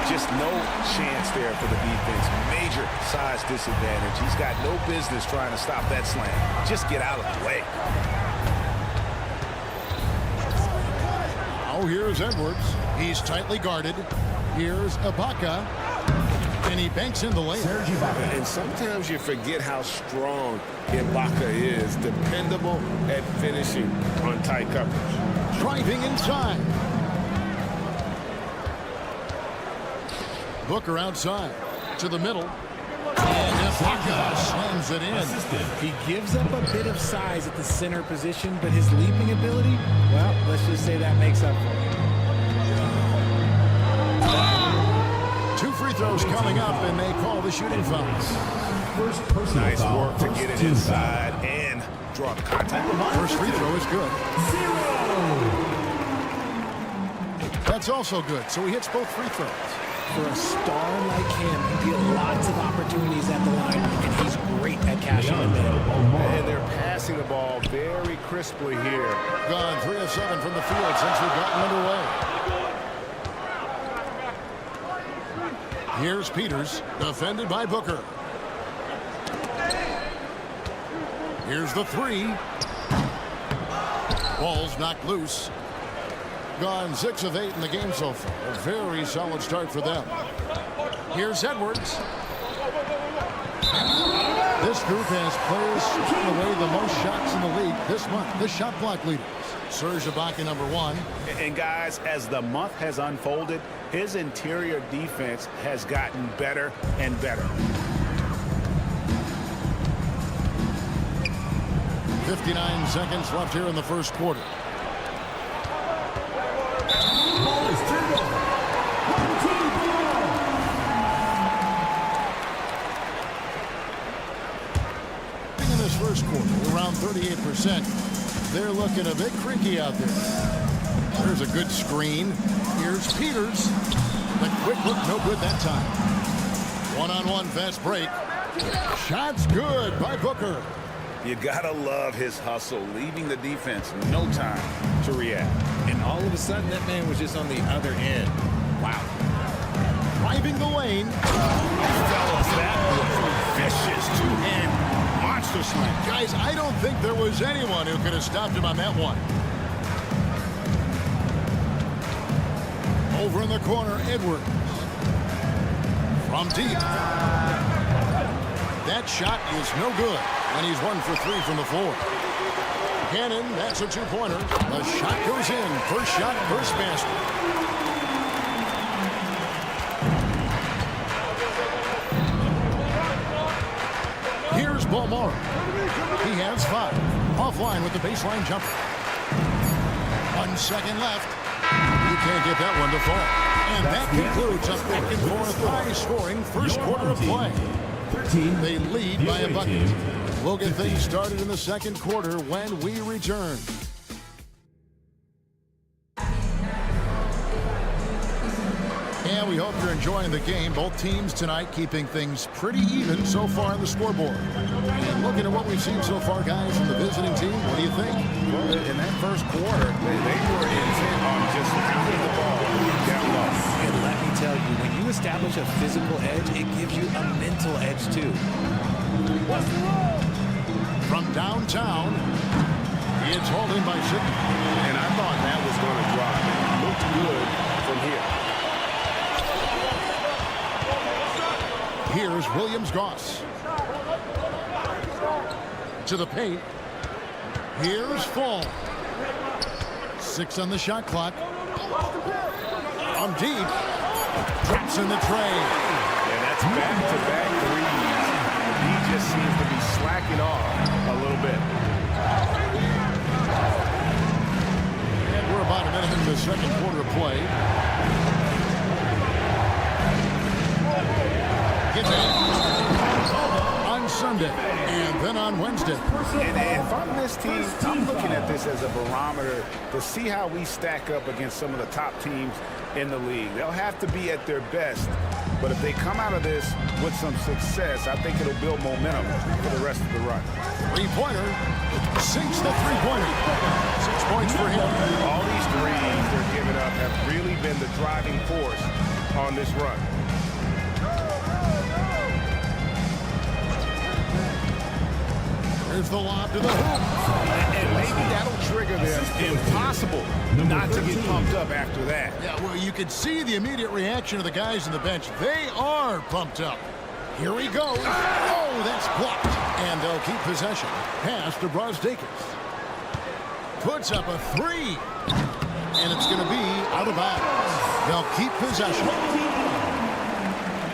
Just no chance there for the defense. Major size disadvantage. He's got no business trying to stop that slam. Just get out of the way. Oh, here's Edwards. He's tightly guarded. Here's Ibaka. And he banks in the layup. And sometimes you forget how strong Ibaka is. Dependable at finishing on tight coverage. Driving inside. Booker outside to the middle. And Ibaka slams it in. He gives up a bit of size at the center position, but his leaping ability, well, let's just say that makes up for it. 2 free throws coming up, and they call the shooting fouls. First personal Nice foul. work to get it inside and draw the contact. First free throw is good. 0. That's also good, so he hits both free throws. For a star like him, you get lots of opportunities at the line, and he's great at cashing them in. And they're passing the ball very crisply here. Gone 3 of 7 from the field since we've gotten underway. Here's Peters, defended by Booker. Here's the 3. Ball's knocked loose. Gone 6 of 8 in the game so far. A very solid start for them. Here's Edwards. This group has players shooting away the most shots in the league this month. The shot block leaders. Serge Ibaka, number 1. And guys, as the month has unfolded, his interior defense has gotten better and better. 59 seconds left here in the first quarter. Ball is turned over. In this first quarter, around 38%. They're looking a bit creaky out there. There's a good screen. Here's Peters. The quick look, no good that time. One-on-one fast break. Shot's good by Booker. You gotta love his hustle, leaving the defense no time to react. And all of a sudden, that man was just on the other end. Wow. Driving the lane. Fellas, that was vicious two-hand monster slam. Guys, I don't think there was anyone who could have stopped him on that one. Over in the corner, Edwards. From deep. That shot is no good, and he's 1 for 3 from the floor. Cannon, that's a two-pointer. The shot goes in. First shot, first basket. Here's Balmora. He has 5. Offline with the baseline jumper. 1 second left. You can't get that one to fall. And that concludes a back-and-forth high-scoring first quarter of play. They lead by a bucket. We'll get things started in the second quarter when we return. And we hope you're enjoying the game. Both teams tonight keeping things pretty even so far on the scoreboard. And looking at what we've seen so far, guys, from the visiting team, what do you think? Well, in that first quarter, they were intent on just pounding the ball down low. And let me tell you, when you establish a physical edge, it gives you a mental edge, too. From downtown, it's hauled in by Sidney. And I thought that was going to drop. It looked good from here. Here's Williams-Goss. To the paint. Here's Fall. 6 on the shot clock. From deep. Drops in the tray. Yeah, that's back-to-back threes. He just seems to be slacking off a little bit. And we're about a minute into the second quarter of play. Gets it on Sunday and then on Wednesday. And if I'm this team, I'm looking at this as a barometer to see how we stack up against some of the top teams in the league. They'll have to be at their best, but if they come out of this with some success, I think it'll build momentum for the rest of the run. Three-pointer sinks the three-pointer. 6 points for him. All these threes they're giving up have really been the driving force on this run. There's the lob to the hoop. And maybe that'll trigger them. Impossible not to get pumped up after that. Yeah, well, you could see the immediate reaction of the guys on the bench. They are pumped up. Here he goes. Oh, that's blocked. And they'll keep possession. Pass to Brosdakis. Puts up a 3. And it's going to be out of bounds. They'll keep possession.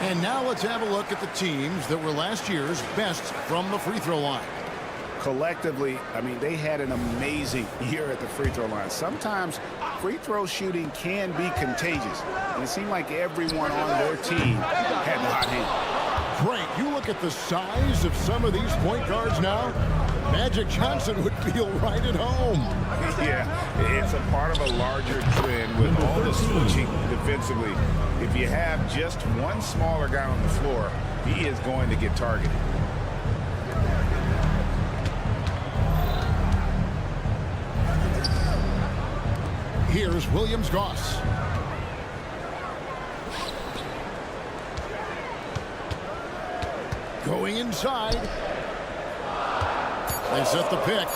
And now let's have a look at the teams that were last year's best from the free throw line. Collectively, I mean, they had an amazing year at the free throw line. Sometimes free throw shooting can be contagious, and it seemed like everyone on their team had the hot hand. Great. You look at the size of some of these point guards now. Magic Johnson would feel right at home. Yeah, it's a part of a larger trend with all the switching defensively. If you have just one smaller guy on the floor, he is going to get targeted. Here's Williams-Goss. Going inside. They set the pick.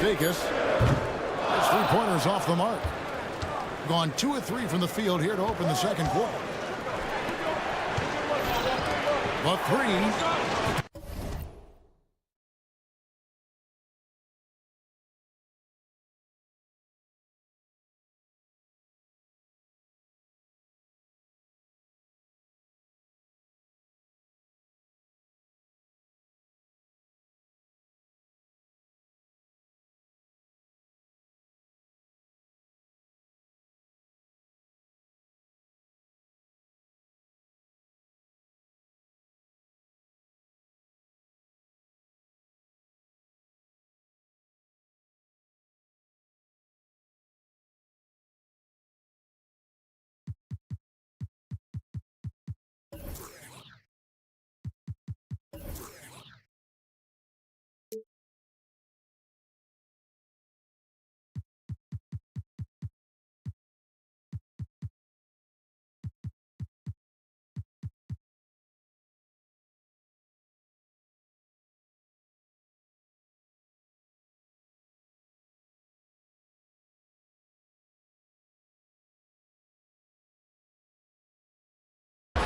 Vegas. His three-pointers off the mark. Gone 2 of 3 from the field here to open the second quarter. The 3.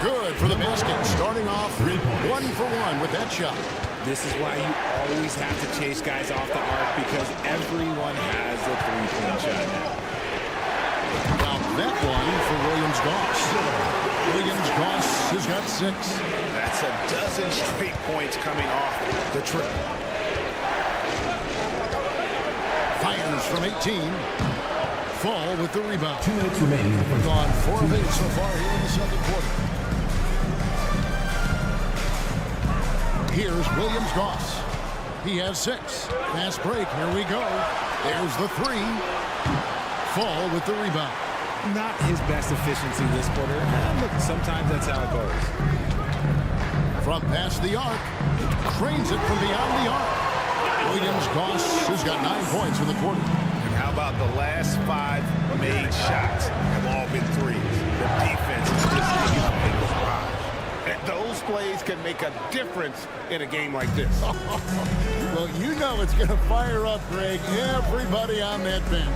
Good for the basket. Starting off 1 for 1 with that shot. This is why you always have to chase guys off the arc, because everyone has a three-point shot now. Now that one for Williams-Goss. Williams-Goss has got 6. That's a dozen straight points coming off the trip. Fires from 18. Fall with the rebound. 2 minutes remaining. Gone 4 of 8 so far here in the second quarter. Here's Williams-Goss. He has 6. Fast break. Here we go. There's the 3. Fall with the rebound. Not his best efficiency this quarter. Look, sometimes that's how it goes. From past the arc. Trains it from beyond the arc. Williams-Goss has got 9 points in the quarter. And how about the last 5 made shots have all been threes? The defense is just giving up a barrage. And those plays can make a difference in a game like this. Well, you know it's going to fire up, Greg, everybody on that bench.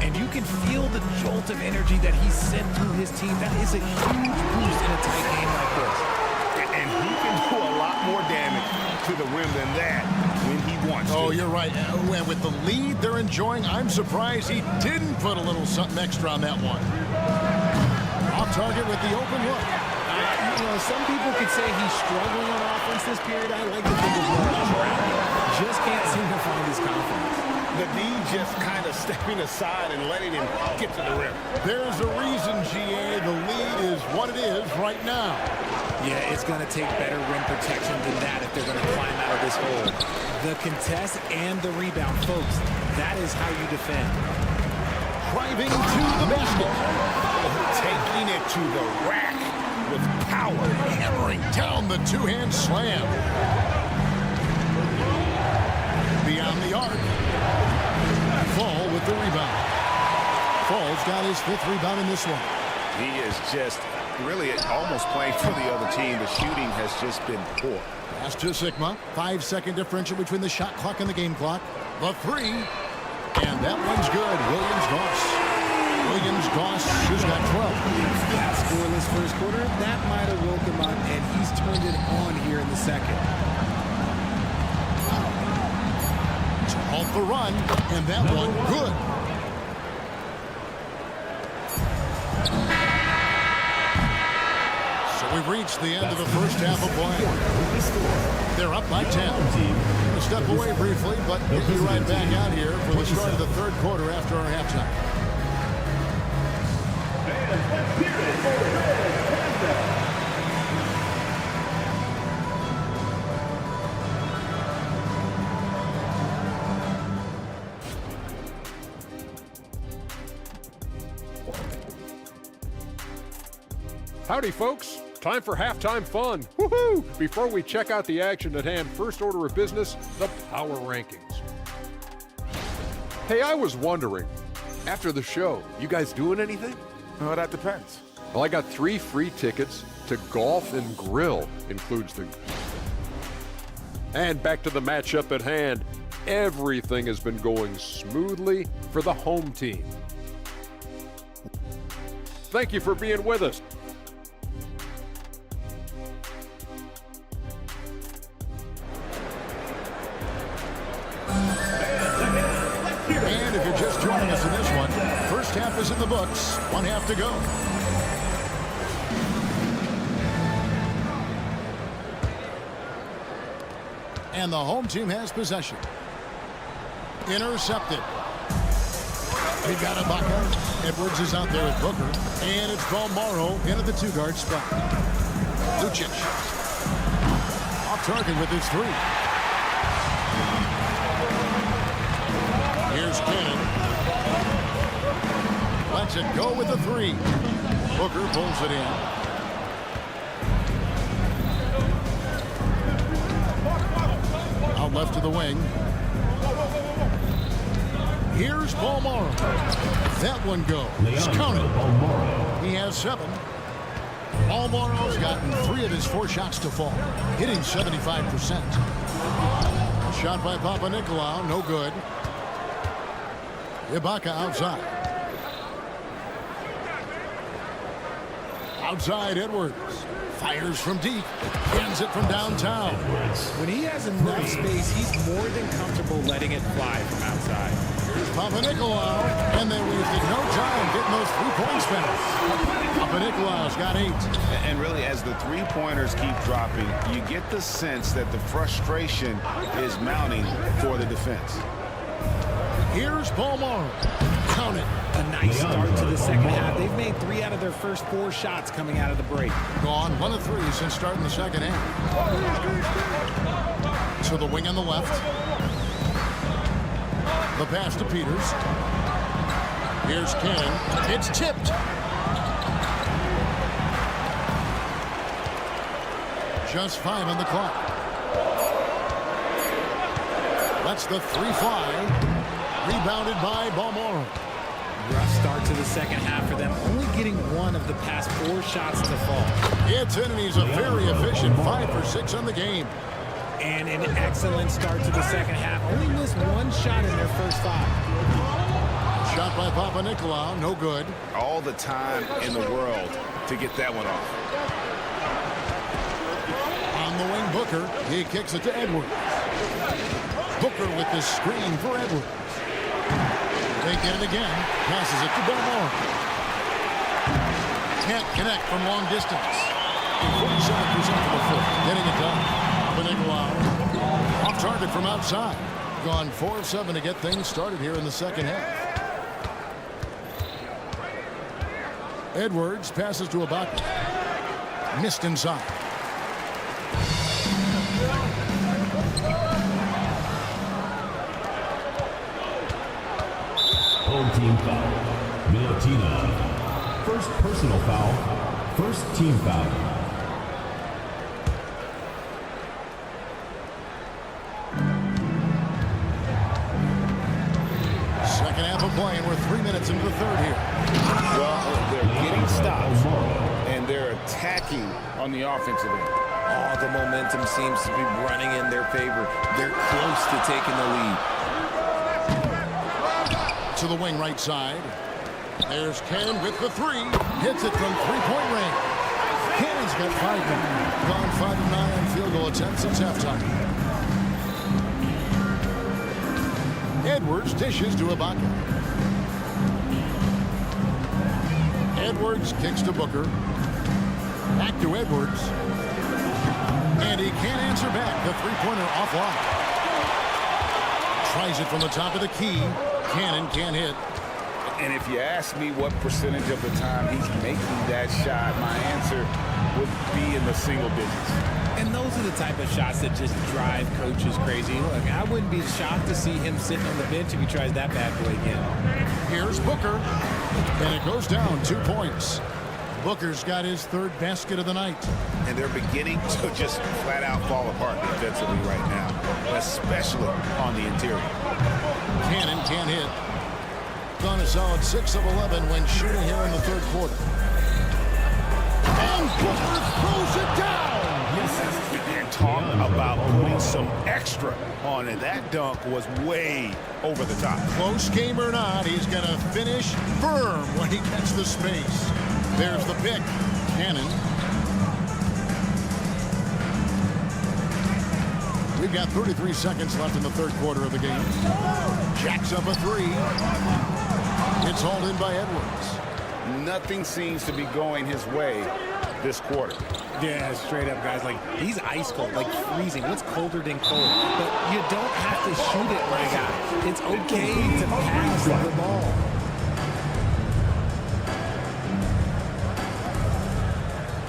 And you can feel the jolt of energy that he sent through his team. That is a huge boost in a tight game like this. And he can do a lot more damage to the rim than that when he wants to. Oh, you're right. With the lead they're enjoying, I'm surprised he didn't put a little something extra on that one. Off target with the open look. You know, some people could say he's struggling on offense this period. I like to think of more drowning. Just can't seem to find his confidence. The D just kind of stepping aside and letting him get to the rim. There's a reason, GA. The lead is what it is right now. Yeah, it's going to take better rim protection than that if they're going to climb out of this hole. The contest and the rebound, folks, that is how you defend. Driving to the basket. Taking it to the rack with power. Hammering down the two-hand slam. Beyond the arc. Fall with the rebound. Fall's got his 5th rebound in this one. He is just really almost playing for the other team. The shooting has just been poor. Pass to Sigma. 5-second differential between the shot clock and the game clock. The 3. And that one's good. Williams-Goss. Williams-Goss has got 12. That scoreless first quarter, that might have woke him up, and he's turned it on here in the second. To halt the run, and that one good. So we've reached the end of the first half of play. They're up by 10. Going to step away briefly, but get you right back out here for the start of the third quarter after our halftime. Howdy, folks. Time for halftime fun. Woohoo! Before we check out the action at hand, first order of business, the power rankings. Hey, I was wondering, after the show, you guys doing anything? Well, that depends. Well, I got 3 free tickets to Golf and Grill, includes the... And back to the matchup at hand. Everything has been going smoothly for the home team. Thank you for being with us. And if you're just joining us in this one, first half is in the books. 1 half to go. And the home team has possession. Intercepted. They got Ibaka. Edwards is out there with Booker. And it's Balmaro into the 2-guard spot. Lucic. Off target with his 3. Here's Cannon. Lets it go with the 3. Booker pulls it in. Out left to the wing. Here's Balmaro. That one goes. Counted. He has 7. Balmaro's gotten 3 of his 4 shots to fall, hitting 75%. Shot by Papanikolaou, no good. Ibaka outside. Outside Edwards. Fires from deep. Ends it from downtown. When he has enough space, he's more than comfortable letting it fly from outside. Here's Papanikolaou, and they wasted no time getting those 3 points back. Papanikolaou's got 8. And really, as the three-pointers keep dropping, you get the sense that the frustration is mounting for the defense. Here's Paul Morrow. Count it. A nice start to the second half. They've made 3 out of their first 4 shots coming out of the break. Gone 1 of 3 since starting the second half. To the wing on the left. The pass to Peters. Here's Cannon. It's tipped. Just 5 on the clock. Lets the 3 fly. Rebounded by Balmoro. Rough start to the second half for them, only getting 1 of the past 4 shots to fall. It's in, and he's a very efficient 5 for 6 on the game. And an excellent start to the second half. Only missed 1 shot in their first 5. Shot by Papanikolaou, no good. All the time in the world to get that one off. On the wing, Booker. He kicks it to Edwards. Booker with the screen for Edwards. They get it again. Passes it to Balmoro. Can't connect from long distance. 47% for the foot. Getting it done. Papanikolaou off target from outside. Gone 4 of 7 to get things started here in the second half. Edwards passes to Ibaka. Missed inside. Home team foul. Milutina. First personal foul. First team foul. Second half of play, and we're 3 minutes into the third here. Well, they're getting stops, and they're attacking on the offensive end. All the momentum seems to be running in their favor. They're close to taking the lead. To the wing right side. There's Cannon with the 3. Hits it from 3-point range. Cannon's got 5 now. Gone 5 of 9 on field goal attempts since halftime. Edwards dishes to Ibaka. Edwards kicks to Booker. Back to Edwards. And he can't answer back. The 3-pointer offline. Tries it from the top of the key. Cannon can't hit. And if you ask me what percentage of the time he's making that shot, my answer would be in the single digits. And those are the type of shots that just drive coaches crazy. Look, I wouldn't be shocked to see him sitting on the bench if he tries that bad boy again. Here's Booker. And it goes down 2 points. Booker's got his 3rd basket of the night. And they're beginning to just flat out fall apart defensively right now, especially on the interior. Cannon can't hit. Gone a solid 6 of 11 when shooting here in the 3rd quarter. And Booker throws it down. And talk about putting some extra on it. That dunk was way over the top. Close game or not, he's going to finish firm when he gets the space. There's the pick. Cannon. We've got 33 seconds left in the 3rd quarter of the game. Jacks up a 3. It's hauled in by Edwards. Nothing seems to be going his way this quarter. Yeah, straight up, guys. Like, he's ice cold, like freezing. What's colder than cold? But you don't have to shoot it, my guy. It's okay to pass the ball.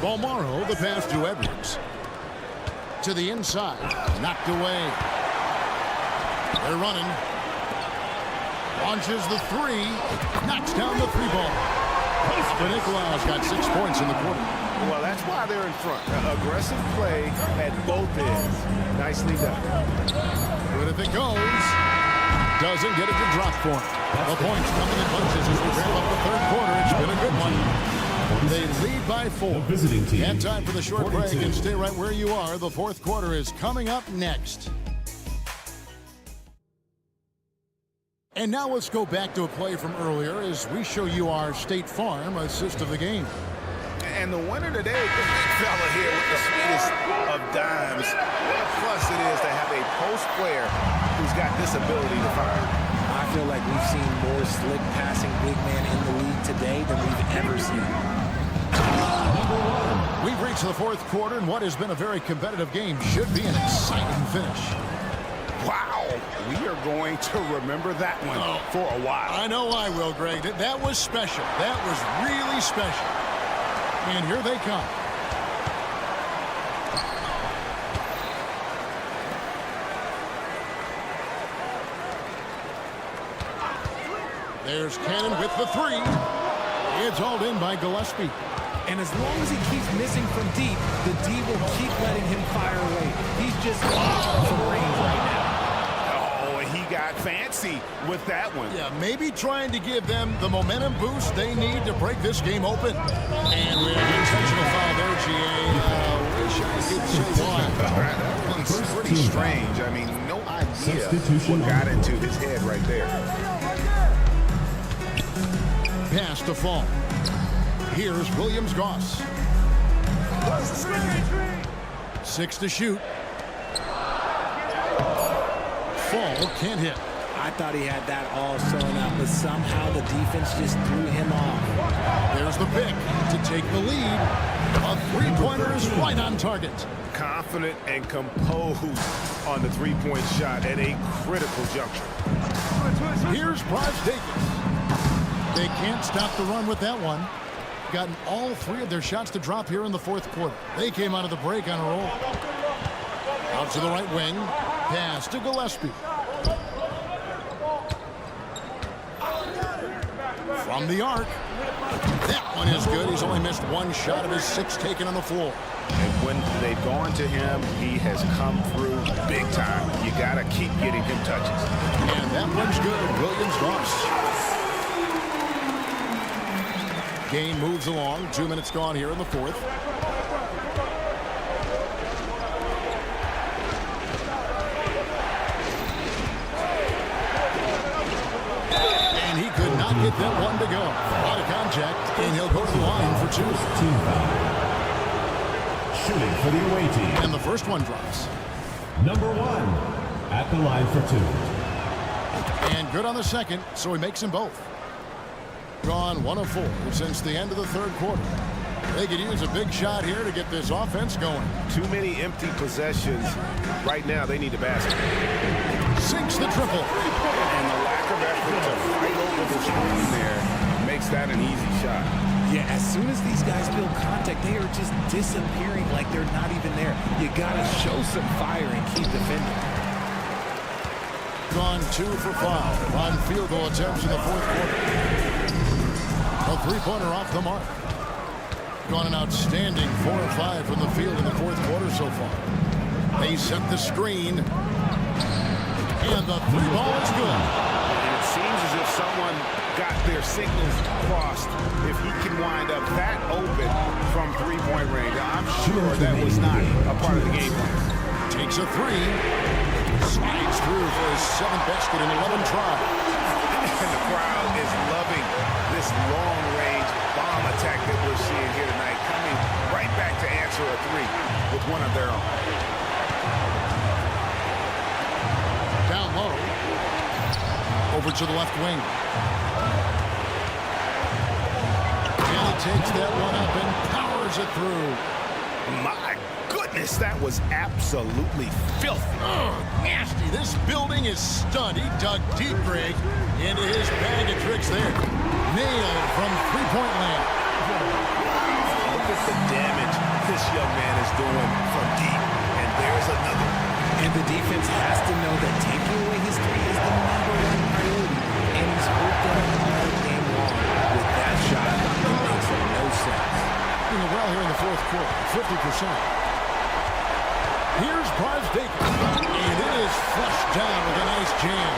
Balmoro, the pass to Edwards. To the inside. Knocked away. They're running. Launches the 3. Knocks down the 3-ball. Papanikolaou's got 6 points in the quarter. Well, that's why they're in front. Aggressive play at both ends. Nicely done. But if it goes, doesn't get it to drop for him. The points coming in bunches as we wrap up the 3rd quarter. It's been a good one. They lead by 4. Visiting team. And time for the short break, and stay right where you are. The 4th quarter is coming up next. And now let's go back to a play from earlier as we show you our State Farm assist of the game. And the winner today, the big fella here with the sweetest of dimes. What a plus it is to have a post player who's got this ability to fire. I feel like we've seen more slick passing big man in the league today than we've ever seen. We've reached the fourth quarter, and what has been a very competitive game should be an exciting finish. Wow, we are going to remember that one for a while. I know I will, Greg. That was special. That was really special. And here they come. There's Cannon with the three. It's hauled in by Gillespie. And as long as he keeps missing from deep, the D will keep letting him fire away. He's just off from range right now. Oh, he got fancy with that one. Yeah, maybe trying to give them the momentum boost they need to break this game open. And we have an intentional foul there, GA. Wish I could say why. That one's pretty strange. I mean, no idea what got into his head right there. Pass to Fall. Here's Williams-Goss. 6 to shoot. Fall can't hit. I thought he had that all sewn up, but somehow the defense just threw him off. There's the pick to take the lead. A three-pointer is right on target. Confident and composed on the three-point shot at a critical juncture. Here's Braz-Davis. They can't stop the run with that one. Gotten all three of their shots to drop here in the fourth quarter. They came out of the break on a roll. Out to the right wing. Pass to Gillespie. From the arc. That one is good. He's only missed one shot of his 6 taken on the floor. And when they've gone to him, he has come through big time. You got to keep getting him touches. And that one's good. Williams-Goss. Game moves along. 2 minutes gone here in the fourth. And he could not get that one to go. Out of contact, and he'll go to the line for 2. Team foul. Shooting for the away team. And the first one drops. Number 1 at the line for 2. And good on the second, so he makes them both. Gone 1 of 4 since the end of the third quarter. They could use a big shot here to get this offense going. Too many empty possessions. Right now, they need a basket. Sinks the triple. And the lack of effort to fight over the screen there makes that an easy shot. Yeah, as soon as these guys feel contact, they are just disappearing like they're not even there. You got to show some fire and keep defending. Gone 2 for 5 on field goal attempts in the fourth quarter. A three-pointer off the mark. Gone an outstanding 4 of 5 from the field in the fourth quarter so far. They set the screen. And the three ball is good. And it seems as if someone got their signals crossed. If he can wind up that open from three-point range, I'm sure that was not a part of the game plan. Takes a 3. Slides through for his 7th basket in 11 tries. And the crowd is loving this long-range bomb attack that we're seeing here tonight, coming right back to answer a 3 with one of their own. Down low. Over to the left wing. And he takes that one up and powers it through. My goodness, that was absolutely filthy. Oh, nasty. This building is stunned. He dug deep, Greg, into his bag of tricks there. Nailed from three-point land. Look at the damage this young man is doing from deep. And there's another. And the defense has to know that taking away his 3 is the #1 priority. And he's worked on it all game long. With that shot, it makes no sense. Doing well here in the fourth quarter, 50%. Here's Braz-Davis, and it is flushed down with a nice jam.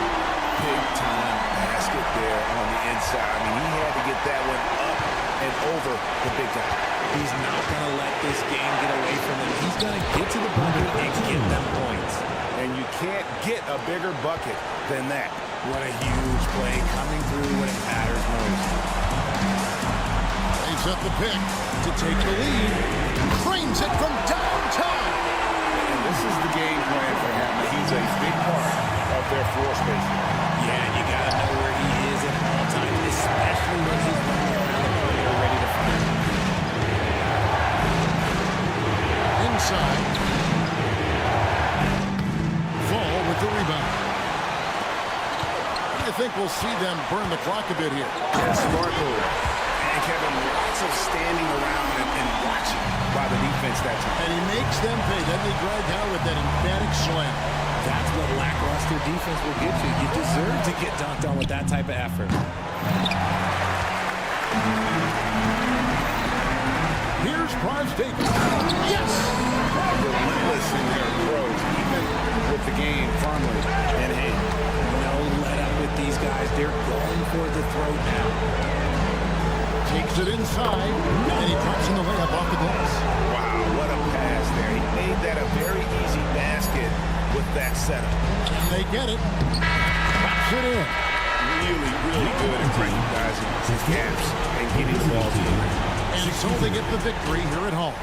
Big-time basket there on the inside. I mean, he had to get that one up and over the big guy. He's not going to let this game get away from him. He's going to get to the bucket and get them points. And you can't get a bigger bucket than that. What a huge play coming through when it matters most. They set the pick to take the lead. Cranes it from downtown. And this is the game plan for him. He's a big part of their floor spacing. Yeah, you got to know where he is at all times, especially when he's running around the perimeter ready to fire. Inside. Fall with the rebound. I think we'll see them burn the clock a bit here. Yeah, smart move. And Kevin, lots of standing around and watching by the defense that time. And he makes them pay. Then they drive down with that emphatic slam. That's what lackluster defense will get you. You deserve to get dunked on with that type of effort. Here's Prize taken. Yes! Relentless in their approach, even with the game firmly in hand. No let up with these guys. They're going for the throat now. Takes it inside, and he drops in the layup off the glass. Wow, what a pass there. He made that a very easy basket with that setup. And they get it. Drops it in. Really, really good at recognizing his gaps and getting the ball to him. And so they get the victory here at home.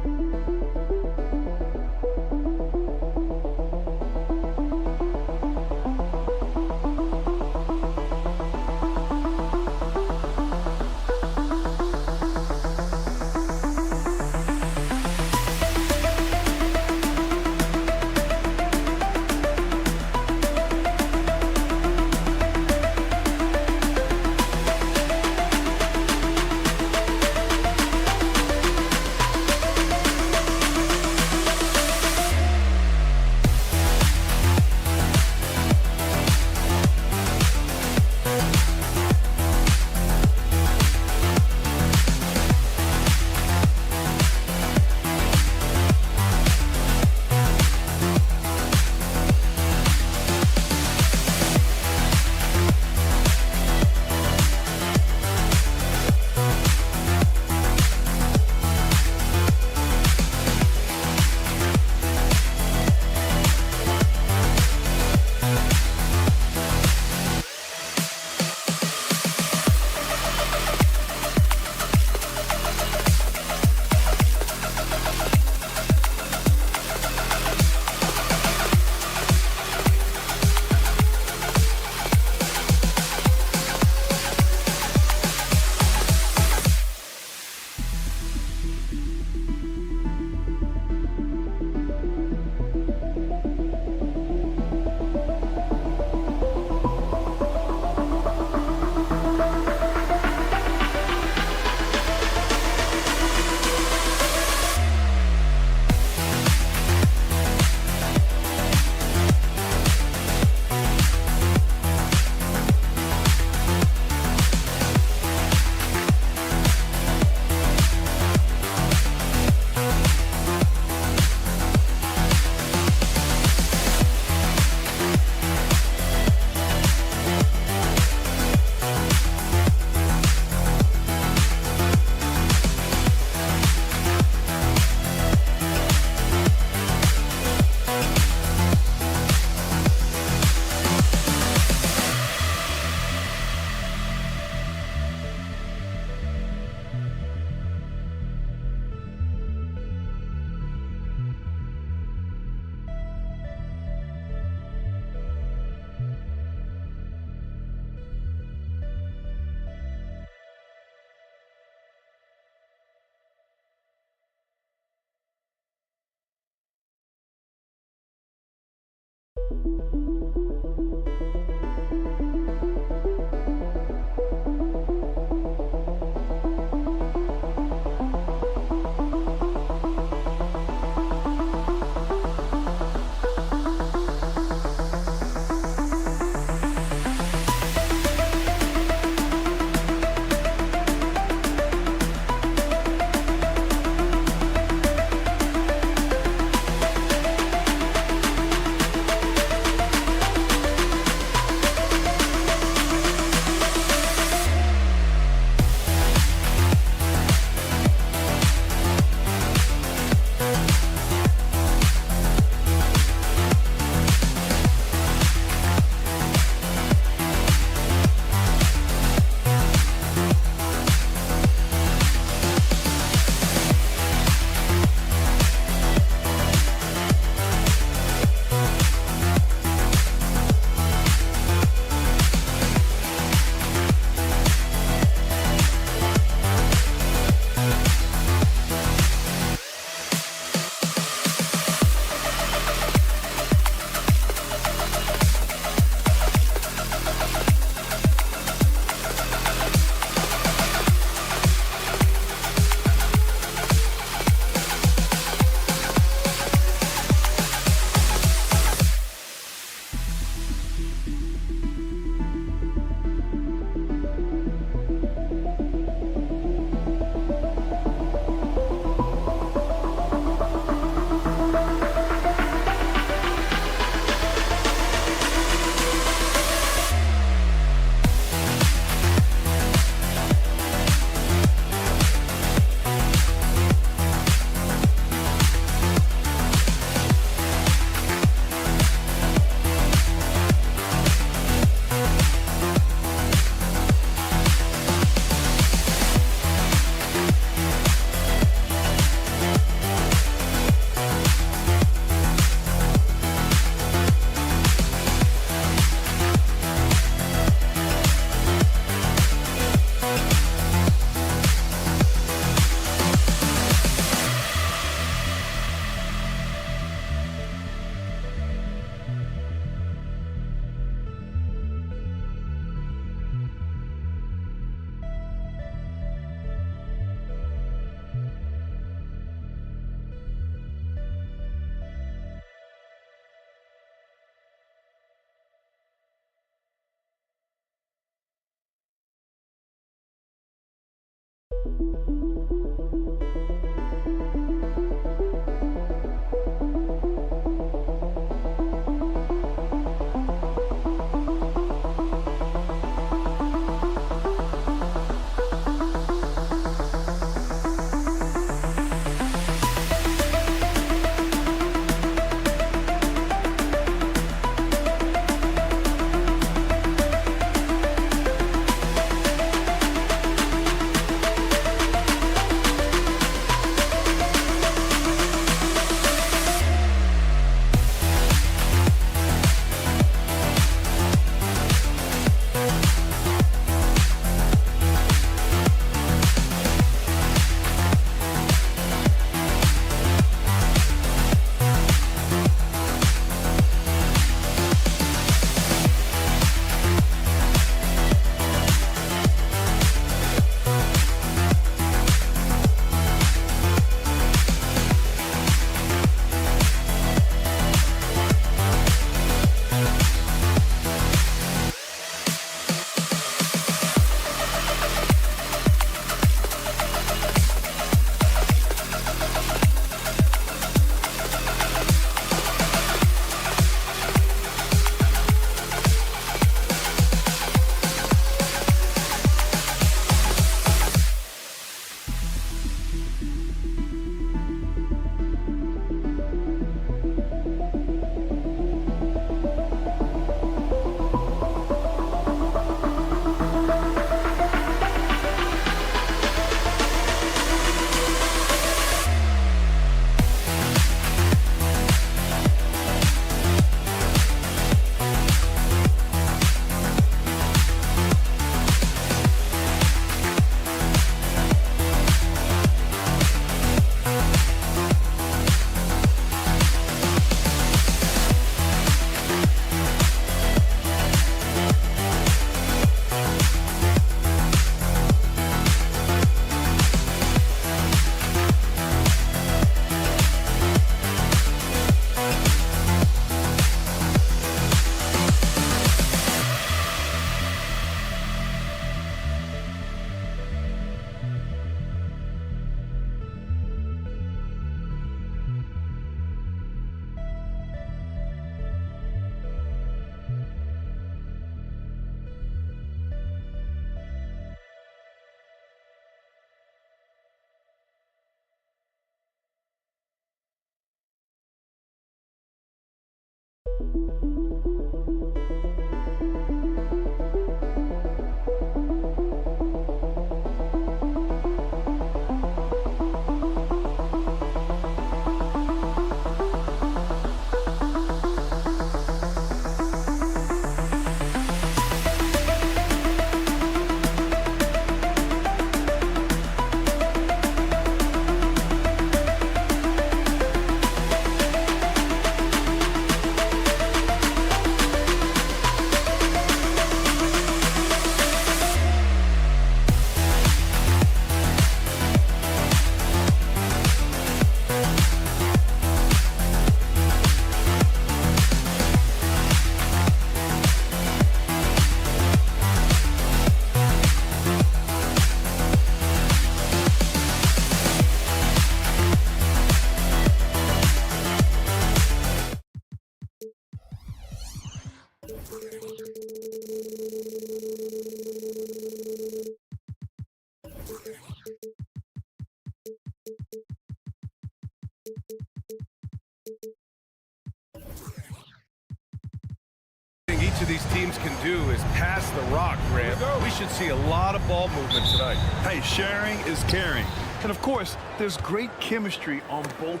Each of these teams can do is pass the rock, Grant. We should see a lot of ball movement tonight. Hey, sharing is caring. And of course, there's great chemistry on both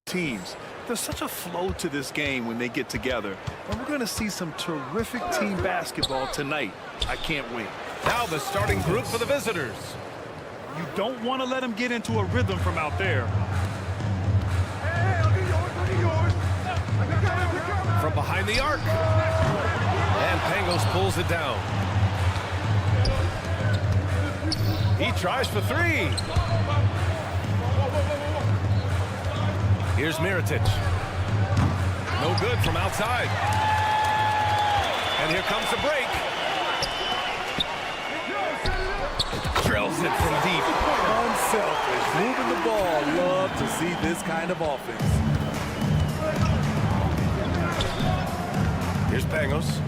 teams. There's such a flow to this game when they get together. And we're going to see some terrific team basketball tonight. I can't wait. Now the starting group for the visitors. You don't want to let them get into a rhythm from out there. From behind the arc. And Pangos pulls it down. He tries for three. Here's Mirotic. No good from outside. And here comes the break. Drills it from deep. Unselfish. Moving the ball. Love to see this kind of offense. Here's Pangos.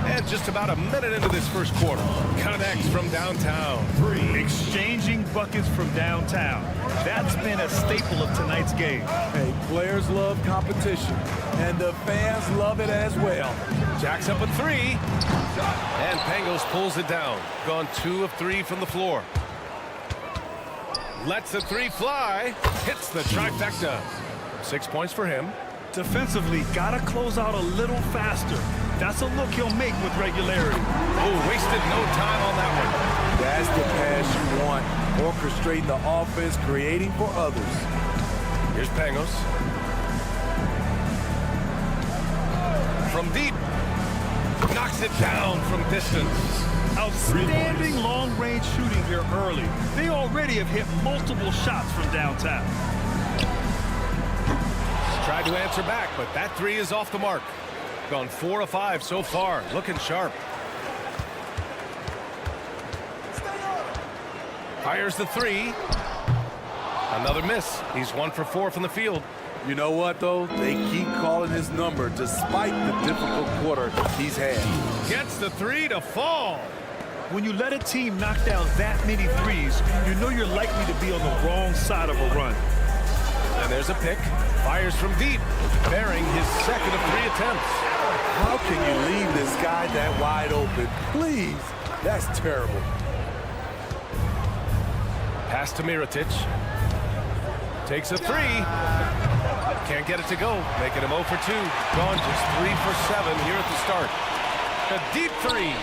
And just about a minute into this first quarter. Connects from downtown. Exchanging buckets from downtown. That's been a staple of tonight's game. Hey, players love competition, and the fans love it as well. Jacks up a three. And Pangos pulls it down. Gone 2 of 3 from the floor. Lets the three fly. Hits the trifecta. 6 points for him. Defensively, gotta close out a little faster. That's a look he'll make with regularity. Oh, wasted no time on that one. That's the pass you want. Orchestrating the offense, creating for others. Here's Pangos. From deep. Knocks it down from distance. Outstanding long-range shooting here early. They already have hit multiple shots from downtown. Tried to answer back, but that three is off the mark. Gone 4 of 5 so far. Looking sharp. Fires the three. Another miss. He's 1 for 4 from the field. You know what, though? They keep calling his number despite the difficult quarter he's had. Gets the three to fall. When you let a team knock down that many threes, you know you're likely to be on the wrong side of a run. And there's a pick. Fires from deep, bearing his 2nd of 3 attempts. How can you leave this guy that wide open? Please. That's terrible. Pass to Mirotic. Takes a three. Can't get it to go. Making him 0 for 2. Gone just 3 for 7 here at the start. A deep three.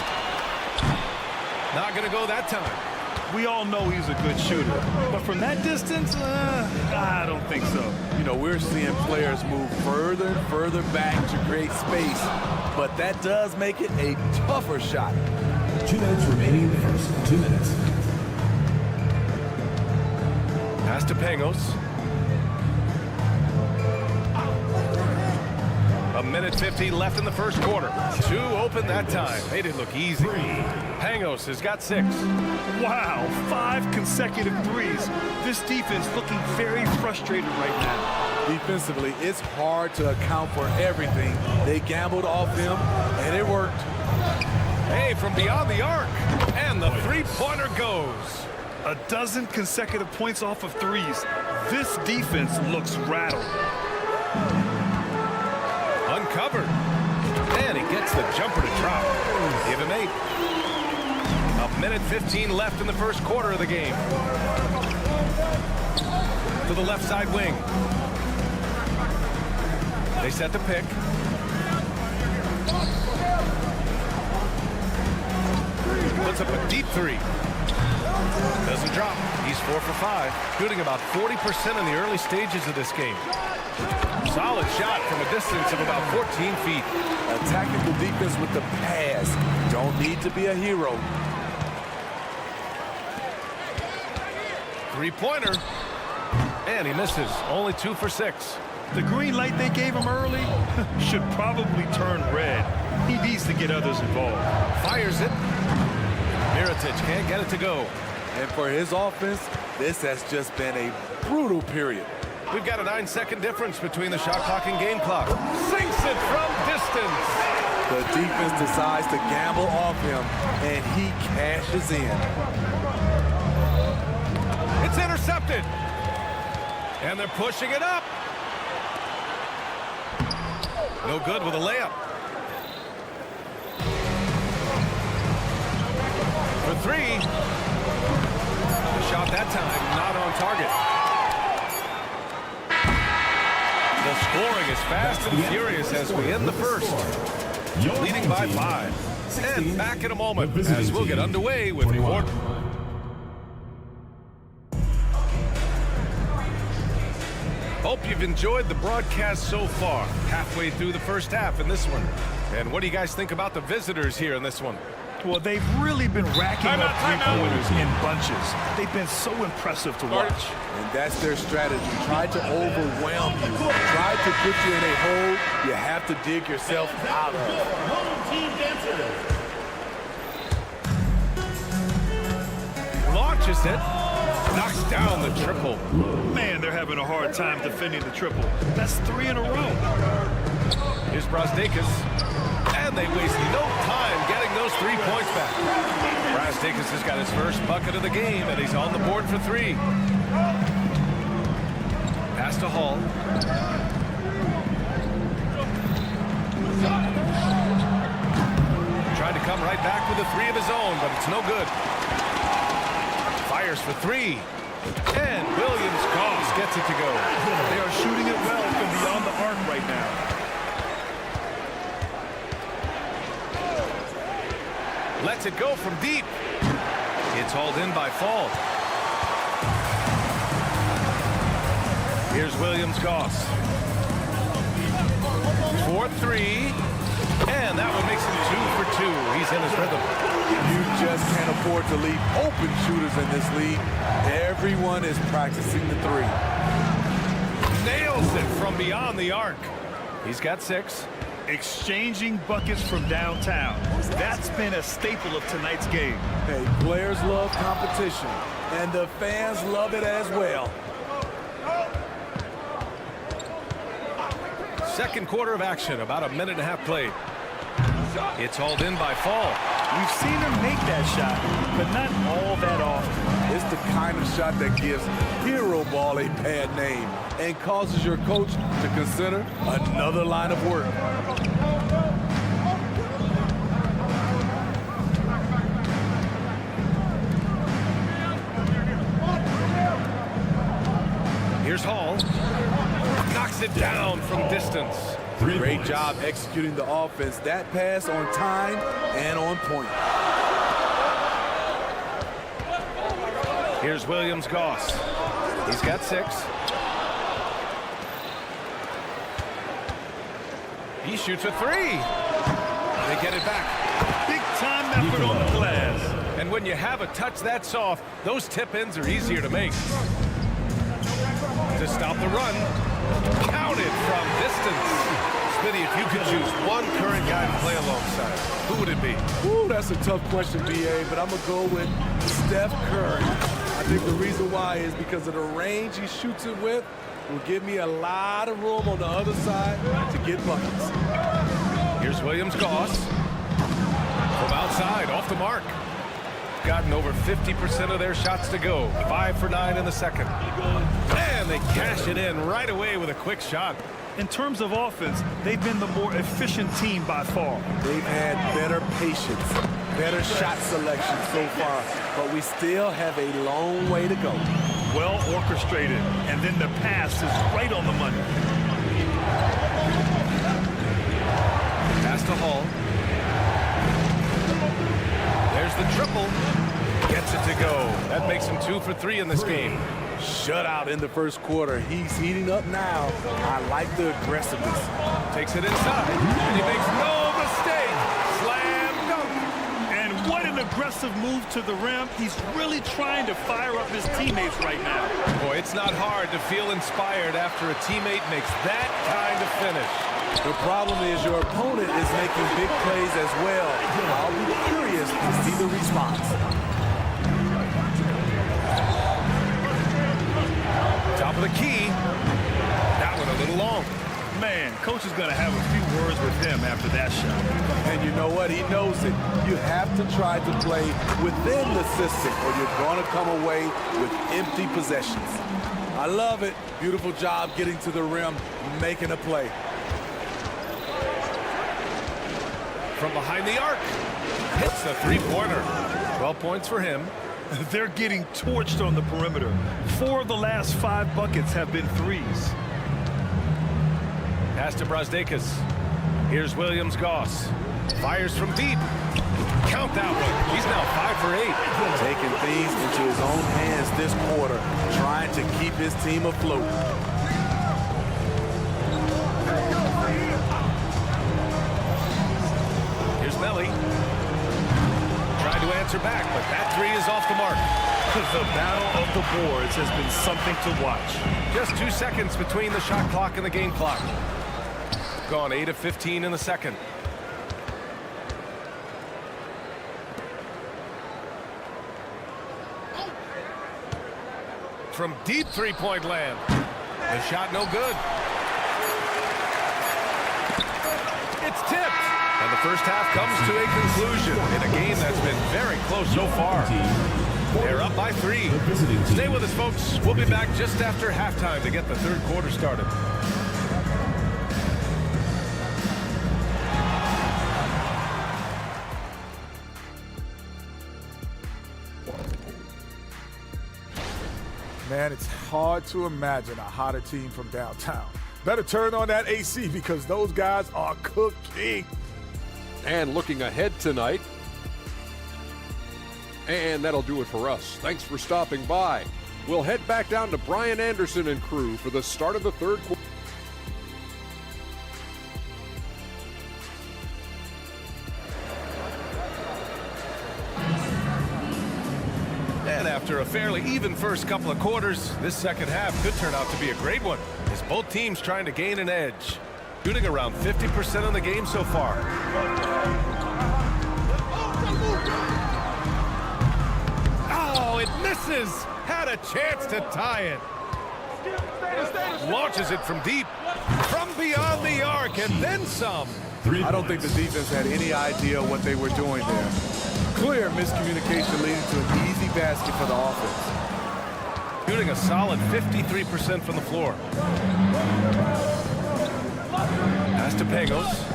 Not going to go that time. We all know he's a good shooter. But from that distance, I don't think so. You know, we're seeing players move further and further back to create space. But that does make it a tougher shot. 2 minutes remaining in the first. 2 minutes. Pass to Pangos. A minute 50 left in the first quarter. 2 open that time. Made it look easy. Pangos has got 6. Wow, 5 consecutive threes. This defense looking very frustrated right now. Defensively, it's hard to account for everything. They gambled off him, and it worked. Hey, away from beyond the arc. And the three-pointer goes. A dozen consecutive points off of threes. This defense looks rattled. Uncovered. And he gets the jumper to drop. Give him 8. A minute 15 left in the first quarter of the game. To the left side wing. They set the pick. Puts up a deep 3. Doesn't drop. He's 4 for 5. Shooting about 40% in the early stages of this game. Solid shot from a distance of about 14 feet. A tactical defense with the pass. Don't need to be a hero. Three-pointer. And he misses. Only 2 for 6. The green light they gave him early should probably turn red. He needs to get others involved. Fires it. Mirotic can't get it to go. And for his offense, this has just been a brutal period. We've got a 9-second difference between the shot clock and game clock. Sinks it from distance. The defense decides to gamble off him, and he cashes in. It's intercepted. And they're pushing it up. No good with a layup. For 3. The shot that time not on target. The scoring is fast and furious as we end the first. Leading by 5. And back in a moment as we'll get underway with quarter. Hope you've enjoyed the broadcast so far. Halfway through the first half in this one. And what do you guys think about the visitors here in this one? Well, they've really been racking up three-pointers in bunches. They've been so impressive to watch. And that's their strategy. Try to overwhelm you. Try to put you in a hole you have to dig yourself out of. Launches it. Knocks down the triple. Man, they're having a hard time defending the triple. That's 3 in a row. Here's Brasdeikis. And they waste no time getting those 3 points back. Brasdeikis has got his first bucket of the game, and he's on the board for 3. Pass to Hall. Tried to come right back with a 3 of his own, but it's no good. Fires for 3. And Williams-Goss gets it to go. They are shooting it well from beyond the arc right now. Lets it go from deep. It's hauled in by Fall. Here's Williams-Goss. 4-3. And that one makes him 2 for 2. He's in his rhythm. You just can't afford to leave open shooters in this league. Everyone is practicing the 3. Nails it from beyond the arc. He's got 6. Exchanging buckets from downtown. That's been a staple of tonight's game. Hey, players love competition, and the fans love it as well. Second quarter of action, about a minute and a half played. It's hauled in by Fall. We've seen him make that shot, but not all that often. It's the kind of shot that gives hero ball a bad name and causes your coach to consider another line of work. Here's Hall. Knocks it down from distance. Great job executing the offense. That pass on time and on point. Here's Williams-Goss. He's got 6. He shoots a 3. They get it back. Big time effort on the glass. And when you have a touch that soft, those tip-ins are easier to make. To stop the run. Counted from distance. Smitty, if you could choose one current guy to play alongside, who would it be? Ooh, that's a tough question, BA, but I'm going to go with Steph Curry. I think the reason why is because of the range he shoots it with will give me a lot of room on the other side to get buckets. Here's Williams-Goss. From outside, mark. Gotten over 50% of their shots to go. 5 for 9 in the second. And they cash it in right away with a quick shot. In terms of offense, they've been the more efficient team by far. They've had better patience, better shot selection so far, but we still have a long way to go. Well orchestrated, and then the pass is right on the money. Pass to Hall. There's the triple. Gets it to go. That makes him 2 for 3 in this game. Shutout in the first quarter. He's heating up now. I like the aggressiveness. Takes it inside, and he makes no mistake. Slam dunk. And what an aggressive move to the rim. He's really trying to fire up his teammates right now. Boy, it's not hard to feel inspired after a teammate makes that kind of finish. The problem is your opponent is making big plays as well. I'll be curious to see the response. Top of the key. That one a little long. Man, coach is going to have a few words with him after that shot. And you know what? He knows it. You have to try to play within the system or you're going to come away with empty possessions. I love it. Beautiful job getting to the rim, making a play. From behind the arc. Hits the three-pointer. 12 points for him. They're getting torched on the perimeter. 4 of the last 5 buckets have been threes. Pass to Brasdeikis. Here's Williams-Goss. Fires from deep. Count that one. He's now 5 for 8. Taking things into his own hands this quarter, trying to keep his team afloat. Here's Melly. Tried to answer back, but that 3 is off the mark. The battle of the boards has been something to watch. Just 2 seconds between the shot clock and the game clock. Gone 8 of 15 in the second. From deep three-point land. The shot no good. It's tipped. And the first half comes to a conclusion in a game that's been very close so far. They're up by 3. Stay with us, folks. We'll be back just after halftime to get the third quarter started. Man, it's hard to imagine a hotter team from downtown. Better turn on that AC because those guys are cooking. And looking ahead tonight. And that'll do it for us. Thanks for stopping by. We'll head back down to Brian Anderson and crew for the start of the third quarter. And after a fairly even first couple of quarters, this second half could turn out to be a great one, as both teams trying to gain an edge. Shooting around 50% in the game so far. Oh, it misses! Had a chance to tie it. Launches it from deep, from beyond the arc, and then some. I don't think the defense had any idea what they were doing there. Clear miscommunication leading to an easy basket for the offense. Shooting a solid 53% from the floor. Pass to Pagos.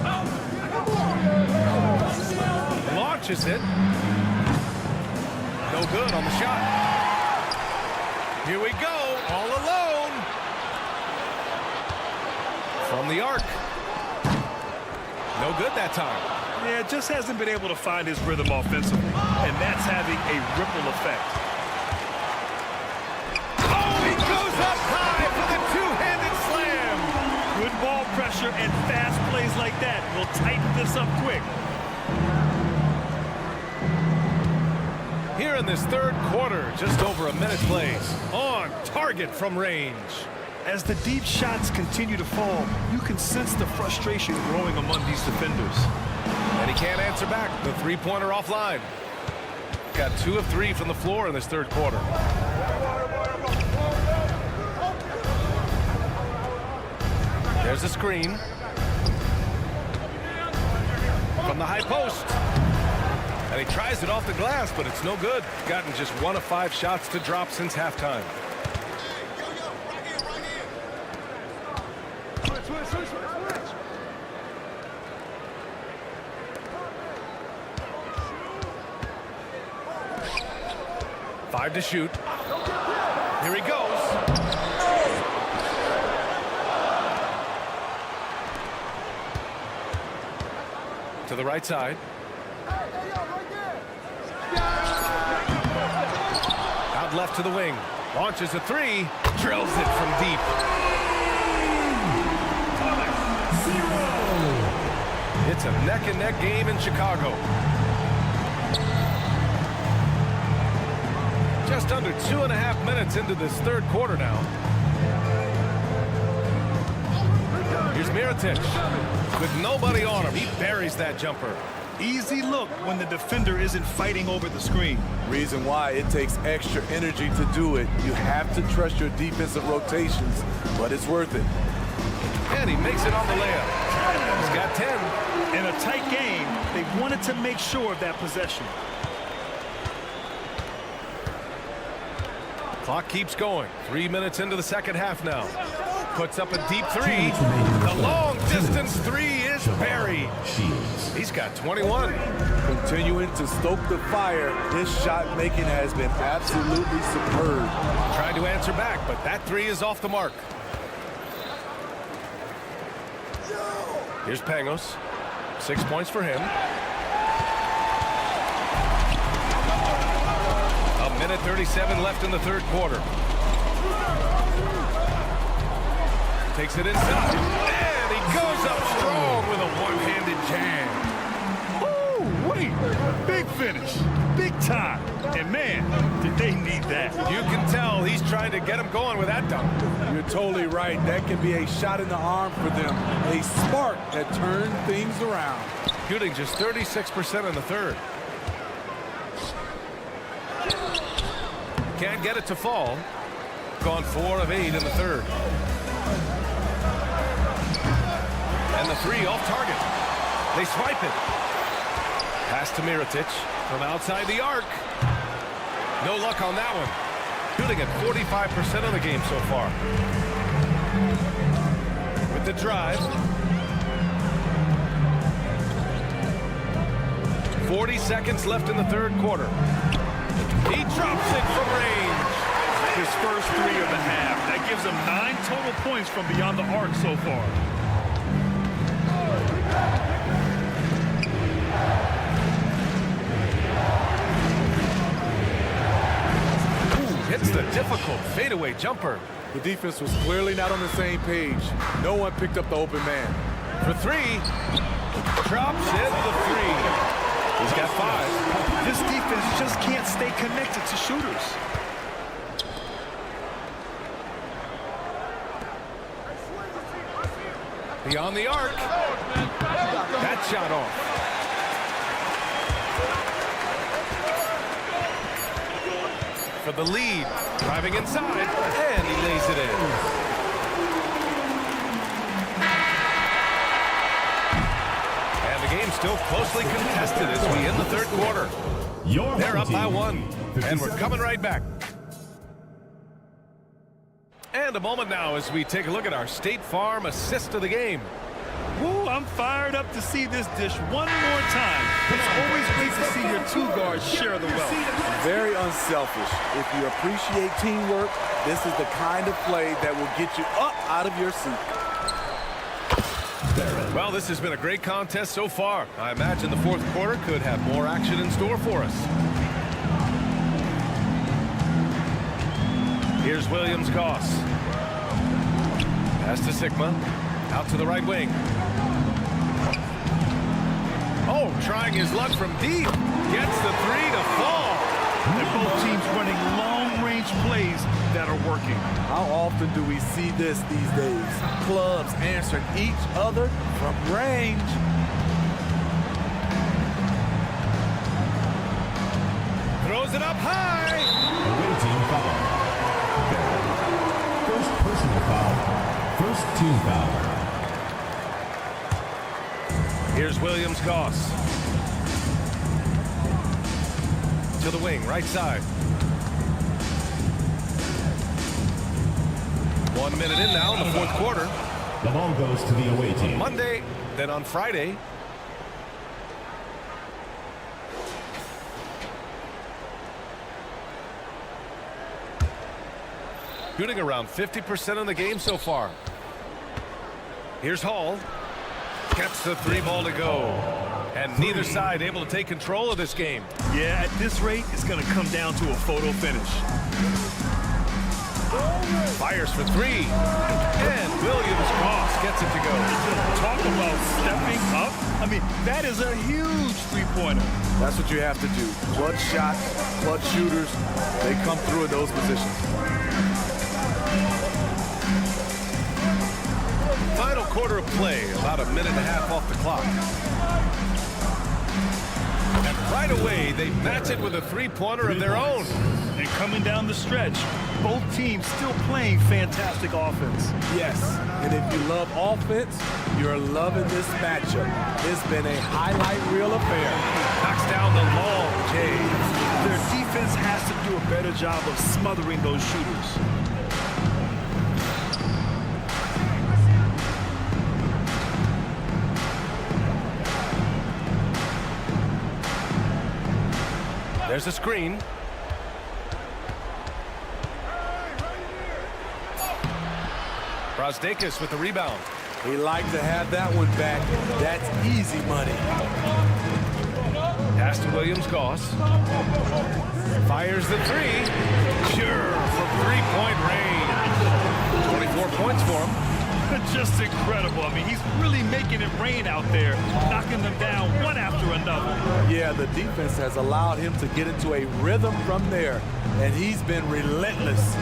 Launches it. No good on the shot. Here we go, all alone. From the arc. No good that time. Yeah, just hasn't been able to find his rhythm offensively, and that's having a ripple effect. Oh, he goes up high for the two-handed slam. Good ball pressure and fast plays like that will tighten this up quick. Here in this third quarter, just over a minute plays. On target from range. As the deep shots continue to fall, you can sense the frustration growing among these defenders. And he can't answer back. The three-pointer offline. Got 2 of 3 from the floor in this third quarter. There's a screen. From the high post. And he tries it off the glass, but it's no good. Gotten just 1 of 5 shots to drop since halftime. Five to shoot. Here he goes. To the right side. Out left to the wing. Launches a three. Drills it from deep. It's a neck-and-neck game in Chicago. Just under 2.5 minutes into this third quarter now. Here's Mirotic. With nobody on him, he buries that jumper. Easy look when the defender isn't fighting over the screen. Reason why it takes extra energy to do it. You have to trust your defensive rotations, but it's worth it. And he makes it on the layup. He's got 10. In a tight game, they wanted to make sure of that possession. Clock keeps going. 3 minutes into the second half now. Puts up a deep three. The long distance three is buried. He's got 21. Continuing to stoke the fire, his shot making has been absolutely superb. Tried to answer back, but that three is off the mark. Here's Pangos. 6 points for him. A minute 37 left in the third quarter. Takes it inside. And he goes up strong with a one-handed jam. Ooh, wait. Big finish. Big time. And man, did they need that. You can tell he's trying to get him going with that dunk. You're totally right. That can be a shot in the arm for them. A spark that turned things around. Shooting just 36% in the third. Can't get it to fall. Gone 4 of 8 in the third. And the three off target. They swipe it. Pass to Mirotic from outside the arc. No luck on that one. Shooting at 45% of the game so far. With the drive. 40 seconds left in the third quarter. He drops it from range. His first three of the half. That gives him 9 total points from beyond the arc so far. Hits the difficult fadeaway jumper. The defense was clearly not on the same page. No one picked up the open man. For three. Drops in the three. He's got 5. This defense just can't stay connected to shooters. Beyond the arc. That shot off. For the lead. Driving inside. And he lays it in. And the game's still closely contested as we end the third quarter. They're up by 1. And we're coming right back. And a moment now as we take a look at our State Farm assist of the game. Woo, I'm fired up to see this dish one more time. It's always great to see your 2 guards share the wealth. Very unselfish. If you appreciate teamwork, this is the kind of play that will get you up out of your seat. Well, this has been a great contest so far. I imagine the fourth quarter could have more action in store for us. Here's Williams-Goss. Pass to Sigma. Out to the right wing. Oh, trying his luck from deep. Gets the three to fall. And both teams running long-range plays that are working. How often do we see this these days? Clubs answering each other from range. Throws it up high. Away team foul. First personal foul. First team foul. Here's Williams-Goss. To the wing, right side. 1 minute in now in the fourth quarter. The ball goes to the away team. Monday, then on Friday. Shooting around 50% in the game so far. Here's Hall. Gets the 3 ball to go. And neither side able to take control of this game. Yeah, at this rate, it's going to come down to a photo finish. Fires for 3. And Williams-Goss gets it to go. Talk about stepping up. I mean, that is a huge three-pointer. That's what you have to do. Clutch shots, clutch shooters, they come through in those positions. Final quarter of play, about a minute and a half off the clock. And right away, they match it with a three-pointer of their own. And coming down the stretch, both teams still playing fantastic offense. Yes, and if you love offense, you're loving this matchup. It's been a highlight reel affair. Knocks down the long J. Their defense has to do a better job of smothering those shooters. There's a screen. Brasdeikis with the rebound. We like to have that one back. That's easy money. Pass to Williams-Goss. Fires the 3. Sure, from 3-point range. 24 points for him. Just incredible. I mean, he's really making it rain out there, knocking them down one after another. Yeah, the defense has allowed him to get into a rhythm from there, and he's been relentless.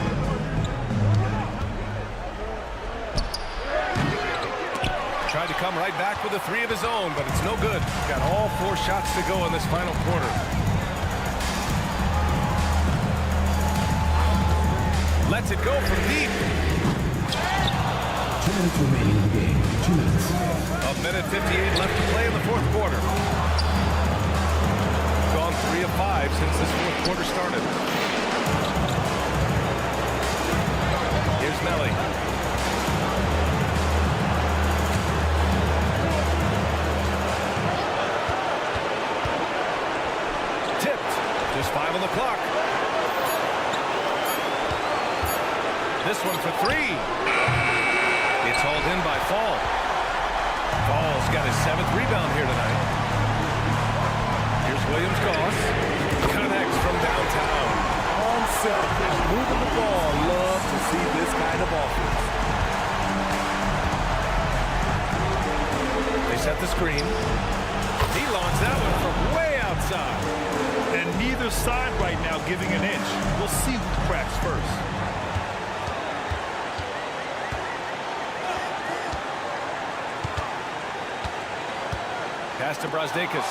Tried to come right back with a 3 of his own, but it's no good. Got all 4 shots to go in this final quarter. Lets it go from deep. 2 minutes remaining in the game. 2 minutes. A minute 58 left to play in the fourth quarter. Gone 3 of 5 since this fourth quarter started. Here's Melly. Tipped. Just 5 on the clock. This one for 3. It's hauled in by Fall. Fall's got his 7th rebound here tonight. Here's Williams-Goss. Connects from downtown. Unselfish, moving the ball. Love to see this kind of offense. They set the screen. He launched that one from way outside. And neither side right now giving an inch. We'll see who cracks first. Pass to Brasdeikis.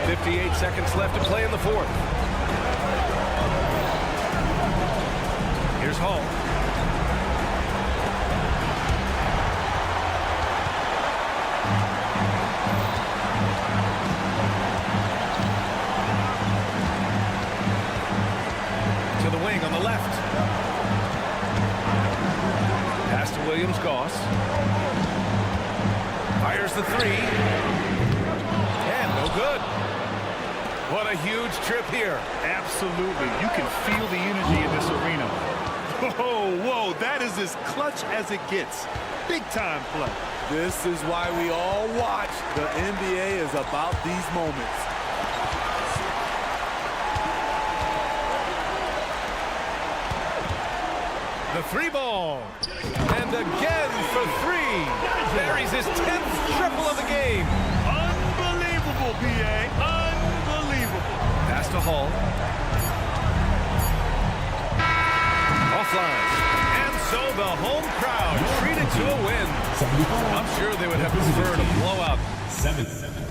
58 seconds left to play in the fourth. Here's Hall. To the wing on the left. Pass to Williams-Goss. Fires the 3. And no good. What a huge trip here. Absolutely. You can feel the energy in this arena. Whoa, that is as clutch as it gets. Big time play. This is why we all watch. The NBA is about these moments. The 3 ball. And again for 3. Buries his 10th triple of the game. Unbelievable, PA. Unbelievable. Pass to Hall. Offline. And so the home crowd treated to a win. I'm sure they would have preferred a blowout. 7-7.